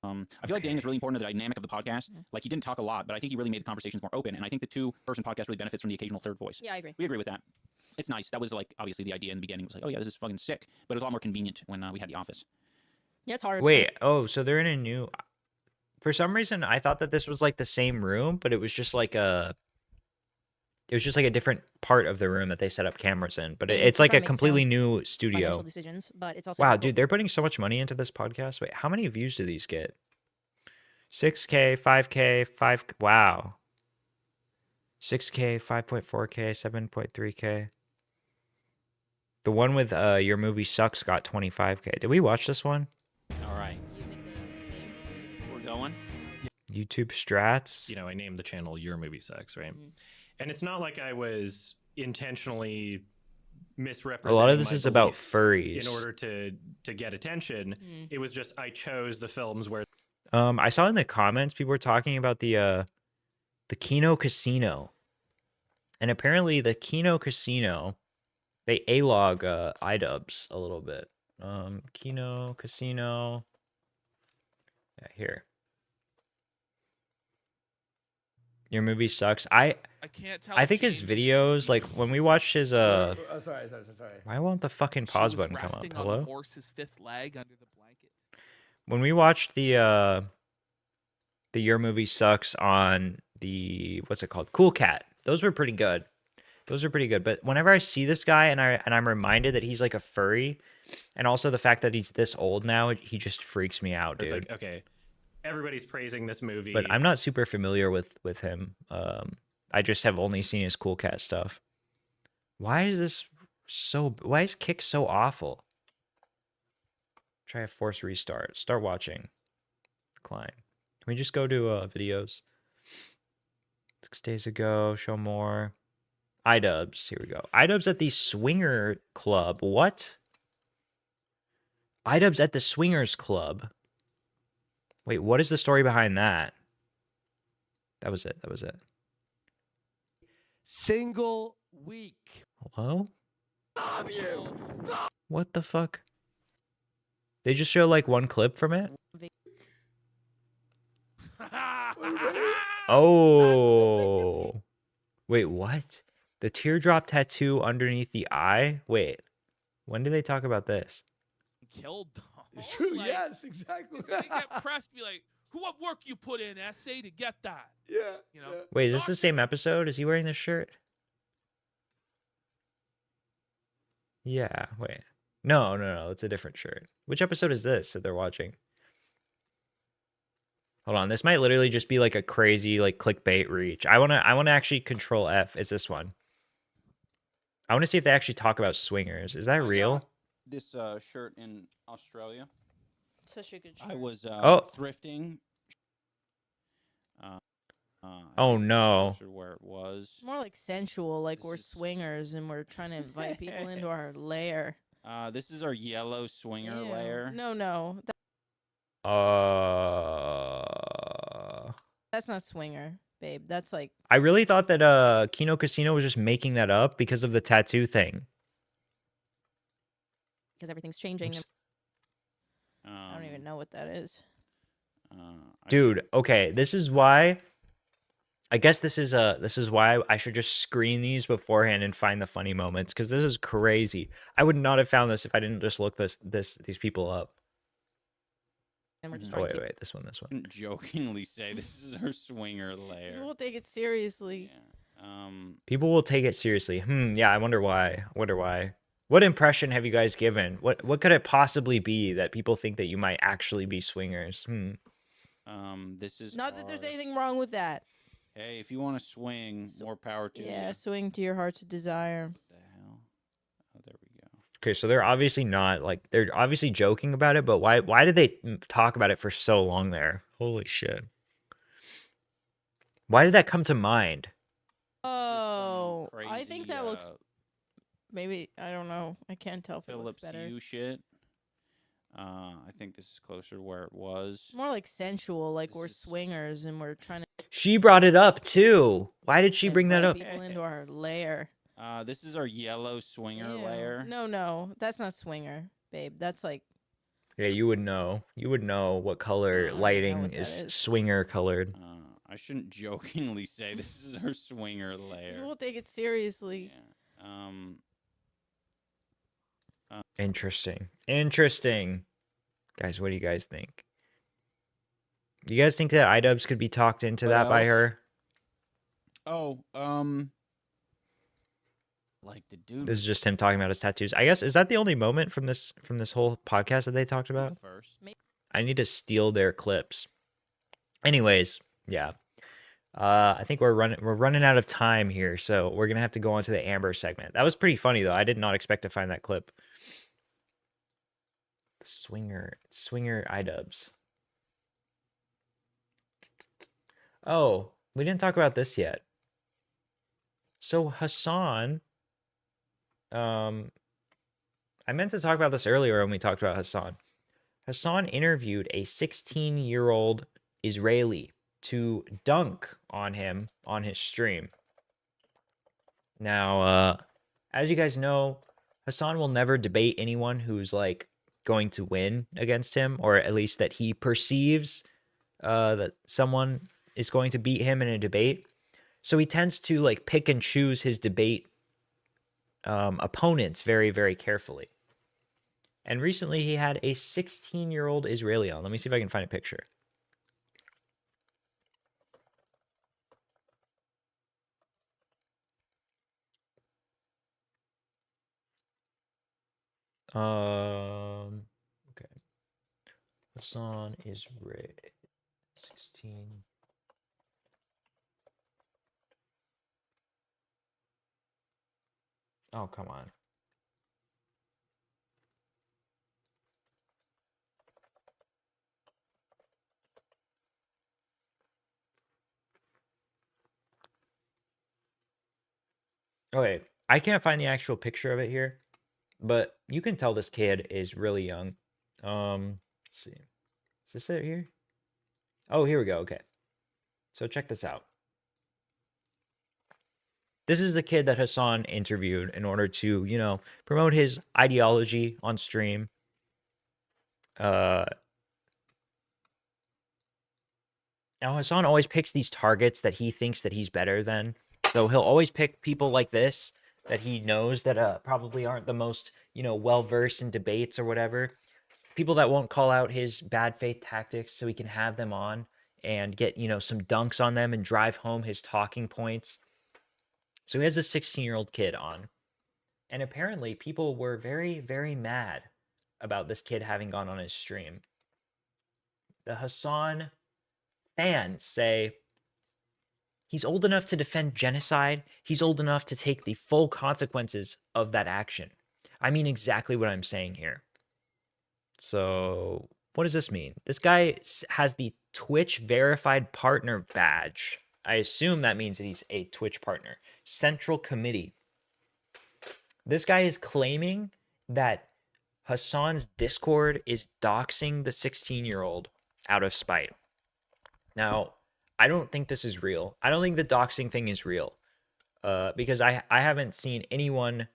I feel like Dane is really important to the dynamic of the podcast. Like he didn't talk a lot, but I think he really made the conversations more open. And I think the two-person podcast really benefits from the occasional third voice. Yeah, I agree. We agree with that. It's nice. That was like obviously the idea in the beginning was like, oh yeah, this is fucking sick. But it was a lot more convenient when we had the office. Yeah, it's hard. Wait, oh, so they're in a new. For some reason, I thought that this was like the same room, but it was just like a different part of the room that they set up cameras in. But it's like trying a to make completely sound new studio. Financial decisions, but it's also Wow, difficult. dude, they're putting so much money into this podcast. Wait, how many views do these get? 6K, 5K, 5. Wow. 6K, 5.4K, 7.3K. The one with Your Movie Sucks got 25K. Did we watch this one? All right. We're going. YouTube Strats. You know, I named the channel Your Movie Sucks, right? And it's not like I was intentionally misrepresenting. A lot of this my is about beliefs furries. in order to get attention. It was just I chose the films where I saw in the comments people were talking about the Kino Casino. And apparently the Kino Casino, They A-log iDubbbz a little bit. Kino, Casino. Yeah, here. Your movie sucks. I can't tell I if think his James is videos, like when we watched his Sorry. why won't the fucking She pause was button come up? resting on the Hello? horse's fifth leg under the blanket. When we watched the Your Movie Sucks on the what's it called? Cool Cat. Those were pretty good. Those are pretty good. But whenever I see this guy and I'm reminded that he's like a furry, and also the fact that he's this old now, he just freaks me out, It's dude. like, okay, everybody's praising this movie, But I'm not super familiar with him. I just have only seen his Cool Cat stuff. Why is this so? Why is Kick so awful? Try a force restart. Start watching. Decline. Can we just go to videos? 6 days ago. Show more. iDubbbz. Here we go. iDubbbz at the Swinger Club. What? iDubbbz at the Swingers Club. Wait, what is the story behind that? That was it. That was it. Single week. Hello? Love you. What the fuck? They just show like one clip from it? Oh. Wait, what? The teardrop tattoo underneath the eye? Wait. When did they talk about this? Killed them. It's true. Like, Yes, exactly. He's gonna get pressed. Be like, what work you put in, essay, to get that? Yeah. You know. Wait, is this the same episode? Is he wearing this shirt? Yeah, wait. No. It's a different shirt. Which episode is this that they're watching? Hold on. This might literally just be like a crazy like clickbait reach. I wanna actually control F. It's this one. I want to see if they actually talk about swingers. Is that real? This shirt in Australia. Such a good shirt. I was Oh. thrifting. Oh no. Where it was. More like sensual, like we're swingers and we're trying to invite people into our lair. This is our yellow swinger Ew. layer. No. That's not swinger, babe. That's like I really thought that Kino Casino was just making that up because of the tattoo thing. because everything's changing. Oops. I don't even know what that is. Dude, okay, this is why I guess this is why I should just screen these beforehand and find the funny moments, because this is crazy. I would not have found this if I didn't just look these people up. And we're just Oh, wait, this one. Jokingly say this is our swinger layer. We'll take it seriously. People will take it seriously. Yeah, I wonder why. What impression have you guys given? What could it possibly be that people think that you might actually be swingers? This is Not that there's anything wrong with that. Hey, if you want to swing, more power to you. Yeah, swing to your heart's desire. What the hell? Oh, there we go. Okay, so they're obviously not like they're obviously joking about it, but why did they talk about it for so long there? Holy shit. Why did that come to mind? Oh, I crazy, think that looks. Maybe I don't know. I can't tell if it looks Phillips better. Hue shit. I think this is closer to where it was. More like sensual, like we're swingers and we're trying to She brought it up too. Why did she bring that up? invite people into our lair. This is our yellow swinger Ew. layer. No, that's not swinger, babe. That's like Yeah, you would know. You would know what color lighting what that is is. swinger colored. I shouldn't jokingly say this is our swinger layer. we'll take it seriously. Interesting. Guys, what do you guys think? You guys think that iDubbbz could be talked into What that by else? her? Oh, like the dude. This is just him talking about his tattoos. I guess is that the only moment from this whole podcast that they talked about? First. I need to steal their clips. Anyways, yeah. I think we're running out of time here, so we're gonna have to go on to the Amber segment. That was pretty funny though. I did not expect to find that clip. Swinger iDubbbz. Oh, we didn't talk about this yet. So Hassan, I meant to talk about this earlier when we talked about Hassan. Hassan interviewed a 16-year-old Israeli to dunk on him on his stream. Now, as you guys know, Hassan will never debate anyone who's like going to win against him, or at least that he perceives that someone is going to beat him in a debate. So he tends to like pick and choose his debate opponents very, very carefully. And recently he had a 16-year-old Israeli on. Let me see if I can find a picture. Okay. Hassan is 16. Oh, come on. Okay, I can't find the actual picture of it here, but you can tell this kid is really young. Let's see. Is this it here? Oh, here we go. Okay. So check this out. This is the kid that Hassan interviewed in order to, you know, promote his ideology on stream. Now Hassan always picks these targets that he thinks that he's better than. So he'll always pick people like this that he knows that probably aren't the most, you know, well-versed in debates or whatever. People that won't call out his bad faith tactics so he can have them on and get, you know, some dunks on them and drive home his talking points. So he has a 16-year-old kid on. And apparently people were very, very mad about this kid having gone on his stream. The Hassan fans say he's old enough to defend genocide. He's old enough to take the full consequences of that action. I mean exactly what I'm saying here. So what does this mean? This guy has the Twitch verified partner badge. I assume that means that he's a Twitch partner. Central Committee. This guy is claiming that Hassan's Discord is doxing the 16-year-old out of spite. Now, I don't think this is real. I don't think the doxing thing is real because I haven't seen anyone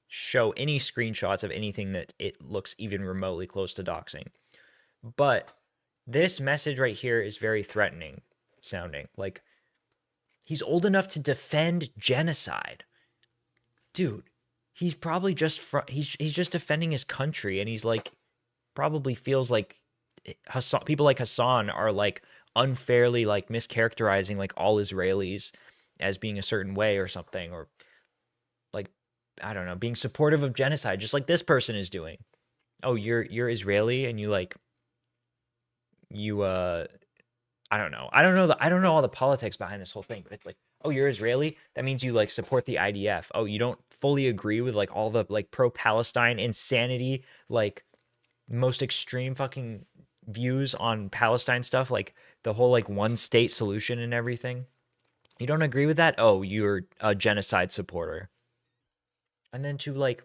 show any screenshots of anything that it looks even remotely close to doxing. But this message right here is very threatening sounding. Like, he's old enough to defend genocide. Dude, he's probably just he's just defending his country, and he's like probably feels like Hassan, people like Hassan are like unfairly like mischaracterizing like all Israelis as being a certain way or something, or like I don't know, being supportive of genocide just like this person is doing. Oh, you're Israeli and you like you I don't know all the politics behind this whole thing, but it's like, oh, you're Israeli, that means you like support the IDF. Oh, you don't fully agree with like all the like pro-Palestine insanity, like most extreme fucking views on Palestine stuff, like the whole like one state solution and everything. You don't agree with that? Oh, you're a genocide supporter. And then to like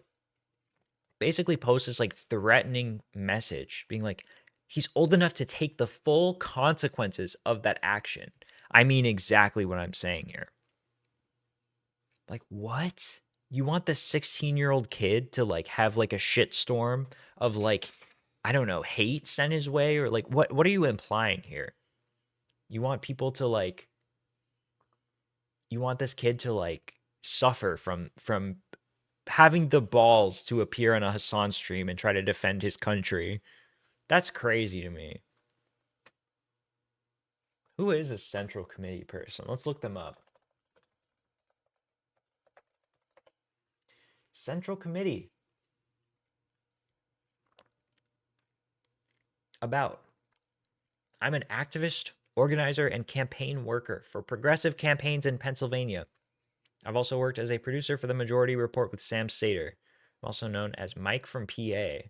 basically post this like threatening message being like, he's old enough to take the full consequences of that action. I mean exactly what I'm saying here. Like, what? You want the 16-year-old kid to like have like a shitstorm of like, I don't know, hate sent his way, or like what are you implying here? You want people to like, you want this kid to like suffer from having the balls to appear on a Hassan stream and try to defend his country. That's crazy to me. Who is a Central Committee person? Let's look them up. Central Committee. About. I'm an activist, organizer, and campaign worker for progressive campaigns in Pennsylvania. I've also worked as a producer for the Majority Report with Sam Sater. I'm also known as Mike from PA.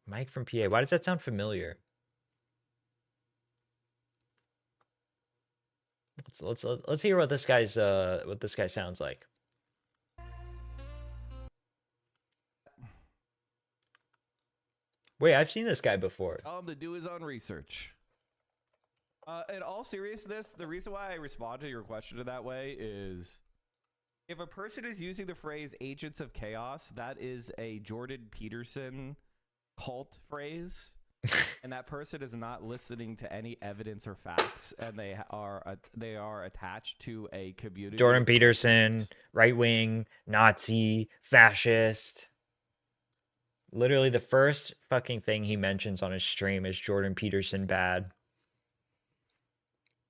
Mike from PA. Why does that sound familiar? Let's hear what this guy sounds like. Wait, I've seen this guy before. Tell him to do his own research. In all seriousness, the reason why I respond to your question in that way is If a person is using the phrase "agents of chaos," that is a Jordan Peterson cult phrase, and that person is not listening to any evidence or facts, and they are attached to a community. Jordan of Peterson, cultists. right wing, Nazi, fascist. Literally, the first fucking thing he mentions on his stream is Jordan Peterson bad.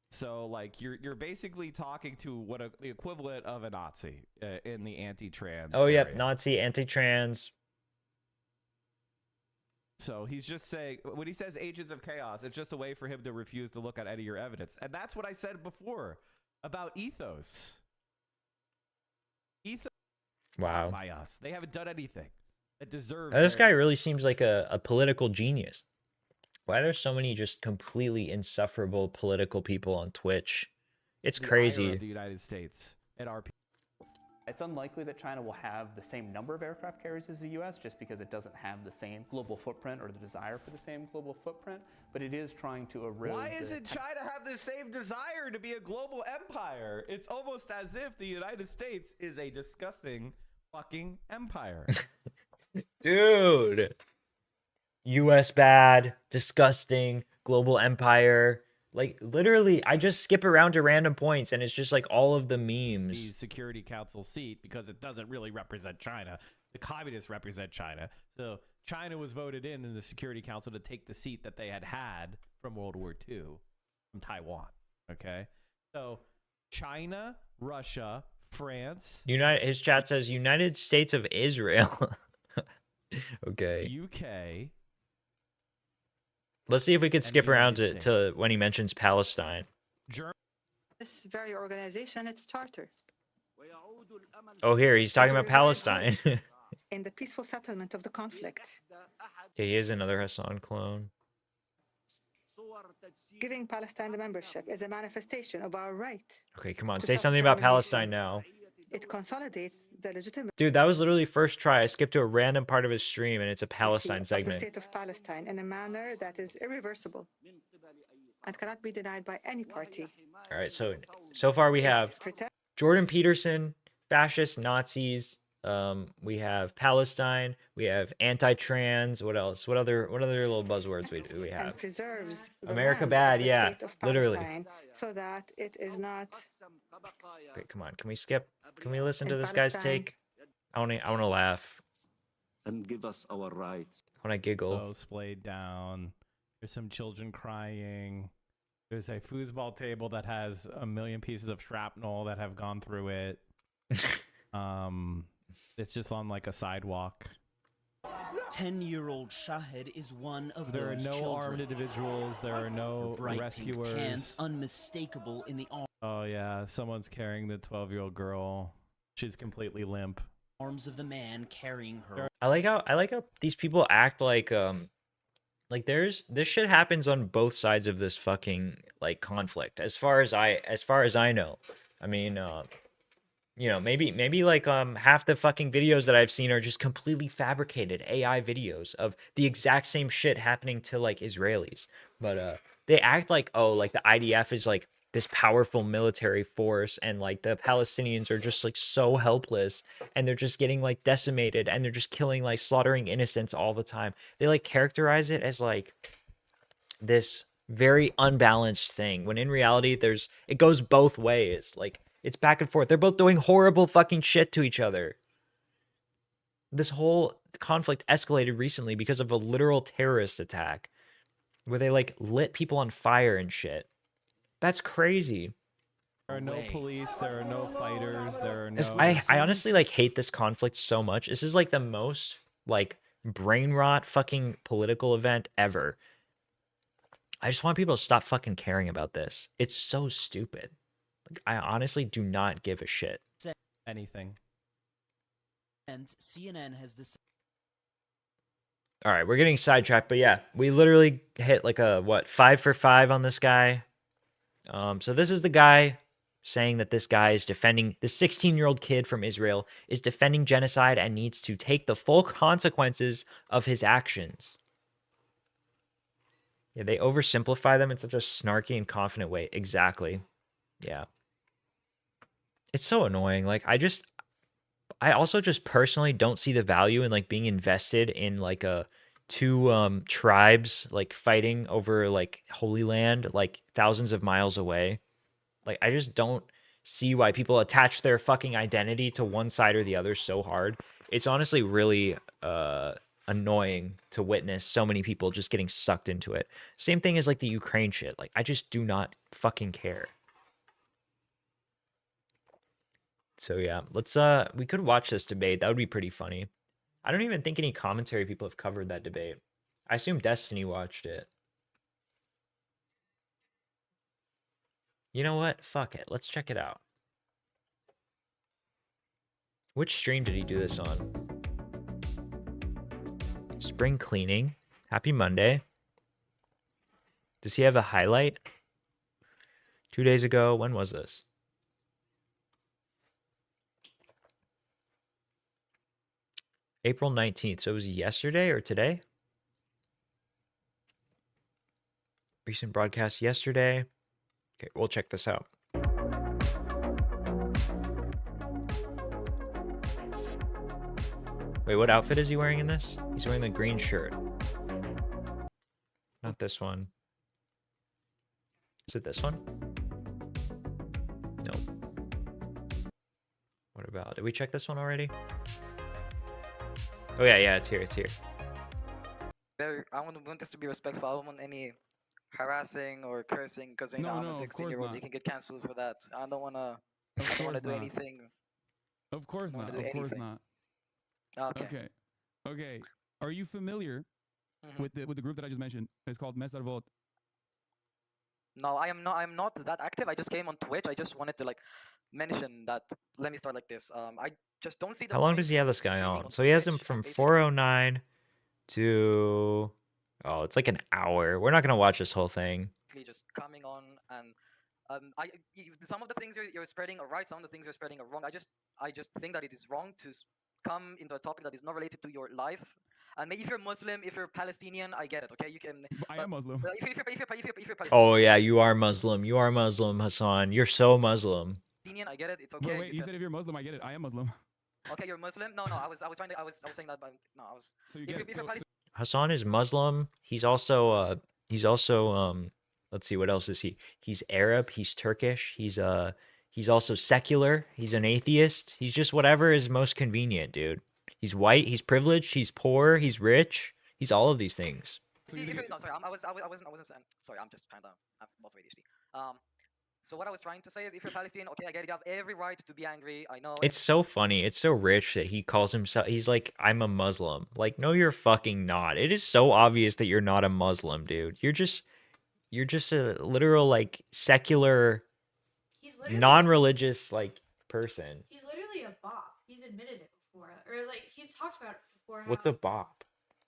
So, like, you're basically talking to the equivalent of a Nazi in the anti-trans. Oh, area. yep, Nazi, anti-trans. So he's just saying, when he says agents of chaos, it's just a way for him to refuse to look at any of your evidence. And that's what I said before about ethos. Ethos Wow. by us. They haven't done anything that deserves. This guy really seems like a political genius. Why are there so many just completely insufferable political people on Twitch? It's crazy. The United States and our people. It's unlikely that China will have the same number of aircraft carriers as the U.S. just because it doesn't have the same global footprint or the desire for the same global footprint, but it is trying to erode. Why isn't China have the same desire to be a global empire? It's almost as if the United States is a disgusting fucking empire. Dude. US bad, disgusting, global empire. Like, literally, I just skip around to random points, and it's just like all of the memes. The Security Council seat because it doesn't really represent China. The communists represent China. So China was voted in the Security Council to take the seat that they had from World War II from Taiwan. Okay? So China, Russia, France. His chat says United States of Israel. Okay. UK. Let's see if we could skip around to when he mentions Palestine. This very organization, it's Charter. Oh, here, he's talking about Palestine. In the peaceful settlement of the conflict. Okay, here's another Hassan clone. Giving Palestine the membership is a manifestation of our right. Okay, come on, say something about Palestine now. It consolidates the legitimate. Dude, that was literally first try. I skipped to a random part of his stream, and it's a Palestine of segment. the state of Palestine in a manner that is irreversible and cannot be denied by any party. All right, so far we have Jordan Peterson, fascist Nazis. We have Palestine. We have anti-trans. What else? What other little buzzwords do we have? And preserves the America land bad, of the yeah, state of literally. Palestine so that it is not. Okay, come on. Can we skip? Can we listen In to this guy's Palestine. take? I want to laugh. And give us our rights. I want to giggle. Oh, splayed down. There's some children crying. There's a foosball table that has a million pieces of shrapnel that have gone through it. It's just on like a sidewalk. 10-year-old Shahed is one of There are those no children. armed individuals. There are no Her bright rescuers. Pink pants, unmistakable in the Oh yeah, someone's carrying the 12-year-old girl. She's completely limp. arms of the man carrying her. I like how these people act like this shit happens on both sides of this fucking like conflict. As far as I know. I mean, you know, maybe like half the fucking videos that I've seen are just completely fabricated AI videos of the exact same shit happening to like Israelis. But they act like, oh, like the IDF is like this powerful military force and like the Palestinians are just like so helpless and they're just getting like decimated and they're just killing, like slaughtering innocents all the time. They like characterize it as like this very unbalanced thing when in reality it goes both ways. Like it's back and forth. They're both doing horrible fucking shit to each other. This whole conflict escalated recently because of a literal terrorist attack where they like lit people on fire and shit. That's crazy. There are no police. There are no fighters. There are no. I honestly like hate this conflict so much. This is like the most like brain rot fucking political event ever. I just want people to stop fucking caring about this. It's so stupid. Like, I honestly do not give a shit. Anything. And CNN has decided. All right, we're getting sidetracked, but yeah, we literally hit like a 5 for 5 on this guy. So this is the guy saying that this guy is defending the 16-year-old kid from Israel is defending genocide and needs to take the full consequences of his actions. Yeah, they oversimplify them in such a snarky and confident way. Exactly. Yeah. It's so annoying. Like I also just personally don't see the value in like being invested in like two tribes like fighting over like Holy Land like thousands of miles away. Like I just don't see why people attach their fucking identity to one side or the other so hard. It's honestly really annoying to witness so many people just getting sucked into it. Same thing as like the Ukraine shit. Like I just do not fucking care. So yeah, let's we could watch this debate. That would be pretty funny. I don't even think any commentary people have covered that debate. I assume Destiny watched it. You know what? Fuck it. Let's check it out. Which stream did he do this on? Spring cleaning. Happy Monday. Does he have a highlight? 2 days ago. When was this? April 19th. So it was yesterday or today? Recent broadcast yesterday. Okay, we'll check this out. Wait, what outfit is he wearing in this? He's wearing the green shirt. Not this one. Is it this one? Nope. What about, did we check this one already? Oh yeah, it's here, it's here. I want this to be respectful. I don't want any harassing or cursing because I'm a 16-year-old. You can get canceled for that. I don't want to do anything. Of course not. Of course not. Okay. Okay. Are you familiar with the group that I just mentioned? It's called Mesa Vote. No, I am not. I'm not that active. I just came on Twitch. I just wanted to like mention that. Let me start like this. I just don't see the. How long does he have this guy on? So he has him from 4:09 to, oh, it's like an hour. We're not gonna watch this whole thing. Just coming on and some of the things you're spreading are right. Some of the things you're spreading are wrong. I just think that it is wrong to come into a topic that is not related to your life. And maybe if you're Muslim, if you're Palestinian, I get it. Okay, you can. I am Muslim. If you're Palestinian, Oh yeah, you are Muslim. You are Muslim, Hassan. You're so Muslim. I get it. It's okay. Wait, you said if you're Muslim, I get it. I am Muslim. Okay, you're Muslim. No, I was saying that, but no, I was. So if you're Palestinian. Hassan is Muslim. He's also let's see, what else is he? He's Arab, he's Turkish, he's also secular, he's an atheist. He's just whatever is most convenient, dude. He's white, he's privileged, he's poor, he's rich, he's all of these things. See, no, sorry, I wasn't. Sorry, I'm just trying to. I'm also ADHD. So what I was trying to say is, if you're Palestinian, okay, I get it. You have every right to be angry. I know. It's so funny. It's so rich that he calls himself. He's like, I'm a Muslim. Like, no, you're fucking not. It is so obvious that you're not a Muslim, dude. You're just a literal like secular, non-religious like person. He's literally a bop. He's admitted it before, or like he's talked about it before. What's a bop?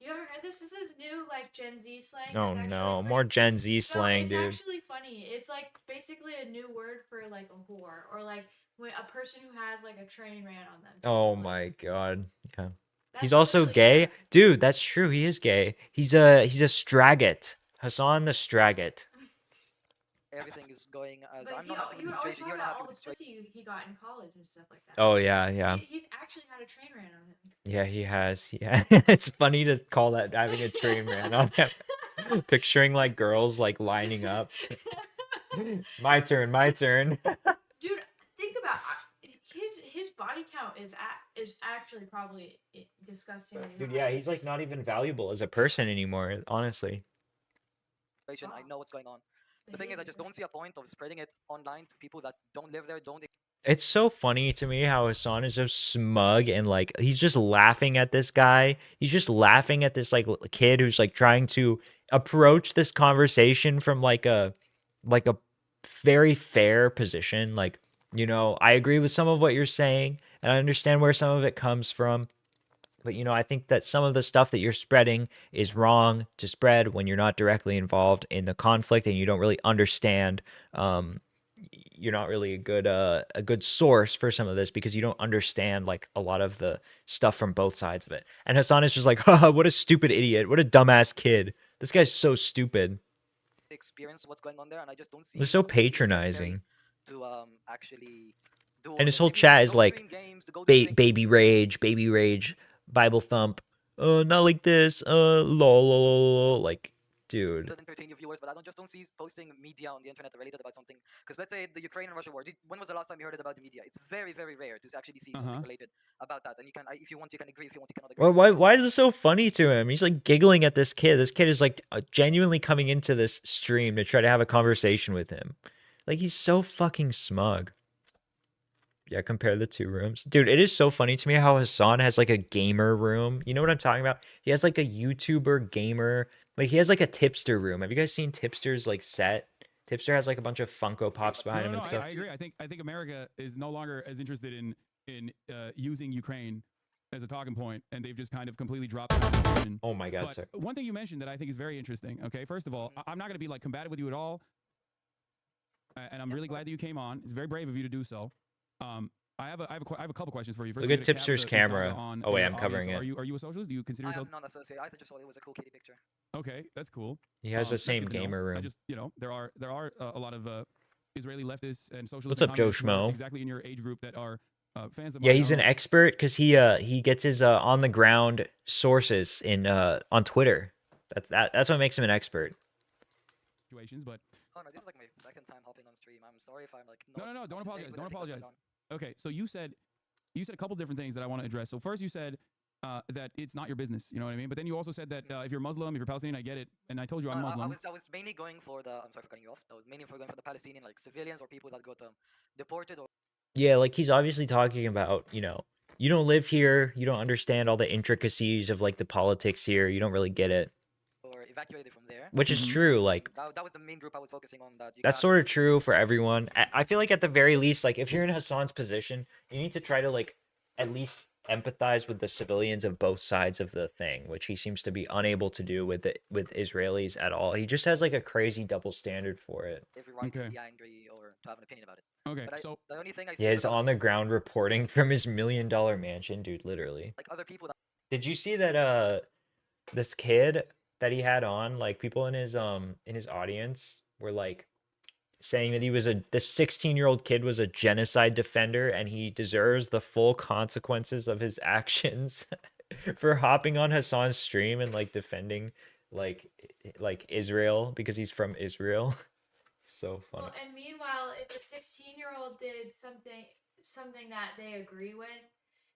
You ever heard this? This is new, like Gen Z slang. Oh no, more Gen Z slang, it's dude. It's actually funny. It's like basically a new word for like a whore, or like when a person who has like a train ran on them. Oh my god, yeah. He's also gay, dude. That's true. He is gay. He's a straggit. Hassan the straggit. Everything is going as but I'm not happy with the situation. You're not happy with the situation. He got in college and stuff like that. Oh yeah. He's actually had a train ran on him. Yeah, he has. Yeah, it's funny to call that having a train ran on him. Picturing like girls like lining up. My turn. Dude, think about his body count is actually probably disgusting. Dude, yeah, he's like not even valuable as a person anymore. Honestly. I know what's going on. The thing is, I just don't see a point of spreading it online to people that don't live there, don't. It's so funny to me how Hassan is so smug and like he's just laughing at this guy. He's just laughing at this like kid who's like trying to approach this conversation from like a very fair position. Like, you know, I agree with some of what you're saying and I understand where some of it comes from. But, you know, I think that some of the stuff that you're spreading is wrong to spread when you're not directly involved in the conflict and you don't really understand. You're not really a good source for some of this because you don't understand like a lot of the stuff from both sides of it. And Hassan is just like, haha, what a stupid idiot. What a dumbass kid. This guy's so stupid. Experience what's going on there, and I just don't see. It's so patronizing. To actually And his whole chat is like, baby rage, Bible thump. Not like this. Lol. Like, dude. To entertain your viewers, but I don't see posting media on the internet related about something. Because let's say the Ukraine and Russia war. When was the last time you heard about the media? It's very, very rare to actually see something related about that. And you can, if you want, you can agree. If you want, you cannot agree. Well, why is it so funny to him? He's like giggling at this kid. This kid is like genuinely coming into this stream to try to have a conversation with him. Like, he's so fucking smug. Yeah, compare the two rooms. Dude, it is so funny to me how Hassan has like a gamer room. You know what I'm talking about? He has like a YouTuber gamer. Like, he has like a tipster room. Have you guys seen Tipster's like set? Tipster has like a bunch of Funko Pops behind him and stuff. I agree. I think America is no longer as interested in using Ukraine as a talking point, and they've just kind of completely dropped the conversation. Oh my God, but sir. One thing you mentioned that I think is very interesting. Okay, first of all, I'm not going to be like combative with you at all, and I'm really glad that you came on. It's very brave of you to do so. I have a couple questions for you. First, Look at Tipster's camera. Oh wait, I'm covering it. Are you a socialist? Do you consider yourself? I am not associated. I just thought it was a cool kitty picture. Okay, that's cool. He has the same gamer room. I just, there are a lot of Israeli leftists and socialists. What's up, Joe Schmo? Exactly in your age group that are fans of. Yeah, he's an expert because he gets his on the ground sources in on Twitter. That's what makes him an expert. Situations, but. Oh no, this is like my second time hopping on stream. I'm sorry if I'm like. No, don't apologize. Don't apologize. Okay, so you said a couple different things that I want to address. So first, you said that it's not your business. You know what I mean? But then you also said that if you're Muslim, if you're Palestinian, I get it, and I told you I'm Muslim. I was mainly going for the. I'm sorry for cutting you off. I was mainly going for the Palestinian, like civilians or people that got deported or. Yeah, like he's obviously talking about, you don't live here, you don't understand all the intricacies of like the politics here, you don't really get it. Or evacuated from there. Which is true, like that was the main group I was focusing on. That's sort of true for everyone. I feel like at the very least, like if you're in Hassan's position, you need to try to like at least empathize with the civilians of both sides of the thing, which he seems to be unable to do with Israelis at all. He just has like a crazy double standard for it. Everyone to be angry or to have an opinion about it. Okay, but so the only thing I see he's on the ground reporting from his $1 million mansion, dude. Literally. Like other people. Did you see that? This kid that he had on, like people in his audience were like saying that this 16-year-old kid was a genocide defender and he deserves the full consequences of his actions for hopping on Hassan's stream and like defending like Israel because he's from Israel. So funny. Well, and meanwhile, if a 16-year-old did something that they agree with,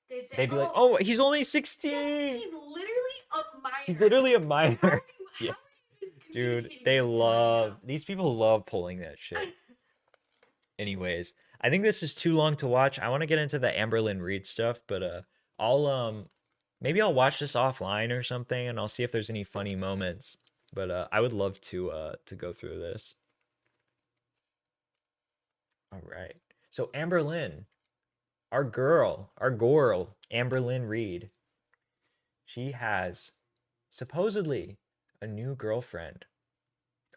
they'd be like, "Oh, he's only 16. Yeah, he's literally a minor." He's literally a minor. Yeah. Dude, these people love pulling that shit. Anyways, I think this is too long to watch. I want to get into the Amberlynn Reid stuff, but maybe I'll watch this offline or something and I'll see if there's any funny moments. But I would love to go through this. All right. So Amberlynn, our girl, Amberlynn Reid. She has supposedly a new girlfriend.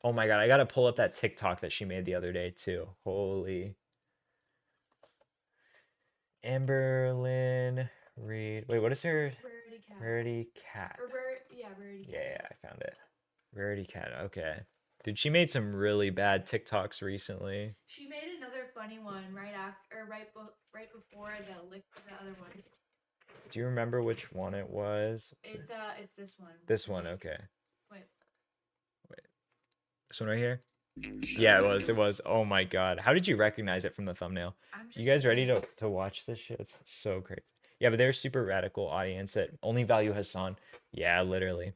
Oh my God, I gotta pull up that TikTok that she made the other day too. Holy. Amberlynn Reid. Wait, what is her? Rarity Cat. Rarity Cat. Yeah, I found it. Rarity Cat. Okay. Dude, she made some really bad TikToks recently. She made another funny one right before the other one. Do you remember which one it was? It's this one. This one, okay. Wait. This one right here? Yeah, it was. Oh my God. How did you recognize it from the thumbnail? You guys ready to watch this shit? It's so crazy. Yeah, but they're a super radical audience that only value Hassan. Yeah, literally.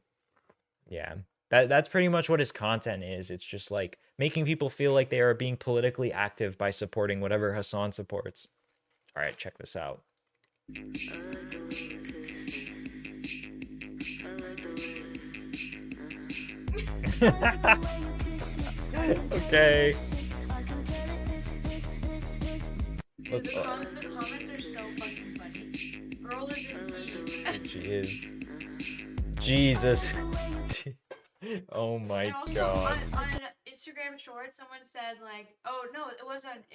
Yeah. That's pretty much what his content is. It's just like making people feel like they are being politically active by supporting whatever Hassan supports. All right, check this out. Okay. The comments are so fucking funny. Girl is in heat. She is. Jesus. Oh my God. On Instagram Shorts, someone said like, "Oh no, it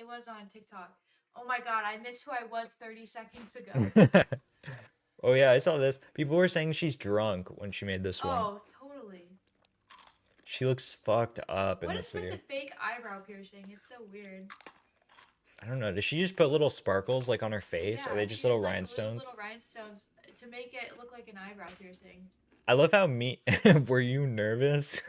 was on TikTok. Oh my God, I missed who I was 30 seconds ago." Oh yeah, I saw this. People were saying she's drunk when she made this one. Oh, totally. She looks fucked up in What this is with video. the fake eyebrow piercing? It's so weird. I don't know. Does she just put little sparkles like on her face? Yeah, Are they just she little like, rhinestones? Little rhinestones to make it look like an eyebrow piercing. I love how mean. Were you nervous?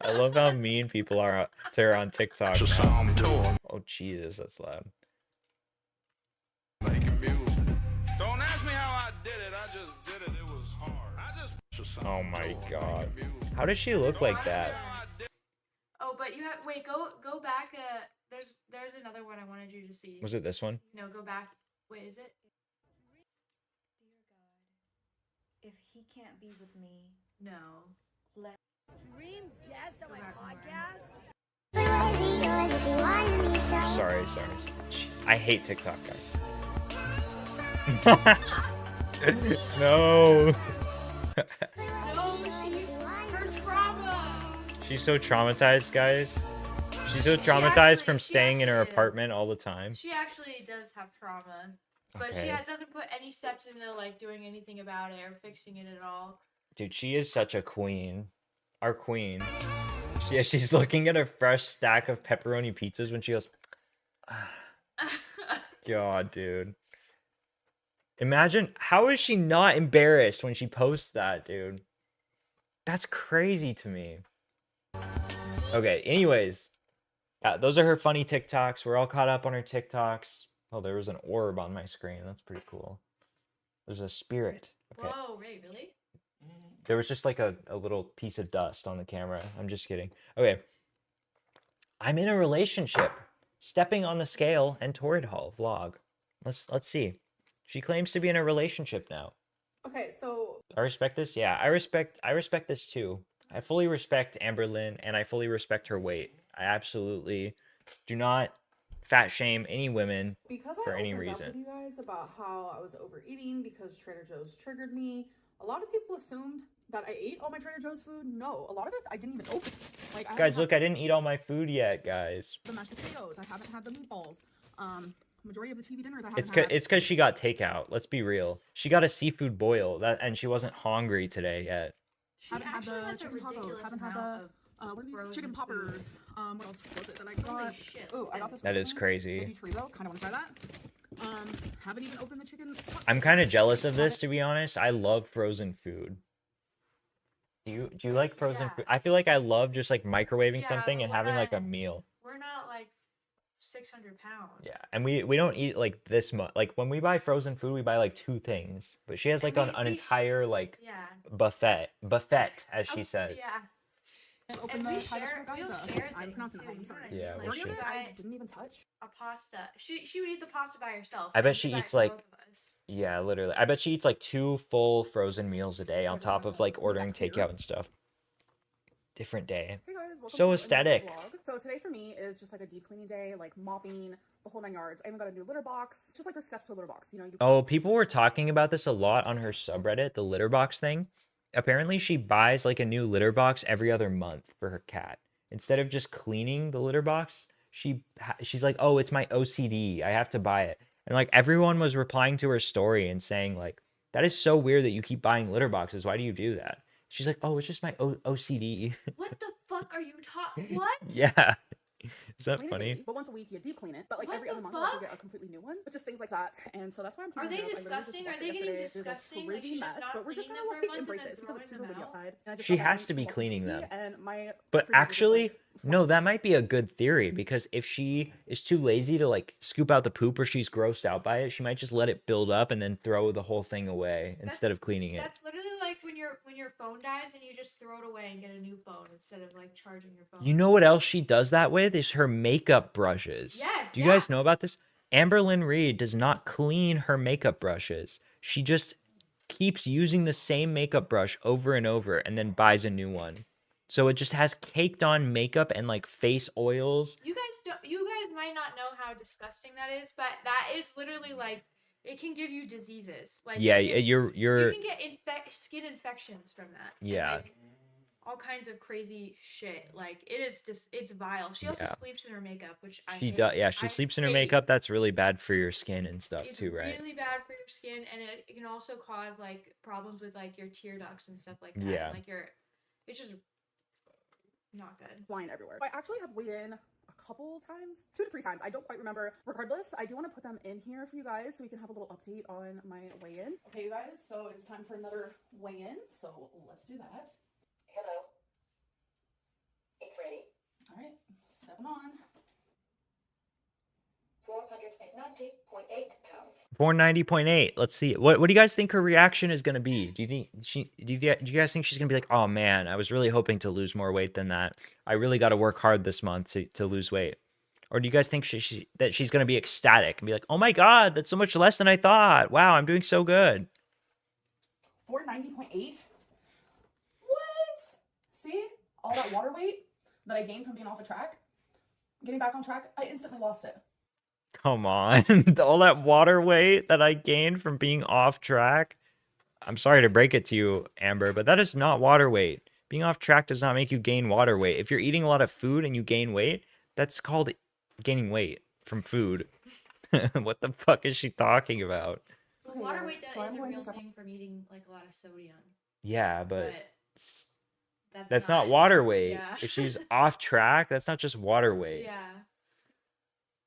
I love how mean people are to her on TikTok now. Oh Jesus, that's loud. Don't ask me how I did it. I just did it. It was hard. Oh my God. How does she look like that? Oh, but you have wait. Go back. There's another one I wanted you to see. Was it this one? No, go back. Wait, is it? If he can't be with me, No. let dream guest on my podcast. Sorry. Jeez, I hate TikTok, guys. No. No, her trauma. She's so traumatized, guys. She's so traumatized from staying in her apartment all the time. She actually does have trauma, but Okay. she doesn't put any steps into like doing anything about it or fixing it at all. Dude, she is such a queen. Our queen. She's looking at a fresh stack of pepperoni pizzas when she goes, God, dude. Imagine, how is she not embarrassed when she posts that, dude? That's crazy to me. Okay, anyways. Those are her funny TikToks. We're all caught up on her TikToks. Oh, there was an orb on my screen. That's pretty cool. There's a spirit. Okay. Whoa, Ray, really? There was just like a little piece of dust on the camera. I'm just kidding. Okay. I'm in a relationship. Stepping on the scale and Torrid Hall vlog. Let's see. She claims to be in a relationship now. Okay, so I respect this. Yeah, I respect this too. I fully respect Amberlynn and I fully respect her weight. I absolutely do not fat shame any women because for I any opened up reason. with you guys about how I was overeating because Trader Joe's triggered me, a lot of people assumed that I ate all my Trader Joe's food. No, a lot of it I didn't even open. Like, Guys, look, I didn't eat all my food yet, guys. the mashed potatoes, I haven't had the meatballs. Majority of the TV dinners I haven't had. It's cause she got takeout. Let's be real. She got a seafood boil and she wasn't hungry today yet. Haven't had the chicken tacos. Haven't had the what are these chicken poppers? What else was it that I got? Oh, I got this. That is crazy. Veggie chorizo. Kind of want to try that. Haven't even opened the chicken. I'm kind of jealous of this, to be honest. I love frozen food. Do you like frozen food? I feel like I love just like microwaving something and having like a meal. We're not like 600 pounds. Yeah, and we don't eat like this much. Like when we buy frozen food, we buy like 2 things. But she has like an entire like buffet, as she says. Yeah. Open the share I'm pronouncing that wrong. I'm sorry. Yeah, we Majority of should. it I didn't even touch. A pasta. She would eat the pasta by herself. I and bet do she that eats for like, both of us. yeah, literally. I bet she eats like 2 full frozen meals a day on top of like ordering takeout and stuff. Different day. Hey guys, welcome So to a new aesthetic. vlog. So today for me is just like a deep cleaning day, like mopping the whole 9 yards. I even got a new litter box. Just like there's steps to a litter box, you know. Oh, people were talking about this a lot on her subreddit, the litter box thing. Apparently, she buys like a new litter box every other month for her cat. Instead of just cleaning the litter box, she's like, "Oh, it's my OCD. I have to buy it." And like everyone was replying to her story and saying like, "That is so weird that you keep buying litter boxes. Why do you do that?" She's like, "Oh, it's just my OCD." What the fuck are you talking? What? Yeah. Is that Clean it funny? daily, but once a week you deep clean it. But like What every the other month you have to fuck? get a completely new one. But just things like that. And so that's why I'm Are keeping they it up. I literally just disgusting? washed Are they it getting yesterday. There's a disgusting? Like crazy she's mess, just not but we're just cleaning gonna them for a like month embrace and it because then it's throwing super them windy out? outside. And I just She got has back to be from cleaning Milwaukee, them. And my But freezer just, actually, like, no, that might be a good theory because if she is too lazy to like scoop out the poop or she's grossed out by it, she might just let it build up and then throw the whole thing away instead of cleaning it. That's literally like when your phone dies and you just throw it away and get a new phone instead of like charging your phone. You know what else she does that with is her makeup brushes. Yeah, Do you guys know about this? Amberlynn Reed does not clean her makeup brushes. She just keeps using the same makeup brush over and over and then buys a new one. So it just has caked on makeup and like face oils. You guys might not know how disgusting that is, but that is literally like it can give you diseases. Like Yeah, it can- you're you can get skin infections from that. and, yeah. like, all kinds of crazy shit. Like it is just it's vile. She also Yeah. sleeps in her makeup, which I She hate. does. Yeah, she I sleeps in her hate. makeup. That's really bad for your skin and stuff It's too, right? really bad for your skin, and it can also cause like problems with like your tear ducts and stuff like that. Yeah. Like it's just not good. Flying everywhere. I actually have weighed in a couple times, 2 to 3 times. I don't quite remember. Regardless, I do want to put them in here for you guys so we can have a little update on my weigh-in. Okay, you guys, so it's time for another weigh-in. So let's do that. Hello. It's ready. All right, stepping on. 490.8 pounds. 490.8. Let's see. What do you guys think her reaction is going to be? Do you guys think she's going to be like, "Oh man, I was really hoping to lose more weight than that. I really got to work hard this month to lose weight." Or do you guys think that she's going to be ecstatic and be like, "Oh my god, that's so much less than I thought. Wow, I'm doing so good." 490.8. What? See? All that water weight that I gained from being off the track, getting back on track, I instantly lost it. Come on. All that water weight that I gained from being off track. I'm sorry to break it to you, Amber, but that is not water weight. Being off track does not make you gain water weight. If you're eating a lot of food and you gain weight, that's called gaining weight from food. What the fuck is she talking about? Well, water weight is a real thing from eating like a lot of sodium. Yeah, but that's not water weight. Yeah. If she's off track, that's not just water weight. Yeah.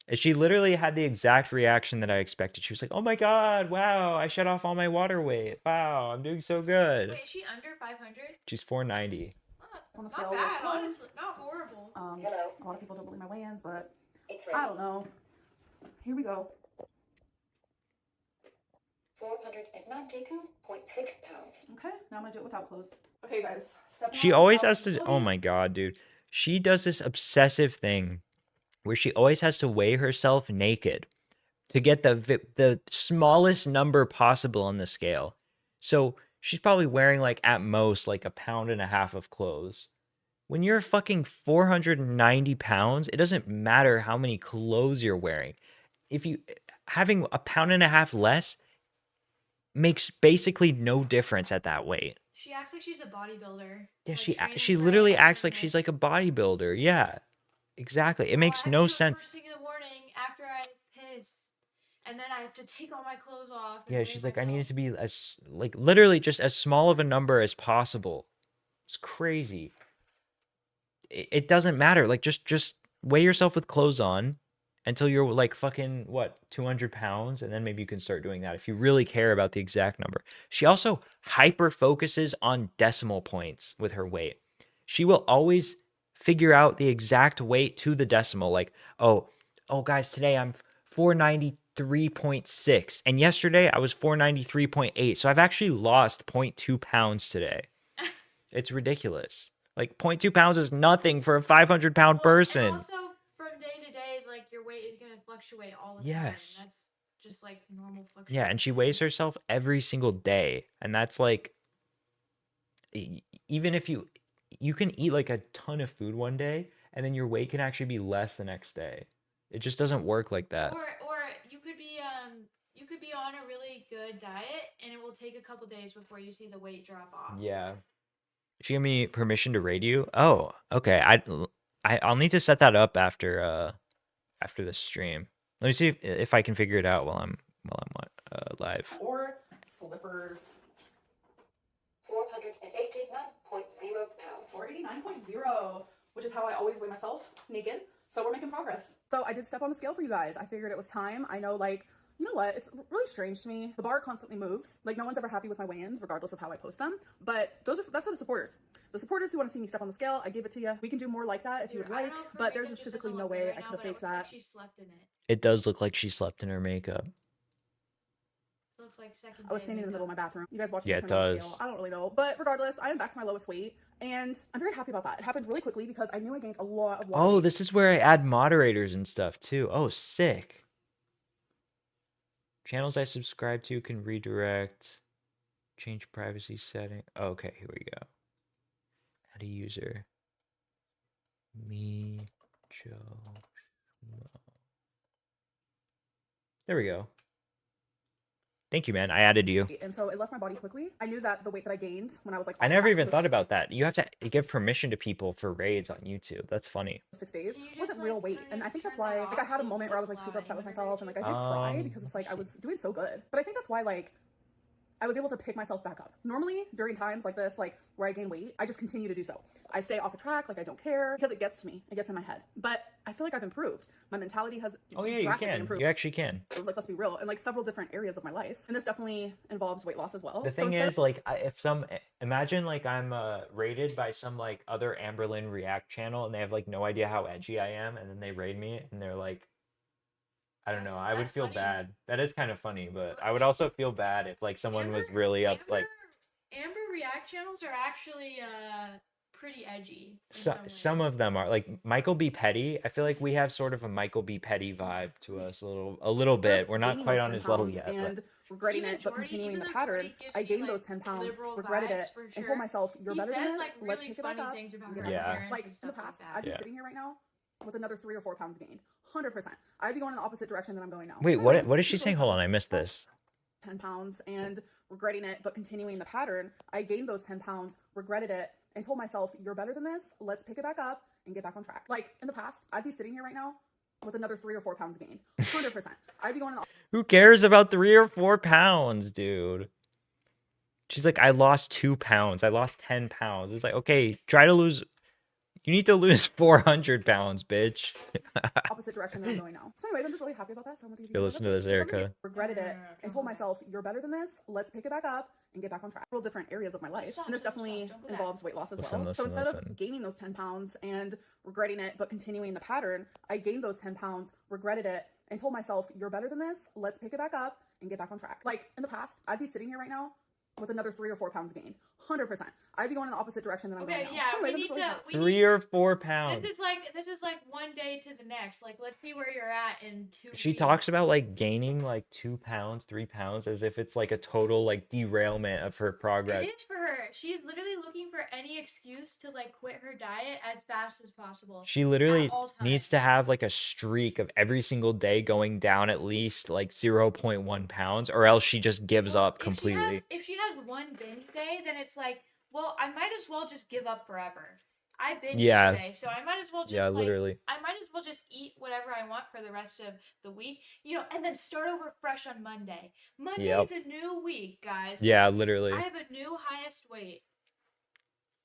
And she literally had the exact reaction that I expected. She was like, "Oh my god, wow, I shut off all my water weight. Wow, I'm doing so good." Wait, is she under 500? She's 490. On the Not scale bad, with honestly. Not horrible. A lot of people don't believe my weigh-ins, but I don't know. Here we go. 492.6 pounds. Okay, now I'm gonna do it without clothes. Okay, guys. She always has to. Oh my god, dude. She does this obsessive thing where she always has to weigh herself naked to get the smallest number possible on the scale. So she's probably wearing like at most like 1.5 pounds of clothes. When you're fucking 490 pounds, it doesn't matter how many clothes you're wearing. If you having 1.5 pounds less makes basically no difference at that weight. She acts like she's a bodybuilder. Yeah, like she literally acts like she's like a bodybuilder. Yeah. Exactly. It makes no sense. First thing in the morning after I piss, and then I have to take all my clothes off. Yeah, she's like, I need it to be as like literally just as small of a number as possible. It's crazy. It doesn't matter. Like just weigh yourself with clothes on until you're like fucking what 200 pounds, and then maybe you can start doing that if you really care about the exact number. She also hyper focuses on decimal points with her weight. She will always figure out the exact weight to the decimal. Like, oh guys, today I'm 493.6 and yesterday I was 493.8, so I've actually lost 0.2 pounds today. It's ridiculous. Like 0.2 pounds is nothing for a 500-pound person. And also from day to day, like your weight is gonna fluctuate all the time. Yes. That's just like normal fluctuation. Yeah, and she weighs herself every single day, and that's like even if you can eat like a ton of food one day and then your weight can actually be less the next day. It just doesn't work like that. Or you could be on a really good diet and it will take a couple days before you see the weight drop off. Yeah. She gave me permission to raid you. Oh, okay. I'll need to set that up after the stream. Let me see if I can figure it out while I'm live. Or slippers. 489.0 pounds. 489.0, which is how I always weigh myself naked. So we're making progress. So I did step on the scale for you guys. I figured it was time. I know, like, you know what? It's really strange to me. The bar constantly moves. Like, no one's ever happy with my weigh-ins, regardless of how I post them. But that's for the supporters. The supporters who want to see me step on the scale, I give it to you. We can do more like that if you would like, but there's just physically no way I could have faked that. She slept in it. It does look like she slept in her makeup. Looks like second. I was standing in the middle of my bathroom. You guys watched Yeah, me it turn on the does. scale. I don't really know. But regardless, I am back to my lowest weight. And I'm very happy about that. It happened really quickly because I knew I gained a lot of water. Oh, this is where I add moderators and stuff too. Oh, sick. Channels I subscribe to can redirect. Change privacy setting. Oh, okay, here we go. Add a user. Me, Joe. There we go. Thank you, man. I added you. And so it left my body quickly. I knew that the weight that I gained when I was like... I never even thought about that. You have to give permission to people for raids on YouTube. That's funny. 6 days wasn't real weight, and I think that's why like I had a moment where I was like super upset with myself, and like I did cry because it's like I was doing so good. But I think that's why like I was able to pick myself back up. Normally, during times like this, like where I gain weight, I just continue to do so. I stay off the track, like I don't care, because it gets to me. It gets in my head. But I feel like I've improved. My mentality has drastically improved. You actually can. Like, let's be real, in like several different areas of my life. And this definitely involves weight loss as well. The thing is, like, imagine like I'm rated by some like other Amberlynn React channel, and they have like no idea how edgy I am, and then they raid me, and they're like, I don't know. I would feel bad. That is kind of funny, but I would also feel bad if like someone was really up like. Amber React channels are actually pretty edgy. Some of them are like Michael B. Petty. I feel like we have sort of a Michael B. Petty vibe to us a little bit. We're not quite on his level yet. And regretting it, but continuing the pattern. I gained those 10 pounds, regretted it, and told myself, "You're better than this. Let's pick it back up." Yeah. Like in the past, I'd be sitting here right now with another 3 or 4 pounds gained. 100%. I'd be going in the opposite direction that I'm going now. Wait, what is she saying? Hold on, I missed this. 10 pounds and regretting it, but continuing the pattern. I gained those 10 pounds, regretted it, and told myself, "You're better than this. Let's pick it back up and get back on track." Like in the past, I'd be sitting here right now with another 3 or 4 pounds gained. 100%. I'd be going in the Who cares about 3 or 4 pounds, dude? She's like, I lost 2 pounds. I lost 10 pounds. It's like, okay, try to lose. You need to lose 400 pounds, bitch. opposite direction that I'm going now. So anyways, I'm just really happy about that. So I'm going to Yo, listen to this, Erica. Regretted it and told myself, "You're better than this. Let's pick it back up and get back on track." Several different areas of my life. And this definitely involves weight loss as well. So instead of gaining those 10 pounds and regretting it, but continuing the pattern, I gained those 10 pounds, regretted it, and told myself, "You're better than this. Let's pick it back up and get back on track." Like in the past, I'd be sitting here right now with another 3 or 4 pounds gained. 100%. I'd be going in the opposite direction that I'm going now. Yeah, so anyways, we need to. 3 or 4 pounds. This is like one day to the next. Like, let's see where you're at in 2 She weeks. talks about like gaining like 2 pounds, 3 pounds, as if it's like a total like derailment of her progress. It is for her. She's literally looking for any excuse to like quit her diet as fast as possible. She literally needs to have like a streak of every single day going down at least like 0.1 pounds, or else she just gives up completely. If she has one binge day, then it's like, well, I might as well just give up forever. I binged today, so I might as well just literally. I might as well just eat whatever I want for the rest of the week, and then start over fresh on Monday. Monday is a new week, guys. Yeah, literally. I have a new highest weight.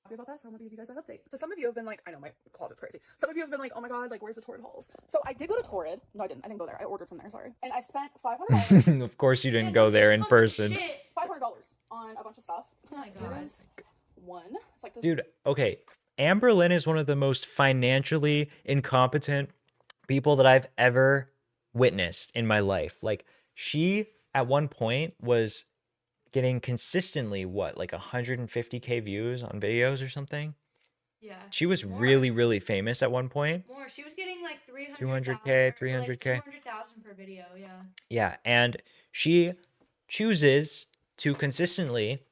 Happy about that, so I'm gonna give you guys an update. So some of you have been like, I know my closet's crazy. Some of you have been like, oh my god, like where's the Torrid hauls? So I did go to Torrid. No, I didn't go there. I ordered from there, sorry. And I spent $500. Of course you didn't go there in person. $500 on a bunch of stuff. Oh my god. Here's one. It's like this. Dude, okay. Amberlynn is one of the most financially incompetent people that I've ever witnessed in my life. Like, she at one point was getting consistently like 150K views on videos or something. Yeah. She was really, really famous at one point. More. She was getting like 200K, 300K. Like 200,000 per video, yeah. Yeah, and she chooses to consistently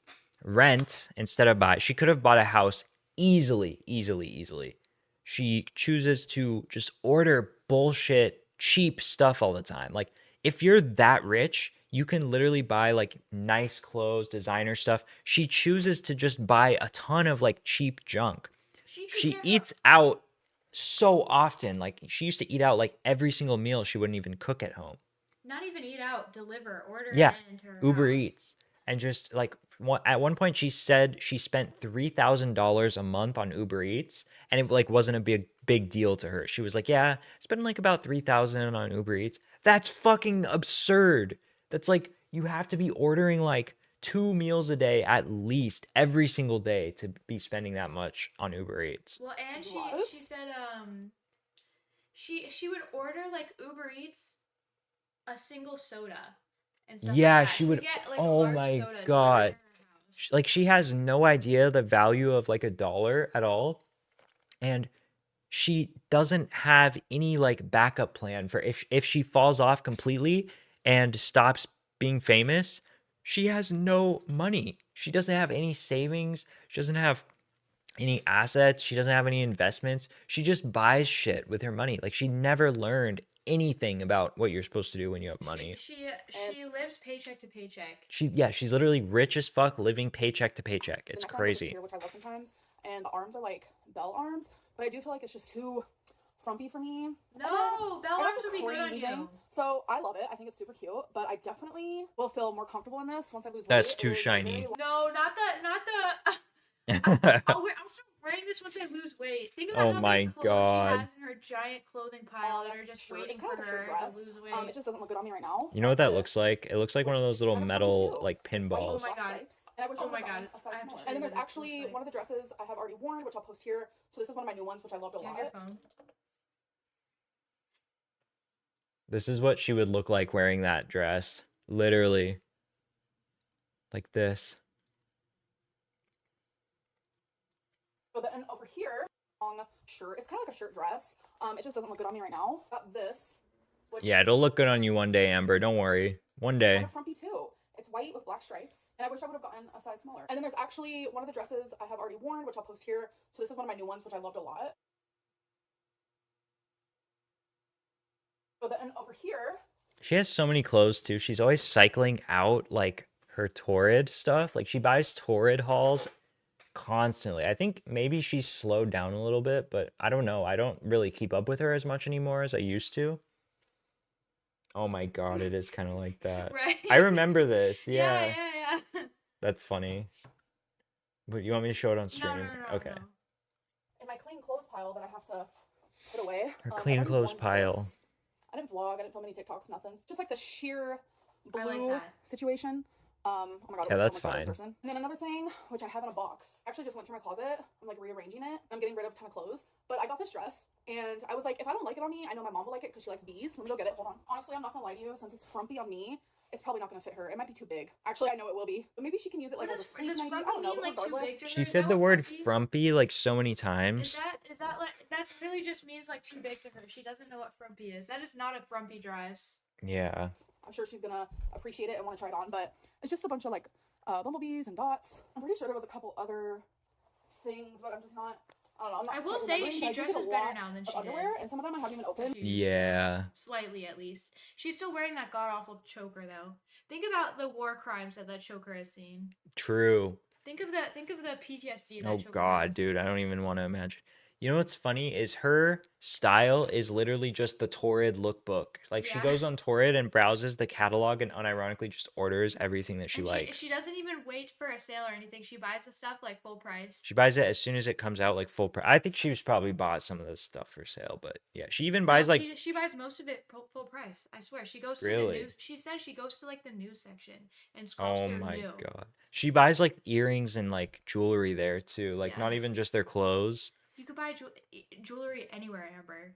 rent instead of buy. She could have bought a house easily. She chooses to just order bullshit, cheap stuff all the time. Like, if you're that rich, you can literally buy like nice clothes, designer stuff. She chooses to just buy a ton of like cheap junk. She eats out so often. Like, she used to eat out like every single meal. She wouldn't even cook at home. Not even eat out, deliver, order. Yeah, into her Uber house. Eats. And just like at one point she said she spent $3,000 a month on Uber Eats, and it like wasn't a big deal to her. She was like, yeah, spending like about $3,000 on Uber Eats. That's fucking absurd. That's like, you have to be ordering like 2 meals a day at least every single day to be spending that much on Uber Eats. Well, and she said she would order like Uber Eats a single soda. And stuff Yeah, like that. she would. Get, like, Oh my god. Like, she has no idea the value of like $1 at all. And she doesn't have any like backup plan for if she falls off completely and stops being famous. She has no money. She doesn't have any savings. She doesn't have any assets. She doesn't have any investments. She just buys shit with her money. Like, she never learned anything about what you're supposed to do when you have money. She lives paycheck to paycheck. She's literally rich as fuck, living paycheck to paycheck. It's crazy. Which I love sometimes, and the arms are like bell arms, but I do feel like it's just too frumpy for me. No, bell I arms have would be good on crazy you. So I love it. I think it's super cute, but I definitely will feel more comfortable in this once I lose weight. That's too It is shiny. very No, not the. I'll start wearing this once I lose weight. Think about Oh how my many clothes she God. has in her giant clothing pile that are just waiting it's kind for of like a her shirt dress. to lose weight. It just doesn't look good on me right now. You know what that looks like? It looks like one of those little metal like Oh pinballs. my god. And I wish I Oh would've my gotten god. a size I have to smaller. show And then you there's what it actually looks like. one of the dresses I have already worn, which I'll post here. So this is one of my new ones, which I loved a Do you lot. have your phone? This is what she would look like wearing that dress. Literally. Like this. So then over here, long shirt. It's kind of like a shirt dress. It just doesn't look good on me right now. Got this. Which Yeah, it'll look good on you one day, Amber. Don't worry. One day. kind of frumpy too. It's white with black stripes, and I wish I would have gotten a size smaller. And then there's actually one of the dresses I have already worn, which I'll post here. So this is one of my new ones, which I loved a lot. So then over here, She has so many clothes too. She's always cycling out like her Torrid stuff. Like she buys Torrid hauls constantly. I think maybe she's slowed down a little bit, but I don't know. I don't really keep up with her as much anymore as I used to. Oh my god, it is kind of like that. Right. I remember this. Yeah. Yeah. That's funny. But you want me to show it on stream? Okay. in my clean clothes pile that I have to put away. Her I've clean already clothes worn pile. this. I didn't vlog. I didn't film any TikToks. Nothing. Just like the sheer I like blue that. situation. Oh my god. it Yeah, was that's so much better in fine. person. And then another thing, which I have in a box. I actually just went through my closet. I'm like rearranging it. I'm getting rid of a ton of clothes. But I got this dress, and I was like, if I don't like it on me, I know my mom will like it because she likes bees. Let me go get it. Hold on. Honestly, I'm not gonna lie to you. Since it's frumpy on me, it's probably not gonna fit her. It might be too big. Actually, I know it will be. But maybe she can use it like as a sleep nightie. I don't know. mean, like, too regardless. big to She said the word frumpy like so many Is times. that like that really just means like too big to her? She doesn't know what frumpy is. That is not a frumpy dress. Yeah. I'm sure she's gonna appreciate it and want to try it on, but it's just a bunch of like bumblebees and dots. I'm pretty sure there was a couple other things, but I'm just not. I don't know. I'm not I will quite say remembering, she but I do get dresses a better lot now than of she underwear, did. and some of them I haven't even opened. Yeah. Slightly, at least. She's still wearing that god awful choker though. Think about the war crimes that choker has seen. True. Think of the PTSD that Oh choker god, has. dude, I don't even want to imagine. You know what's funny is her style is literally just the Torrid lookbook. Like she Yeah. goes on Torrid and browses the catalog and unironically just orders everything that she And likes. she doesn't even wait for a sale or anything. She buys the stuff like full price. She buys it as soon as it comes out, like full price. I think she's probably bought some of this stuff for sale, but yeah, she even buys No, like she buys most of it full price. I swear. She goes to Really? the news. She says she goes to like the news section and scrolls oh through my new. god. She buys like earrings and like jewelry there too. Like not Yeah. even just their clothes. You could buy jewelry anywhere, Amber.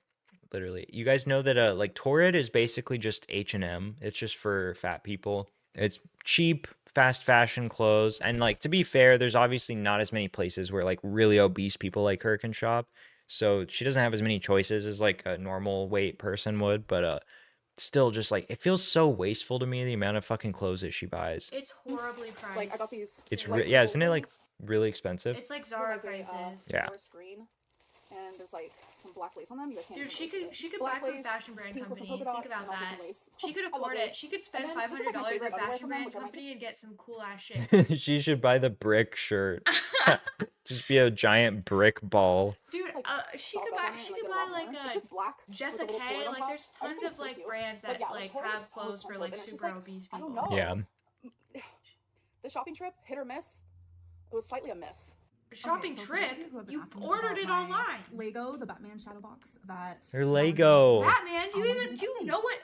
Literally. You guys know that like Torrid is basically just H&M. It's just for fat people. It's cheap, fast fashion clothes. And like to be fair, there's obviously not as many places where like really obese people like her can shop. So she doesn't have as many choices as like a normal weight person would, but still just like it feels so wasteful to me the amount of fucking clothes that she buys. It's horribly priced. Like I got these. It's like, yeah, little isn't it like things really expensive? It's like for, Zara like, a, prices. Yeah. silver screen, and there's like some black lace on them. You guys can't. Dude, even she could Black buy from lace, fashion brand pink with some company. polka Think dots, about and also that. some lace. She could I love afford it. lace. She could spend And then this is, like, my $500 favorite at underwear fashion from them, brand which I might company and get some cool ass shit. She should buy the brick shirt. Just be a giant brick ball. Dude, she could buy like It's just black. Jessica with a little K. floral on Like top. there's I just tons think of it's so like cute. brands But that yeah, like Torrid is have so clothes for expensive, like and it's just, super like, obese I people. don't know. Yeah. The shopping trip, hit or miss. It was slightly a miss. Shopping so for trip? those of you who have been You asking ordered about it my online. Lego, the Batman shadow box that Her Lego. Batman? Do you know what?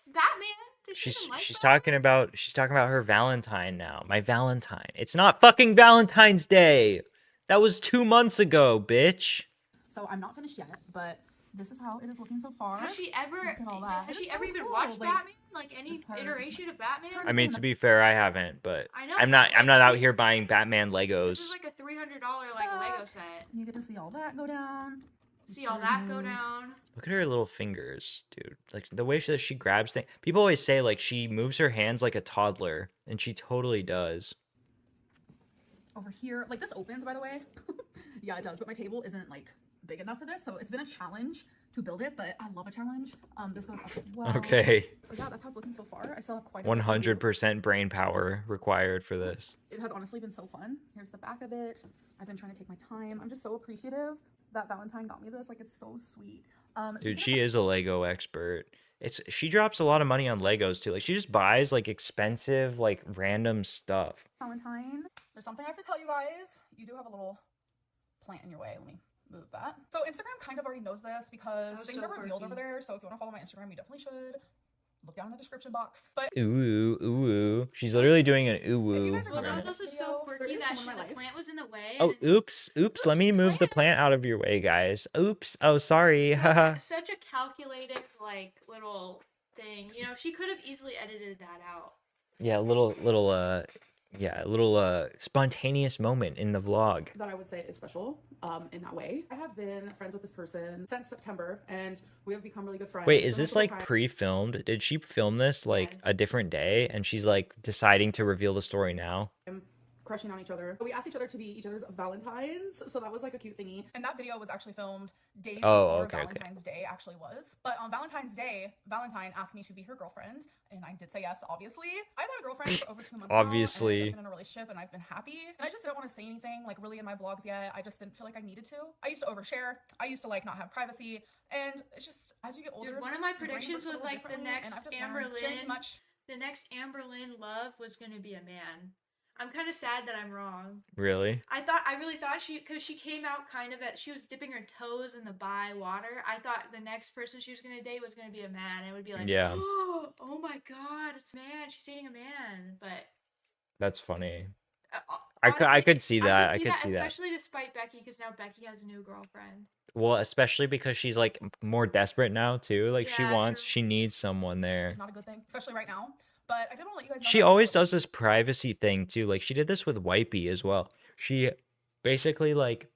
Batman? Does she even like She's talking about her Valentine now. My Valentine. It's not fucking Valentine's Day. That was 2 months ago, bitch. So I'm not finished yet, but this is how it is looking so far. Has she ever? Look at all that. Has It she is ever so even cool. watched Like, Batman? Like any iteration of Batman? I mean, to be fair, I haven't, but I know, I'm not but, like, out she- here buying Batman Legos. This is like a $300 like Lego set. You get to see all that go down. See all that go down. Look at her little fingers, dude. Like the way that she grabs things. People always say like she moves her hands like a toddler, and she totally does. Over here, like this opens, by the way. Yeah, it does, but my table isn't like big enough for this, so it's been a challenge to build it, but I love a challenge. This goes up as well. Okay. But yeah, that's how it's looking so far. I still have quite a bit to do. 100% brain power required for this. It has honestly been so fun. Here's the back of it. I've been trying to take my time. I'm just so appreciative that Valentine got me this. Like, it's so sweet. Dude, she is a Lego expert. She drops a lot of money on Legos too. Like, she just buys like expensive, like random stuff. Valentine. There's something I have to tell you guys. You do have a little plant in your way. Let me move that. So Instagram kind of already knows this because things are revealed over there. So if you want to follow my Instagram, you definitely should. Look down in the description box. But Ooh. She's literally doing an ooh. Well, that was also so quirky that the plant was in the way. Oh, oops. Let me move the plant out of your way, guys. Oops. Oh, sorry. Such a calculated, like, little thing. You know, she could have easily edited that out. Yeah, a little spontaneous moment in the vlog. That I would say is special in that way. I have been friends with this person since September, and we have become really good friends. Wait, is this like pre-filmed? Did she film this like a different day and she's like deciding to reveal the story now? Crushing on each other. We asked each other to be each other's Valentines, so that was like a cute thingy. And that video was actually filmed days before Valentine's Day actually was. But on Valentine's Day, Valentine asked me to be her girlfriend, and I did say yes, obviously. I've had a girlfriend for over 2 months obviously. now, and I've been in a relationship, and I've been happy. And I just didn't want to say anything, like, really in my vlogs yet. I just didn't feel like I needed to. I used to overshare. I used to, like, not have privacy. And it's just, as you get older... Dude, one of my predictions was, like, the next Amber Lynn love was going to be a man. I'm kind of sad that I'm wrong. Really? I really thought because she came out kind of she was dipping her toes in the bi water. I thought the next person she was going to date was going to be a man. It would be like, yeah. Oh my God, it's a man. She's dating a man. But that's funny. Honestly, I could see that. I could see that. Especially despite Becky, because now Becky has a new girlfriend. Well, especially because she's like more desperate now too. Like she needs someone there. It's not a good thing, especially right now. But I did want to let you guys know she always does this privacy thing too. Like she did this with Wipey as well. She basically like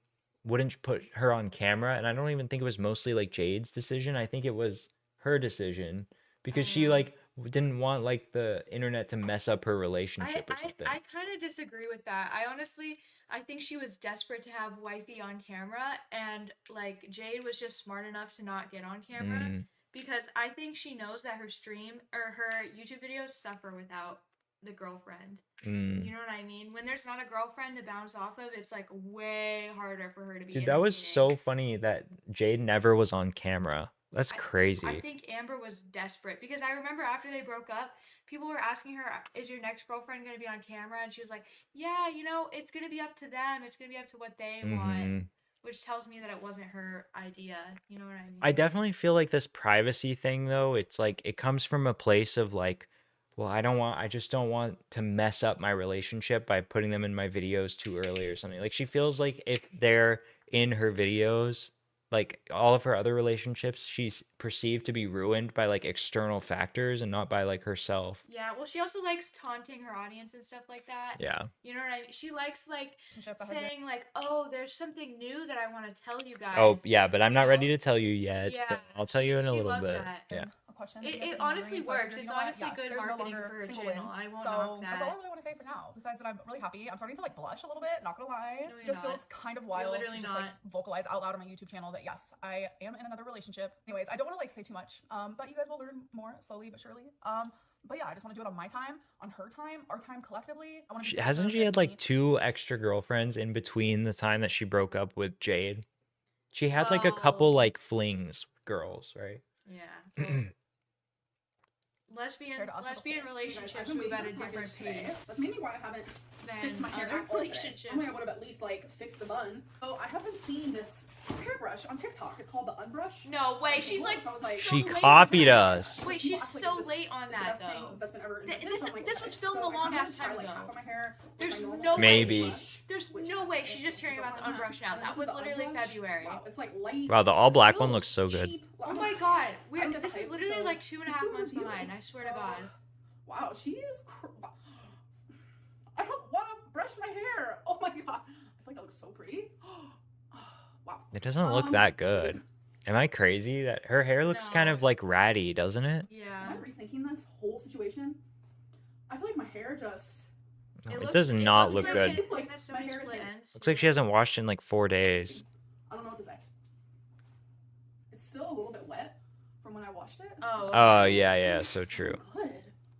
wouldn't put her on camera, and I don't even think it was mostly like Jade's decision. I think it was her decision because she like didn't want like the internet to mess up her relationship or something. I kind of disagree with that. I think she was desperate to have Wifey on camera, and like Jade was just smart enough to not get on camera. Because I think she knows that her stream or her YouTube videos suffer without the girlfriend. You know what I mean? When there's not a girlfriend to bounce off of, it's like way harder for her to be. Dude, that was so funny that Jade never was on camera. That's crazy. I think Amber was desperate because I remember after they broke up, people were asking her, "Is your next girlfriend going to be on camera?" And she was like, "Yeah, you know, it's going to be up to them. It's going to be up to what they want." Which tells me that it wasn't her idea. You know what I mean? I definitely feel like this privacy thing, though, it's like it comes from a place of like, well, I just don't want to mess up my relationship by putting them in my videos too early or something. Like she feels like if they're in her videos, like all of her other relationships, she's perceived to be ruined by like external factors and not by like herself. Yeah, well, she also likes taunting her audience and stuff like that. Yeah. You know what I mean? She likes like saying like, "Oh, there's something new that I want to tell you guys." Oh, yeah, but I'm not ready to tell you yet. Yeah, but I'll tell you in a little loves bit. that. Yeah. It honestly works. It's honestly good marketing for her channel. I won't knock that. That's all I really want to say for now. Besides that, I'm really happy. I'm starting to like blush a little bit. Not gonna lie. No, just feels kind of wild to just not. like vocalize out loud on my YouTube channel that yes, I am in another relationship. Anyways, I don't want to like say too much. But you guys will learn more slowly but surely. But yeah, I just want to do it on my time, on her time, our time collectively. I want to. Hasn't she had like 2 extra girlfriends in between the time that she broke up with Jade? She had like a couple like flings with girls, right? Yeah. Lesbian relationships move at a different pace. That's mainly why I haven't fixed my hair at all today. I would have at least like fixed the bun. So I have been seeing this hairbrush on TikTok. It's called the Unbrush. No way, she's like she copied us. Wait, she's so late on that though. That's been ever this was filmed a long ass time ago. There's no way she's just hearing about the Unbrush now. That was literally February. It's like light. Wow, the all black one looks so good. Oh my god, this is literally like 2.5 months behind. I swear to God. Wow, she is. I don't want to brush my hair. Oh my god, I feel like that looks so pretty. Wow. It doesn't look that good. Am I crazy? That her hair looks kind of like ratty, doesn't it? Yeah. Am I rethinking this whole situation? I feel like my hair just. No, it does not look good. Like, my hair is looks like she hasn't washed in like 4 days. I don't know what to say. washed it. Oh. Oh yeah, so true. Good.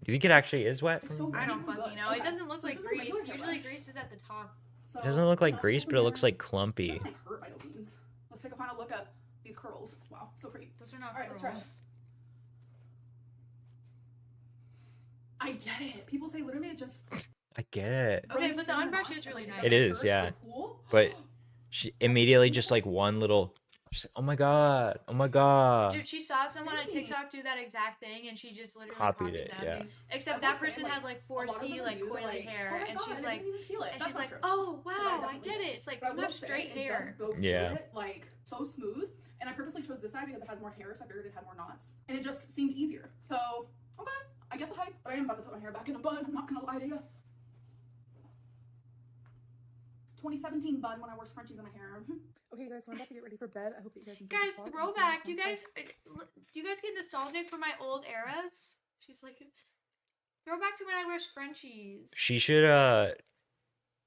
You think it actually is wet? It's so I don't good. fucking know. It doesn't look So like this is a grease. regular hair Usually brush. grease is at the top. So, It doesn't look like you know, grease, pull but it some looks hairs. like clumpy. It doesn't like hurt by no means. Let's take a final look at these curls. Wow, so pretty. Those are not All right, let's try curls. this. I get it. People say literally it just. I get it. Okay, but the unbrush is really nice. It is, yeah. But she immediately just like one little. She's like, oh my god, oh my god. Dude, she saw someone on TikTok do that exact thing, and she just literally Copied copied it, them. yeah. Except I will that say, person had like a lot of 4C, the like reviews are coily like, hair, "Oh my and God, she's I like, didn't even feel it." and That's she's not like, true. oh But wow, I definitely get do. it. It's like But I you will have say straight it does hair. go Yeah. through it, like so smooth. And I purposely chose this side because it has more hair, so I figured it had more knots, and it just seemed easier. So okay, I get the hype, but I am about to put my hair back in a bun. I'm not gonna lie to you. 2017 bun when I wore scrunchies in my hair. Okay, guys, so I'm about to get ready for bed. I hope that you guys enjoyed Guys, this vlog. throwback. Do you guys get nostalgic for my old eras? She's like, throwback to when I wear scrunchies. She should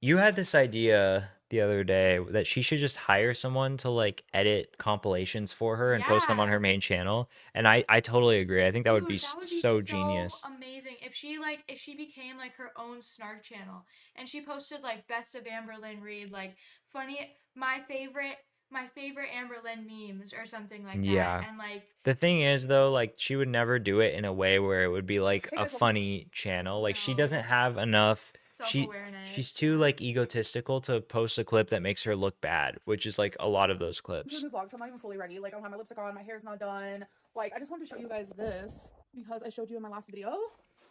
you had this idea the other day that she should just hire someone to like edit compilations for her and post them on Yeah. her main channel. And I totally agree. I think that would be Dude, that would be so genius. amazing if she became like her own snark channel and she posted like best of Amberlynn Reed, like funny my favorite Amberlynn memes or something like Yeah. that. And like The thing is though, like she would never do it in a way where it would be like Hey, a guys, welcome. funny channel. Like she doesn't have enough self-awareness. she's too like egotistical to post a clip that makes her look bad, which is like a lot of those This clips. is a new vlog, so I'm not even fully ready. Like, I don't have my lipstick on, my hair's not done. Like, I just wanted to show you guys this because I showed you in my last video,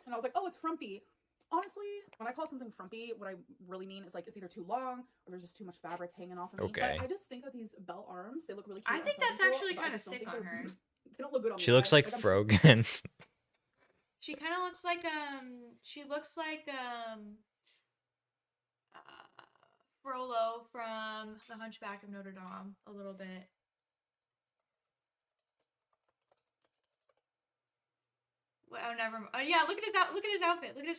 and I was like, oh, it's frumpy. Honestly, when I call something frumpy, what I really mean is like it's either too long or there's just too much fabric hanging off of me. Okay. But I just think that these bell arms, they look really cute. I on think some that's people, actually but I kind of just don't sick think on they're- her. They don't look good on me. She looks guys. like I'm- Frogan. She kind of looks like Frollo from The Hunchback of Notre Dame a little bit. Well, oh, never mind. Oh, yeah, look at his outfit. Look at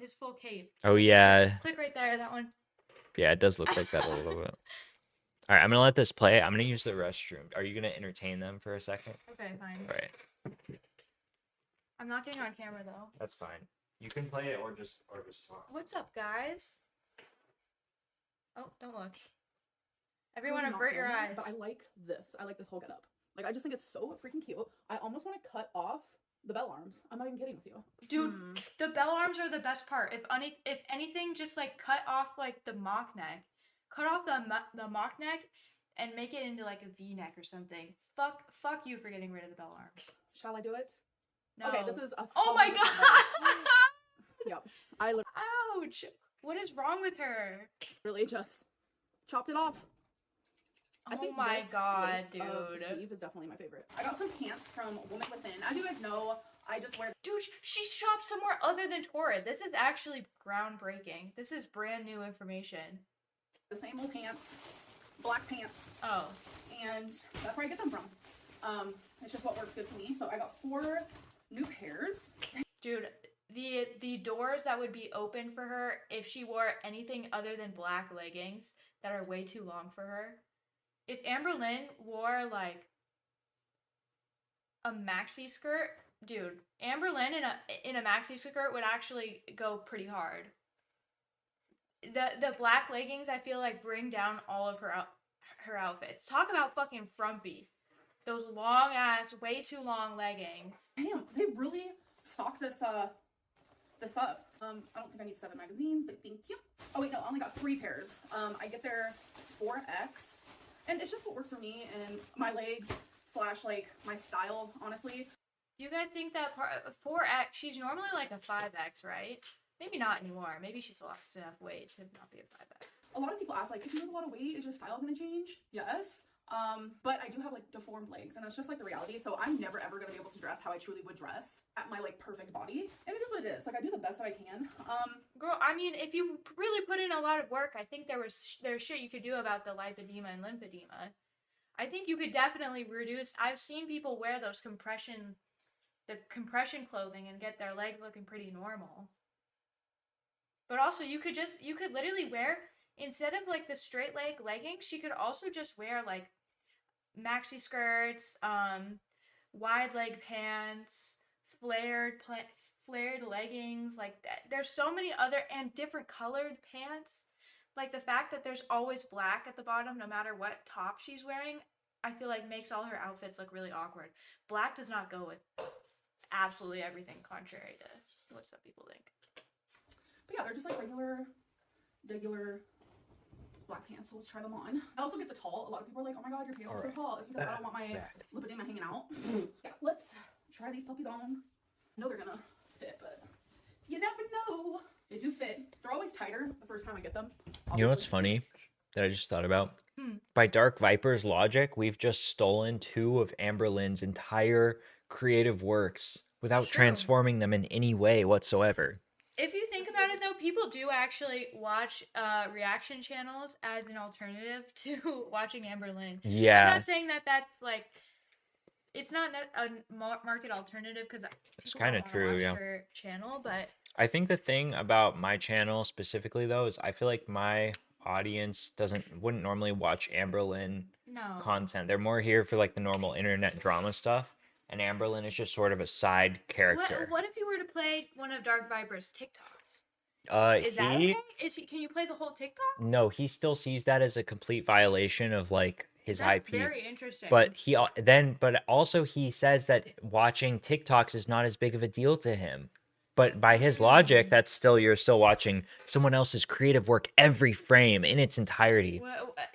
his full cape. Oh yeah. Click right there, that one. Yeah, it does look like that a little bit. All right, I'm gonna let this play. I'm gonna use the restroom. Are you gonna entertain them for a second? Okay, fine. All right, I'm not getting on camera though. that's fine. You can play it or just talk. What's up, guys? Oh, don't look. Everyone, Really not avert your feeling eyes. it, But I like this. I like this whole getup. Like, I just think it's so freaking cute. I almost want to cut off the bell arms. I'm not even kidding with you. Dude, the bell arms are the best part. If anything, just like cut off like the mock neck, cut off the mock neck, and make it into like a V neck or something. Fuck you for getting rid of the bell arms. Shall I do it? No. Okay, this is a. Oh my god! Yep. I Ouch! What is wrong with her? literally just chopped it off. I Oh think my this god, width of the dude. sleeve is definitely my favorite. I got some pants from Woman Within. As you guys know, I just wear Dude, she shopped somewhere other than Torrid. This is actually groundbreaking. This is brand new information. the same old pants, black pants. Oh. And that's where I get them from. It's just what works good for me. So I got 4 new pairs. Dude, the doors that would be open for her if she wore anything other than black leggings that are way too long for her. If Amberlynn wore like a maxi skirt, dude, Amberlynn in a maxi skirt would actually go pretty hard. The black leggings I feel like bring down all of her outfits. Talk about fucking frumpy. Those long ass, way too long leggings. Damn, they really stock this this up. I don't think I need 7 magazines, but thank you. Oh wait, no, I only got 3 pairs. I get their 4X, and it's just what works for me and my legs / like my style, honestly. Do you guys think that 4X, she's normally like a 5X, right? Maybe not anymore. Maybe she's lost enough weight to not be a 5X. A lot of people ask, like, if you lose a lot of weight, is your style gonna change? Yes. But I do have like deformed legs, and that's just like the reality. So I'm never ever gonna be able to dress how I truly would dress at my like perfect body, and it is what it is. Like I do the best that I can. Girl, I mean, if you really put in a lot of work, I think there's shit you could do about the lipedema and lymphedema. I think you could definitely reduce. I've seen people wear those compression clothing and get their legs looking pretty normal. But also, you could literally wear, instead of like the straight leg leggings, she could also just wear like maxi skirts, wide leg pants, flared leggings, like that. There's so many other and different colored pants. Like the fact that there's always black at the bottom, no matter what top she's wearing, I feel like makes all her outfits look really awkward. Black does not go with absolutely everything, contrary to what some people think. But yeah, they're just like regular black pants, so let's try them on. I also get the tall. A lot of people are like, oh my god, your pants are so tall. It's because I don't want my lipedema hanging out. Yeah, let's try these puppies on. I know they're gonna fit, but you never know. They do fit. They're always tighter the first time I get them. You know what's funny that I just thought about? Hmm. By Dark Viper's logic, we've just stolen 2 of Amber Lynn's entire creative works without transforming them in any way whatsoever. If you think about it, though, people do actually watch reaction channels as an alternative to watching Amber Lynn. Yeah. I'm not saying that that's like, it's not a market alternative because It's kind of true, yeah. her channel, but I think the thing about my channel specifically though is I feel like my audience wouldn't normally watch Amber Lynn content. They're more here for like the normal internet drama stuff, and Amber Lynn is just sort of a side character. what if you were to play one of Dark Viper's TikToks? Is that he okay? Can you play the whole TikTok? No, he still sees that as a complete violation of like his That's IP. very interesting. But but also he says that watching TikToks is not as big of a deal to him. But by his logic, that's still you're still watching someone else's creative work every frame in its entirety.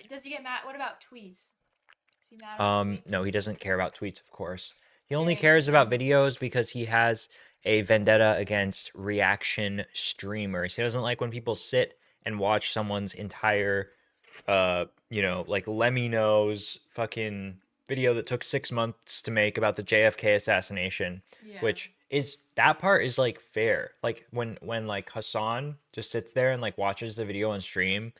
Does he get mad? What about tweets? Is he mad about tweets? No, he doesn't care about tweets, of course. He only cares about videos because he has a vendetta against reaction streamers. He doesn't like when people sit and watch someone's entire like Lemmy Knows fucking video that took 6 months to make about the JFK assassination, which is that part is like fair. Like when like Hassan just sits there and like watches the video on stream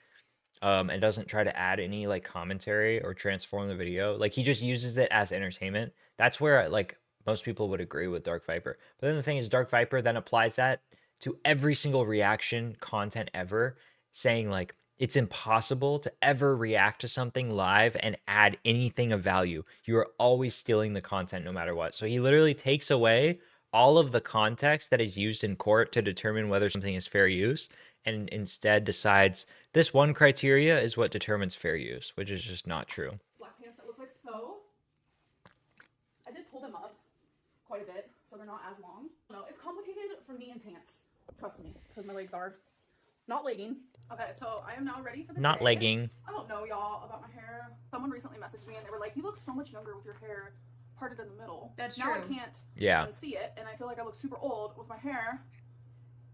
and doesn't try to add any like commentary or transform the video. Like he just uses it as entertainment. That's where like most people would agree with Dark Viper. But then the thing is Dark Viper then applies that to every single reaction content ever, saying like it's impossible to ever react to something live and add anything of value. You are always stealing the content no matter what. So he literally takes away all of the context that is used in court to determine whether something is fair use, and instead decides this one criteria is what determines fair use, which is just not true. Black pants that look like so. I did pull them up quite a bit, so they're not as long. No, it's complicated for me in pants. Trust me, because my legs are not legging. Okay, so I am now ready for the Not day. legging. I don't know, y'all, about my hair. Someone recently messaged me and they were like, you look so much younger with your hair parted in the middle. That's now true. I can't Yeah. see it, and I feel like I look super old with my hair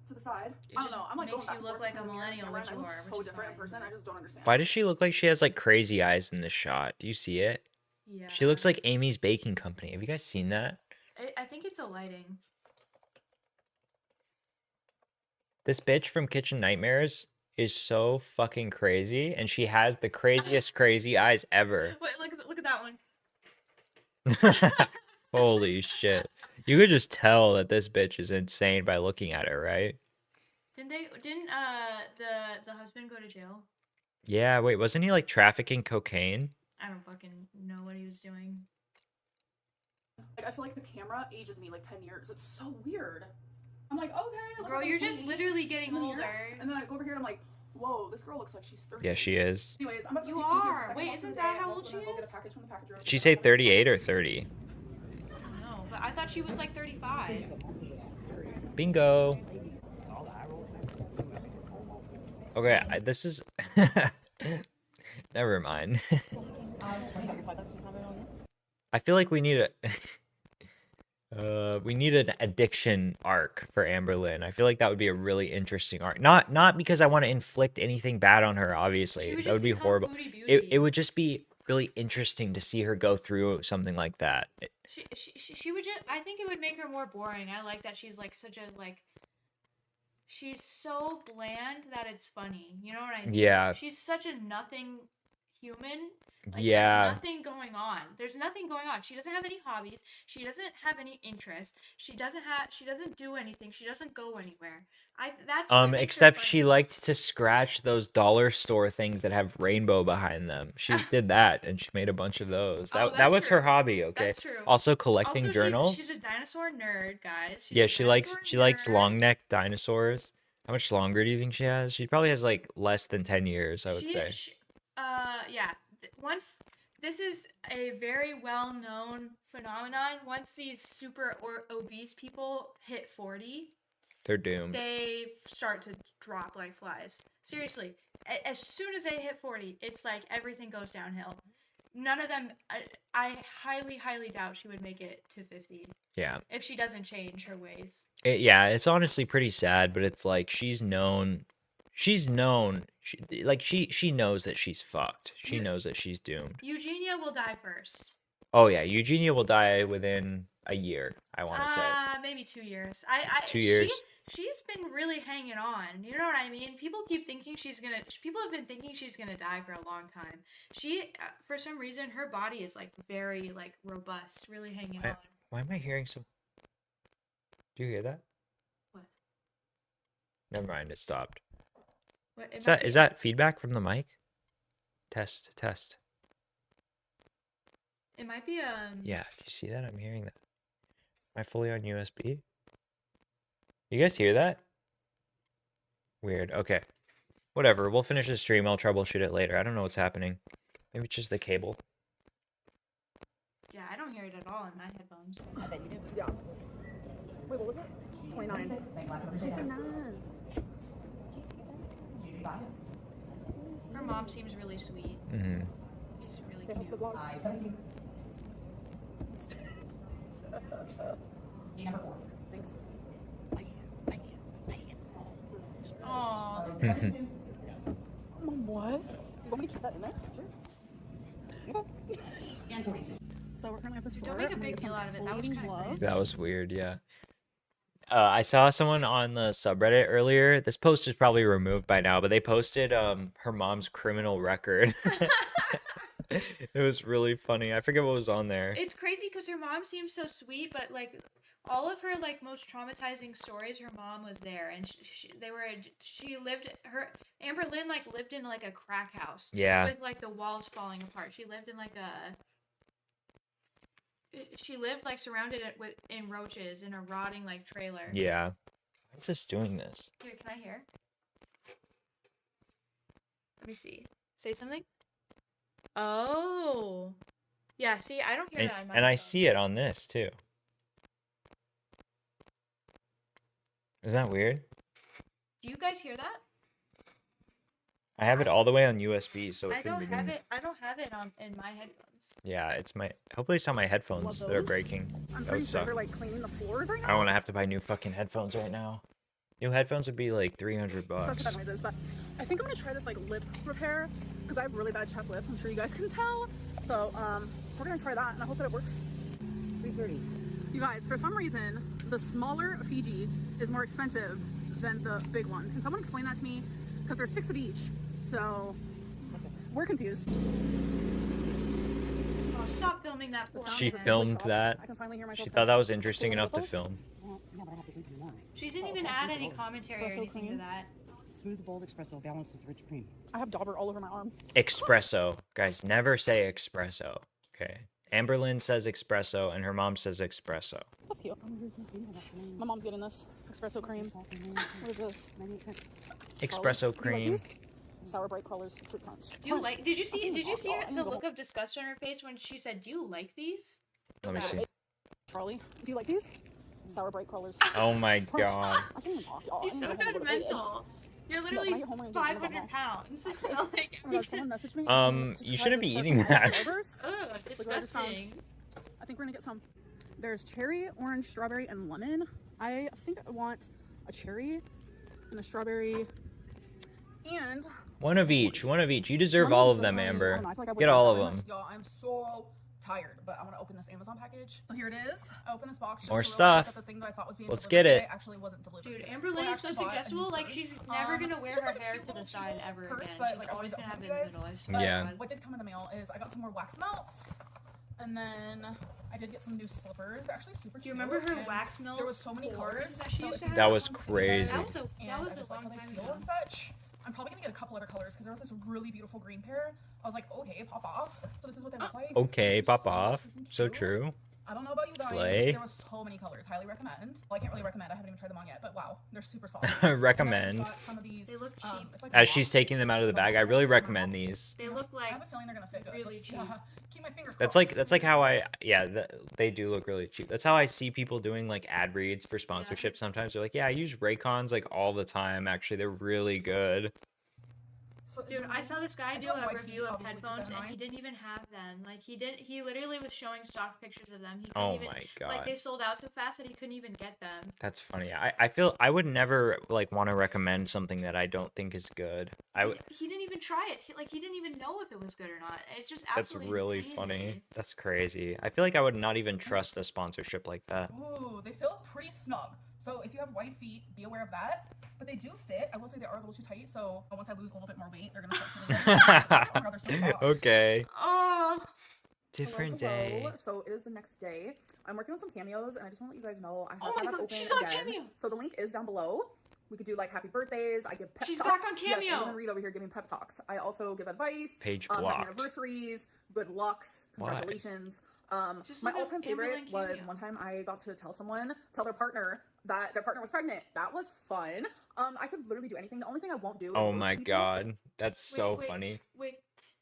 to the side. I don't know. I'm like makes going you back look and like a forth between the millennial, mirror which and you I are, look which so is different in fine. person. I just don't understand. Why does she look like she has like crazy eyes in this shot? Do you see it? Yeah. She looks like Amy's Baking Company. Have you guys seen that? I think it's the lighting. This bitch from Kitchen Nightmares is so fucking crazy, and she has the craziest crazy eyes ever. Wait, look at that one. Holy shit. You could just tell that this bitch is insane by looking at her, right? Didn't the husband go to jail? Yeah, wait, wasn't he like trafficking cocaine? I don't fucking know what he was doing. Like, I feel like the camera ages me like 10 years. It's so weird. I'm like, okay. Look, Bro, I'm you're just 20. literally getting And then older. and then I go over here and I'm like, whoa, this girl looks like she's 30. Yeah, she is. Anyways, I'm about to You take food here are. because I Wait, walked isn't through that the day. how I'm old also she gonna go get is? a package from the packager. Did she say 38 or 30? No, but I thought she was like 35. Bingo. Okay, this is... Never mind. I feel like we need we need an addiction arc for Amber Lynn. I feel like that would be a really interesting arc. Not because I want to inflict anything bad on her, obviously. That would be horrible. It would just be really interesting to see her go through something like that. She would just, I think it would make her more boring. I like that she's like such a like, she's so bland that it's funny. You know what I mean? Yeah. She's such a nothing human. Like, Yeah. There's nothing going on. There's nothing going on. She doesn't have any hobbies. She doesn't have any interests. She doesn't do anything. She doesn't go anywhere. That's what makes her Except funny. she liked to scratch those dollar store things that have rainbow behind them. She did that, and she made a bunch of those. That was her hobby. Okay. That's true. Also collecting journals. She's a dinosaur nerd, guys. Yeah, she likes long necked dinosaurs. How much longer do you think she has? She probably has like less than 10 years, I would say. Yeah. Once this is a very well known phenomenon. Once these super obese people hit 40, They're doomed. they start to drop like flies. Seriously, as soon as they hit 40, it's like everything goes downhill. None of them. I highly, highly doubt she would make it to 50. Yeah. If she doesn't change her ways. Yeah, it's honestly pretty sad, but it's like she's known. She knows that she's fucked. She knows that she's doomed. Eugenia will die first. Oh yeah, Eugenia will die within a year, I want to say. Maybe 2 years. 2 years. She's been really hanging on. You know what I mean? People have been thinking she's gonna die for a long time. She, for some reason, her body is like very like robust, really hanging on. Why am I hearing some? Do you hear that? What? Never mind, it stopped. What, Is that feedback from the mic? Test. It might be Yeah, do you see that? I'm hearing that. Am I fully on USB? You guys hear that? Weird. Okay. Whatever. We'll finish the stream. I'll troubleshoot it later. I don't know what's happening. Maybe it's just the cable. Yeah, I don't hear it at all in my headphones. I bet you do. Yeah. Wait, what was it? 29. 29. Her mom seems really sweet. Mm-hmm. He's really cute. Number 4. Thanks. Aww. Mom, what? You want me to keep that in there? Sure. Okay. So we're currently at the store. Don't make a big deal out of it. That was kind of That was weird, yeah. I saw someone on the subreddit earlier. This post is probably removed by now, but they posted her mom's criminal record. It was really funny. I forget what was on there. It's crazy because her mom seems so sweet, but like all of her like most traumatizing stories, her mom was there, and Amber Lynn like lived in like a crack house. Yeah. With like the walls falling apart. She lived in like surrounded in roaches in a rotting like trailer. Yeah. What's this doing this? Here, can I hear? Let me see. Say something. Oh. Yeah, see, I don't hear that in my And I headphones. see it on this too. Isn't that weird? Do you guys hear that? I have it all the way on USB, so it I shouldn't don't be have doing it. I don't have it in my headphones. Yeah, it's my. Hopefully, it's not my headphones that are breaking. I'm That pretty would sure suck. they're like cleaning the floors right now. I don't want to have to buy new fucking headphones right now. New headphones would be like $300. So that's what that noise is, but I think I'm gonna try this like lip repair because I have really bad chapped lips. I'm sure you guys can tell. So we're gonna try that, and I hope that it works. 3:30. You guys, for some reason, the smaller Fiji is more expensive than the big one. Can someone explain that to me? Because there's 6 of each, so we're confused. Oh, stop filming that. Poor She woman. filmed that. I can finally hear myself She talk. thought that was interesting enough to film. She didn't even add any commentary or Espresso anything to cream. that. Smooth, bold espresso balanced with rich cream. I have dauber all over my arm. Espresso. Guys, never say espresso. Okay. Amberlynn says espresso, and her mom says espresso. That's cute. My mom's getting this espresso cream. What is this? Espresso cream. Sour bright colors, fruit punch. Do you like? Did you see? Did you see I need the to go look of disgust on her face when she said, "Do you like these?" Let me see. Charlie, do you like these? Sour bright colors. Oh my Punch. god. I can't even talk, y'all. You're I so need to go to bed. judgmental. You're Look, literally when I get home, we're gonna do this 500 pounds. Like, Oh my God, someone messaged me. to You try shouldn't this be stuff eating from that. Starburst. Ugh, Look what I just found. disgusting. I think we're gonna get some. There's cherry, orange, strawberry, and lemon. I think I want a cherry and a strawberry and One of each. One of each. You deserve lemon all is of so them, funny. I Amber. don't know, I feel like I Get would all of very much. them. Y'all, I'm so tired, but I want to open this Amazon package. So here it is. I opened this box. just More to realize stuff. that the thing that I thought was being Let's delivered get it. today actually wasn't delivered Dude, today. Amber So I Lynn is so actually bought a new suggestible. Like, purse. she's never gonna wear just her like a hair cute to the little side cheap ever purse, again. but, She's like, I always wanted gonna to have it help in the you middle. I guys. swear Yeah. to God. What did come in the mail is I got some more wax melts, And then I did get some new slippers. They're actually super cute. Do you remember her and wax melt? There was so many colors that she so used to if have. you That want was ones together, crazy. That was and a I just like long how they time feel ago. and such. I'm probably gonna get a couple other colors because there was this really beautiful green pair. I was like, okay, pop off. So this is what they look like. Okay, pop off. So true. I don't know about you guys. Slay. There was so many colors. Highly recommend. Well, I can't really recommend. I haven't even tried them on yet, but wow, they're super soft. Recommend. Got some of these. They look cheap. It's like As she's taking them out of the bag, I really recommend these. They look like I have a feeling they're gonna fit good. really Let's- cheap. Keep my fingers That's crossed. like how they do look really cheap. That's how I see people doing like ad reads for sponsorship sometimes. They're like, yeah, I use Raycons like all the time. Actually, they're really good. Dude, I saw this guy I do have a white review feet, of obviously, keep headphones, that in and he mind. didn't even have them. Like he literally was showing stock pictures of them. He couldn't Oh even, my Like God. they sold out so fast that he couldn't even get them. That's funny. I feel I would never like want to recommend something that I don't think is good. He didn't even try it. He didn't even know if it was good or not. It's just That's absolutely really insane to funny. me. That's crazy. I feel like I would not even trust a sponsorship like that. Ooh, they feel pretty snug. So if you have white feet, be aware of that. But they do fit. I will say they are a little too tight. So once I lose a little bit more weight, they're gonna start feeling good. Oh my God, they're so soft. Okay. Oh. Different Hello. day. So it is the next day. I'm working on some cameos, and I just want to let you guys know I have Oh my that God, open she's on again. Cameo. So the link is down below. We could do like happy birthdays. I give pep She's talks. back on Yes, Cameo. I'm gonna read over here giving pep talks. I also give advice. Page happy blocked. anniversaries, good lucks, Why? congratulations. Just My look up all-time favorite Amberlynn was Cameo. one time I got to tell their partner that their partner was pregnant. That was fun. I could literally do anything. The only thing I won't do is Oh roast my people. God. That's so funny. Wait.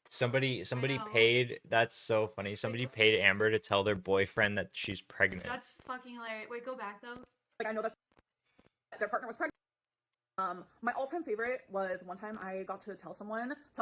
Somebody know. paid. That's so funny. Somebody paid Amber to tell their boyfriend that she's pregnant. That's fucking hilarious. Wait, go back though. Like I know that's their partner was pregnant. My all-time favorite was one time I got to tell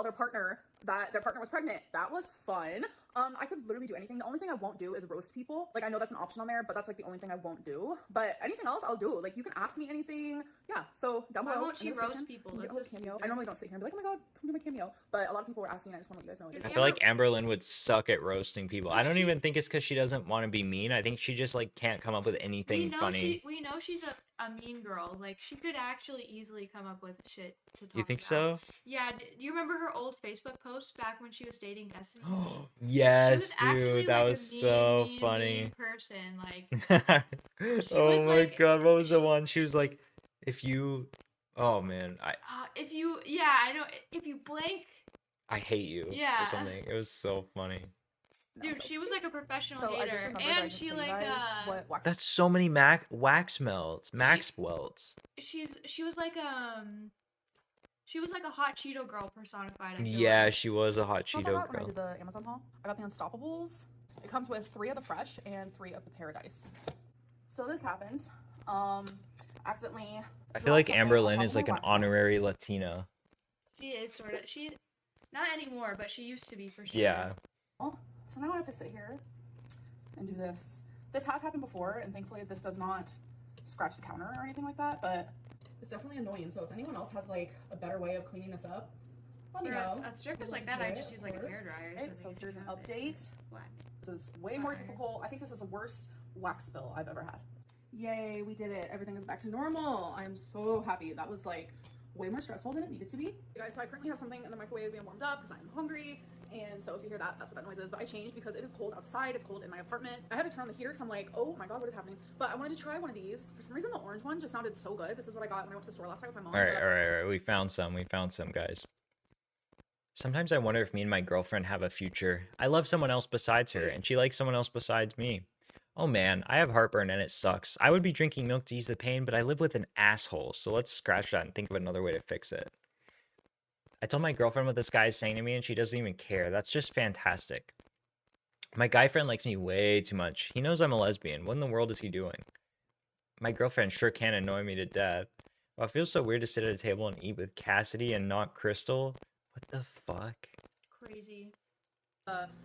their partner that their partner was pregnant. That was fun. I could literally do anything. The only thing I won't do is roast people. Like I know that's an option on there, but that's like the only thing I won't do. But anything else I'll do. Like you can ask me anything. Yeah. So down Why below. won't in she the roast description, people? you can get That's a so little cameo. stupid. I normally don't sit here and be like, oh my God, come do my cameo. But a lot of people were asking. I just want to let you guys know. I feel like Amberlynn would suck at roasting people. I don't even think it's because she doesn't want to be mean. I think she just like can't come up with anything funny. We know she's a mean girl. Like she could actually easily come up with shit to talk You think about. so? Yeah. Do you remember her old Facebook posts back when she was dating Destiny? Yes, actually, dude, that like, a was mean, so mean funny. person. Like Oh was my like- God, what was the one? She was like, if you, oh man, if you, yeah, I know. If you blank, I hate you Yeah. or something. It was so funny. dude, she was like a professional So I just hater, remembered I and should she show you like guys what wax That's so many wax melts, max welts. she was like she was like a hot Cheeto girl personified. I feel Yeah, like. she was a hot So I Cheeto got when I girl. did the Amazon haul. I got the Unstoppables. It comes with 3 of the fresh and 3 of the paradise. So this happened. Accidentally. I feel like dropped something on Amberlynn top is of my like an wax melt. honorary Latina. She is sort of not anymore, but she used to be for sure. Yeah. So now I have to sit here and do this. This has happened before, and thankfully this does not scratch the counter or anything like that, but it's definitely annoying. So if anyone else has like a better way of cleaning this up, let me For know. a surface We'd like love that, to I do just it, use of like a course. hairdryer. Okay, so here's an update. This is way more difficult. I think this is the worst wax spill I've ever had. Yay, we did it. Everything is back to normal. I'm so happy. That was like way more stressful than it needed to be. You guys, so I currently have something in the microwave being warmed up because I'm hungry. And so if you hear that, that's what that noise is. But I changed because it is cold outside. It's cold in my apartment. I had to turn on the heater, so I'm like, oh my God, what is happening? But I wanted to try one of these. For some reason, the orange one just sounded so good. This is what I got when I went to the store last night with my mom. All right. We found some, guys. Sometimes I wonder if me and my girlfriend have a future. I love someone else besides her, and she likes someone else besides me. Oh man, I have heartburn and it sucks. I would be drinking milk to ease the pain, but I live with an asshole, so let's scratch that and think of another way to fix it. I told my girlfriend what this guy is saying to me, and she doesn't even care. That's just fantastic. My guy friend likes me way too much. He knows I'm a lesbian. What in the world is he doing? My girlfriend sure can annoy me to death. Well, it feels so weird to sit at a table and eat with Cassidy and not Crystal. What the fuck? Crazy.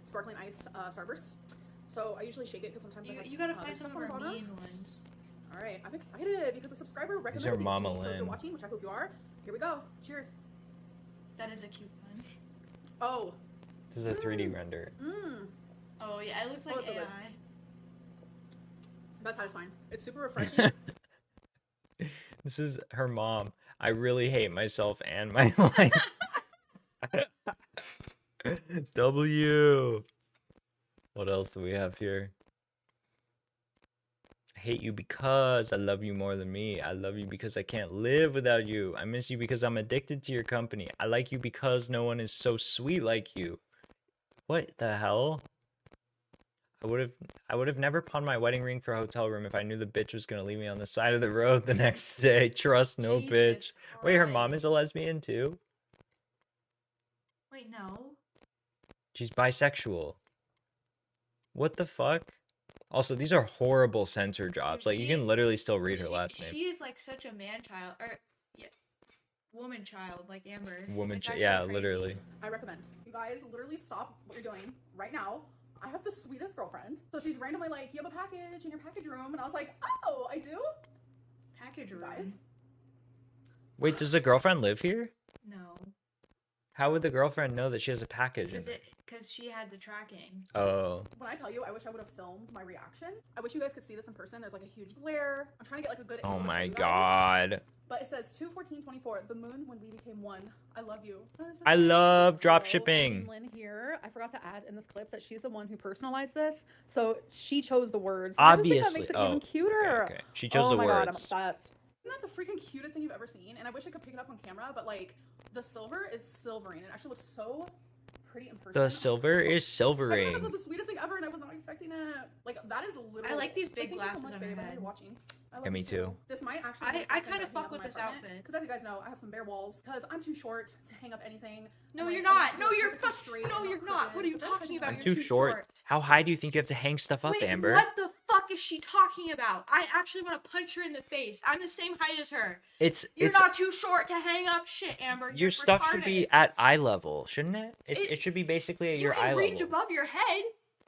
Sparkling ice Starburst. So I usually shake it because sometimes I have You gotta find there's some stuff of on the our bottom. mean ones. All right, I'm excited because a subscriber recommended These are Mama to me. So if you're Lynn. watching, which I hope you are, here we go. Cheers. That is a cute one. Oh. This is a 3D render. Mmm. Oh yeah, it looks like it's so AI. good. That's satisfying. It's super refreshing. This is her mom. I really hate myself and my life. W. What else do we have here? I hate you because I love you more than me. I love you because I can't live without you. I miss you because I'm addicted to your company. I like you because no one is so sweet like you. What the hell? I would have never pawned my wedding ring for a hotel room if I knew the bitch was gonna leave me on the side of the road the next day. Trust no bitch. Wait, her mom is a lesbian too? Wait, no. She's bisexual. What the fuck? Also, these are horrible censor jobs. Like, you can literally still read her last name. She is like such a man child, or yeah, woman child, like Amber. Woman, It's actually yeah, crazy. literally. I recommend you guys literally stop what you're doing right now. I have the sweetest girlfriend. So she's randomly like, you have a package in your package room. And I was like, oh, I do? Package room. Guys. Wait, does the girlfriend live here? No. How would the girlfriend know that she has a package in it? Because she had the tracking. Oh. When I tell you, I wish I would have filmed my reaction. I wish you guys could see this in person. There's like a huge glare. I'm trying to get like a good Oh angle to show my you guys. god. But it says 2/14/24, the moon when we became one. I love you. I love drop So, shipping. Lynn here, I forgot to add in this clip that she's the one who personalized this. So she chose the words. Obviously. I just think that makes it even cuter. Okay. She chose oh the my words. God, I'm obsessed. Isn't that the freaking cutest thing you've ever seen? And I wish I could pick it up on camera, but like the silver is silvering. It actually looks so pretty in person. The silver is I thought this silvering. was the sweetest thing ever, and I was not expecting it. Like that is literally. I like these So big thank you so glasses much, on babe. her I know head. you're watching. I love Yeah, me you too. This might actually. I kind of fuck with this outfit. Because as you guys know, I have some bare walls because I'm too short to hang up anything. No, and, you're like, I not. want to No, be you're perfectly fuck. straight No, and you're not. What are you talking about? I'm You're too short. How high do you think you have to hang stuff up, Wait, Amber? what the fuck is she talking about? I actually want to punch her in the face. I'm the same height as her. You're It's not too short to hang up shit, Amber. your You're stuff should be retarded. at eye level, shouldn't it? It should be basically at You your can eye reach level. above your head.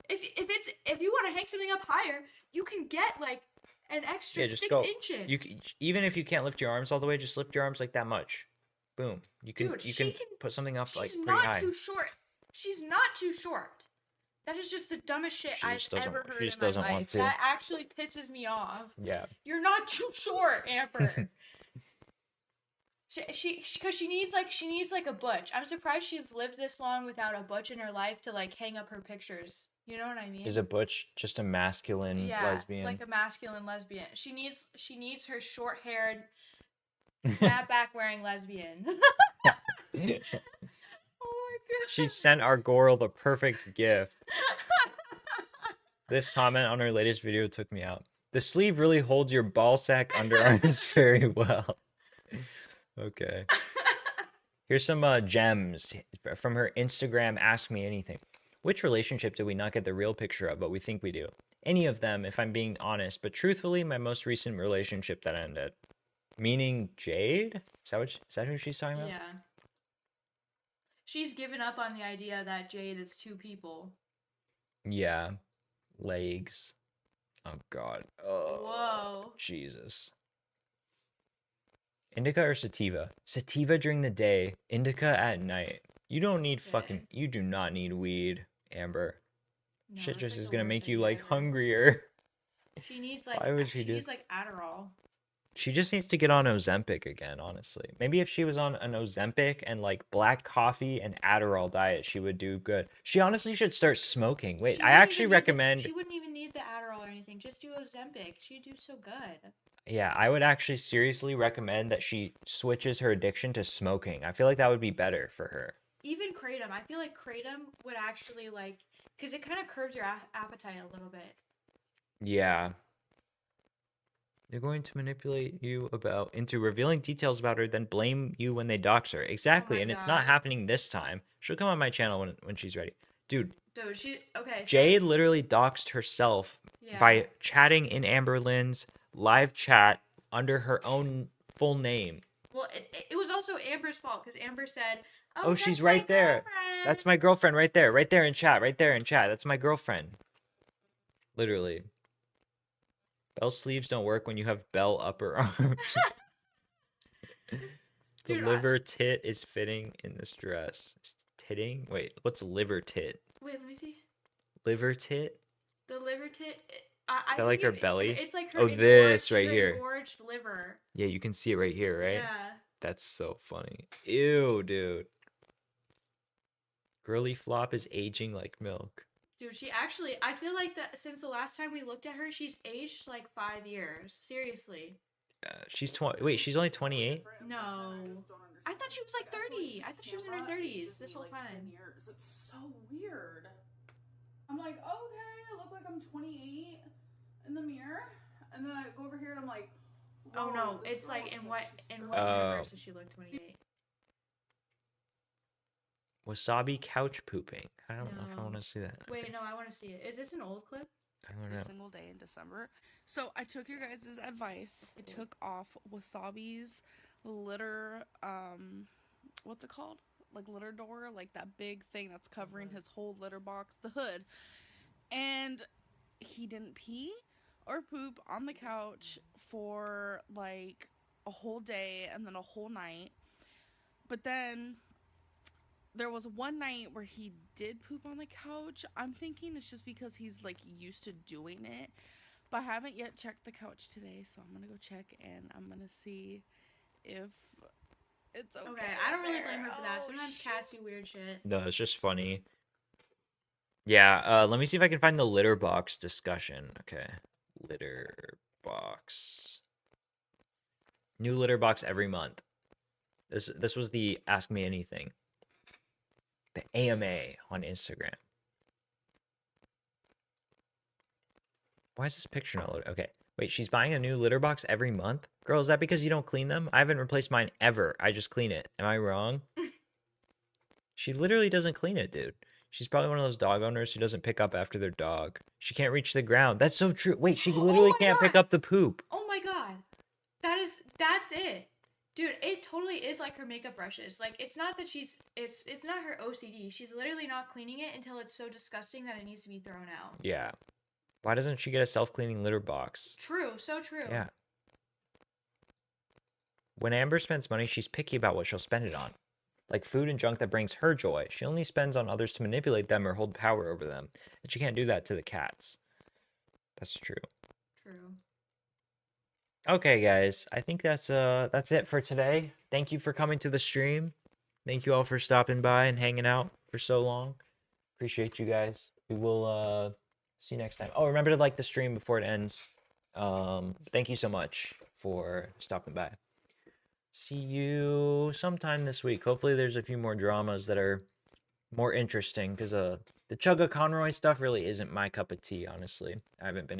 If you want to hang something up higher, you can get like an extra Yeah, just 6 go. inches. Even if you can't lift your arms all the way, just lift your arms like that much. Boom. You can Dude, you she can put something up like She's pretty not high. too short. She's not too short. That is just the dumbest shit She I've just doesn't- ever heard she just in my doesn't life. want to. That actually pisses me off. Yeah. You're not too short, Amber. Because she needs like a butch. I'm surprised she's lived this long without a butch in her life to like hang up her pictures. You know what I mean? Is a butch just a masculine yeah, lesbian? like a masculine lesbian. She needs her short-haired, snapback wearing lesbian. She sent our Goral the perfect gift. This comment on her latest video took me out. The sleeve really holds your ball sack underarms very well. Okay. Here's some gems from her Instagram Ask Me Anything. Which relationship did we not get the real picture of, but we think we do? Any of them, if I'm being honest, but truthfully, my most recent relationship that ended. Meaning Jade? Is that who she's talking about? Yeah. She's given up on the idea that Jade is two people. Yeah. Legs. Oh god. Oh. Whoa. Jesus. Indica or sativa? Sativa during the day, indica at night. You don't need fucking. You do not need weed, Amber. No, Shit it's just like is the gonna worst make thing you like ever. hungrier. She needs like Why would she do- needs like Adderall. She just needs to get on Ozempic again, honestly. Maybe if she was on an Ozempic and like black coffee and Adderall diet, she would do good. She honestly should start smoking. Wait, She I wouldn't actually even need the- recommend. she wouldn't even need the Adderall or anything. Just do Ozempic. She'd do so good. Yeah, I would actually seriously recommend that she switches her addiction to smoking. I feel like that would be better for her. Even kratom. I feel like kratom would actually like, because it kind of curbs your appetite a little bit. Yeah. They're going to manipulate you into revealing details about her, then blame you when they dox her. Exactly, and it's not happening this time. She'll come on my channel when she's ready. Dude, Dude, okay. so- Jade literally doxed herself Yeah. by chatting in Amber Lynn's live chat under her own full name. Well, it was also Amber's fault because Amber said, Oh, that's she's my right there. girlfriend." That's my girlfriend right there. Right there in chat. Right there in chat. That's my girlfriend. Literally. Bell sleeves don't work when you have bell upper arms. The Dude, liver tit is fitting in this dress. Titting? Wait, what's liver tit? Wait, let me see. Liver tit? The liver tit. Is that like her belly? It's like her. Oh, this engorged- right her here. Engorged liver. Yeah, you can see it right here, right? Yeah. That's so funny. Ew, dude. Girly flop is aging like milk. Dude, she actually, I feel like that since the last time we looked at her, she's aged like 5 years. Seriously. She's 20. Wait, she's only 28? No. I thought she was like 30. I thought she was in her 30s this whole time. It's so weird. I'm like, okay, I look like I'm 28 in the mirror, and then I go over here and I'm like, oh no, it's like in what universe does she look 28? Wasabi couch pooping. I don't know if I want to see that. Wait, no, I want to see it. Is this an old clip? I don't know. Every single day in December. So I took your guys' advice. I took off Wasabi's litter, what's it called? Like litter door, like that big thing that's covering his whole litter box, the hood. And he didn't pee or poop on the couch for like a whole day and then a whole night. But then there was one night where he did poop on the couch. I'm thinking it's just because he's like used to doing it. But I haven't yet checked the couch today, so I'm gonna go check and I'm gonna see if it's okay. Okay, I don't really blame her for that. Sometimes cats do weird shit. No, it's just funny. Yeah, let me see if I can find the litter box discussion. Okay. Litter box. New litter box every month. This was the Ask Me Anything. The AMA on Instagram. Why is this picture not loaded? Okay. Wait, she's buying a new litter box every month? Girl, is that because you don't clean them? I haven't replaced mine ever. I just clean it. Am I wrong? She literally doesn't clean it, dude. She's probably one of those dog owners who doesn't pick up after their dog. She can't reach the ground. That's so true. Wait, she literally can't pick up the poop. Oh my god. That's it. Dude, it totally is like her makeup brushes. Like, it's not that it's not her OCD. She's literally not cleaning it until it's so disgusting that it needs to be thrown out. Yeah. Why doesn't she get a self-cleaning litter box? True, so true. Yeah. When Amber spends money, she's picky about what she'll spend it on. Like food and junk that brings her joy. She only spends on others to manipulate them or hold power over them. And she can't do that to the cats. That's true. True. Okay, guys. I think that's it for today. Thank you for coming to the stream. Thank you all for stopping by and hanging out for so long. Appreciate you guys. We will see you next time. Oh, remember to like the stream before it ends. Thank you so much for stopping by. See you sometime this week. Hopefully there's a few more dramas that are more interesting, because the Chugga Conroy stuff really isn't my cup of tea, honestly. I haven't been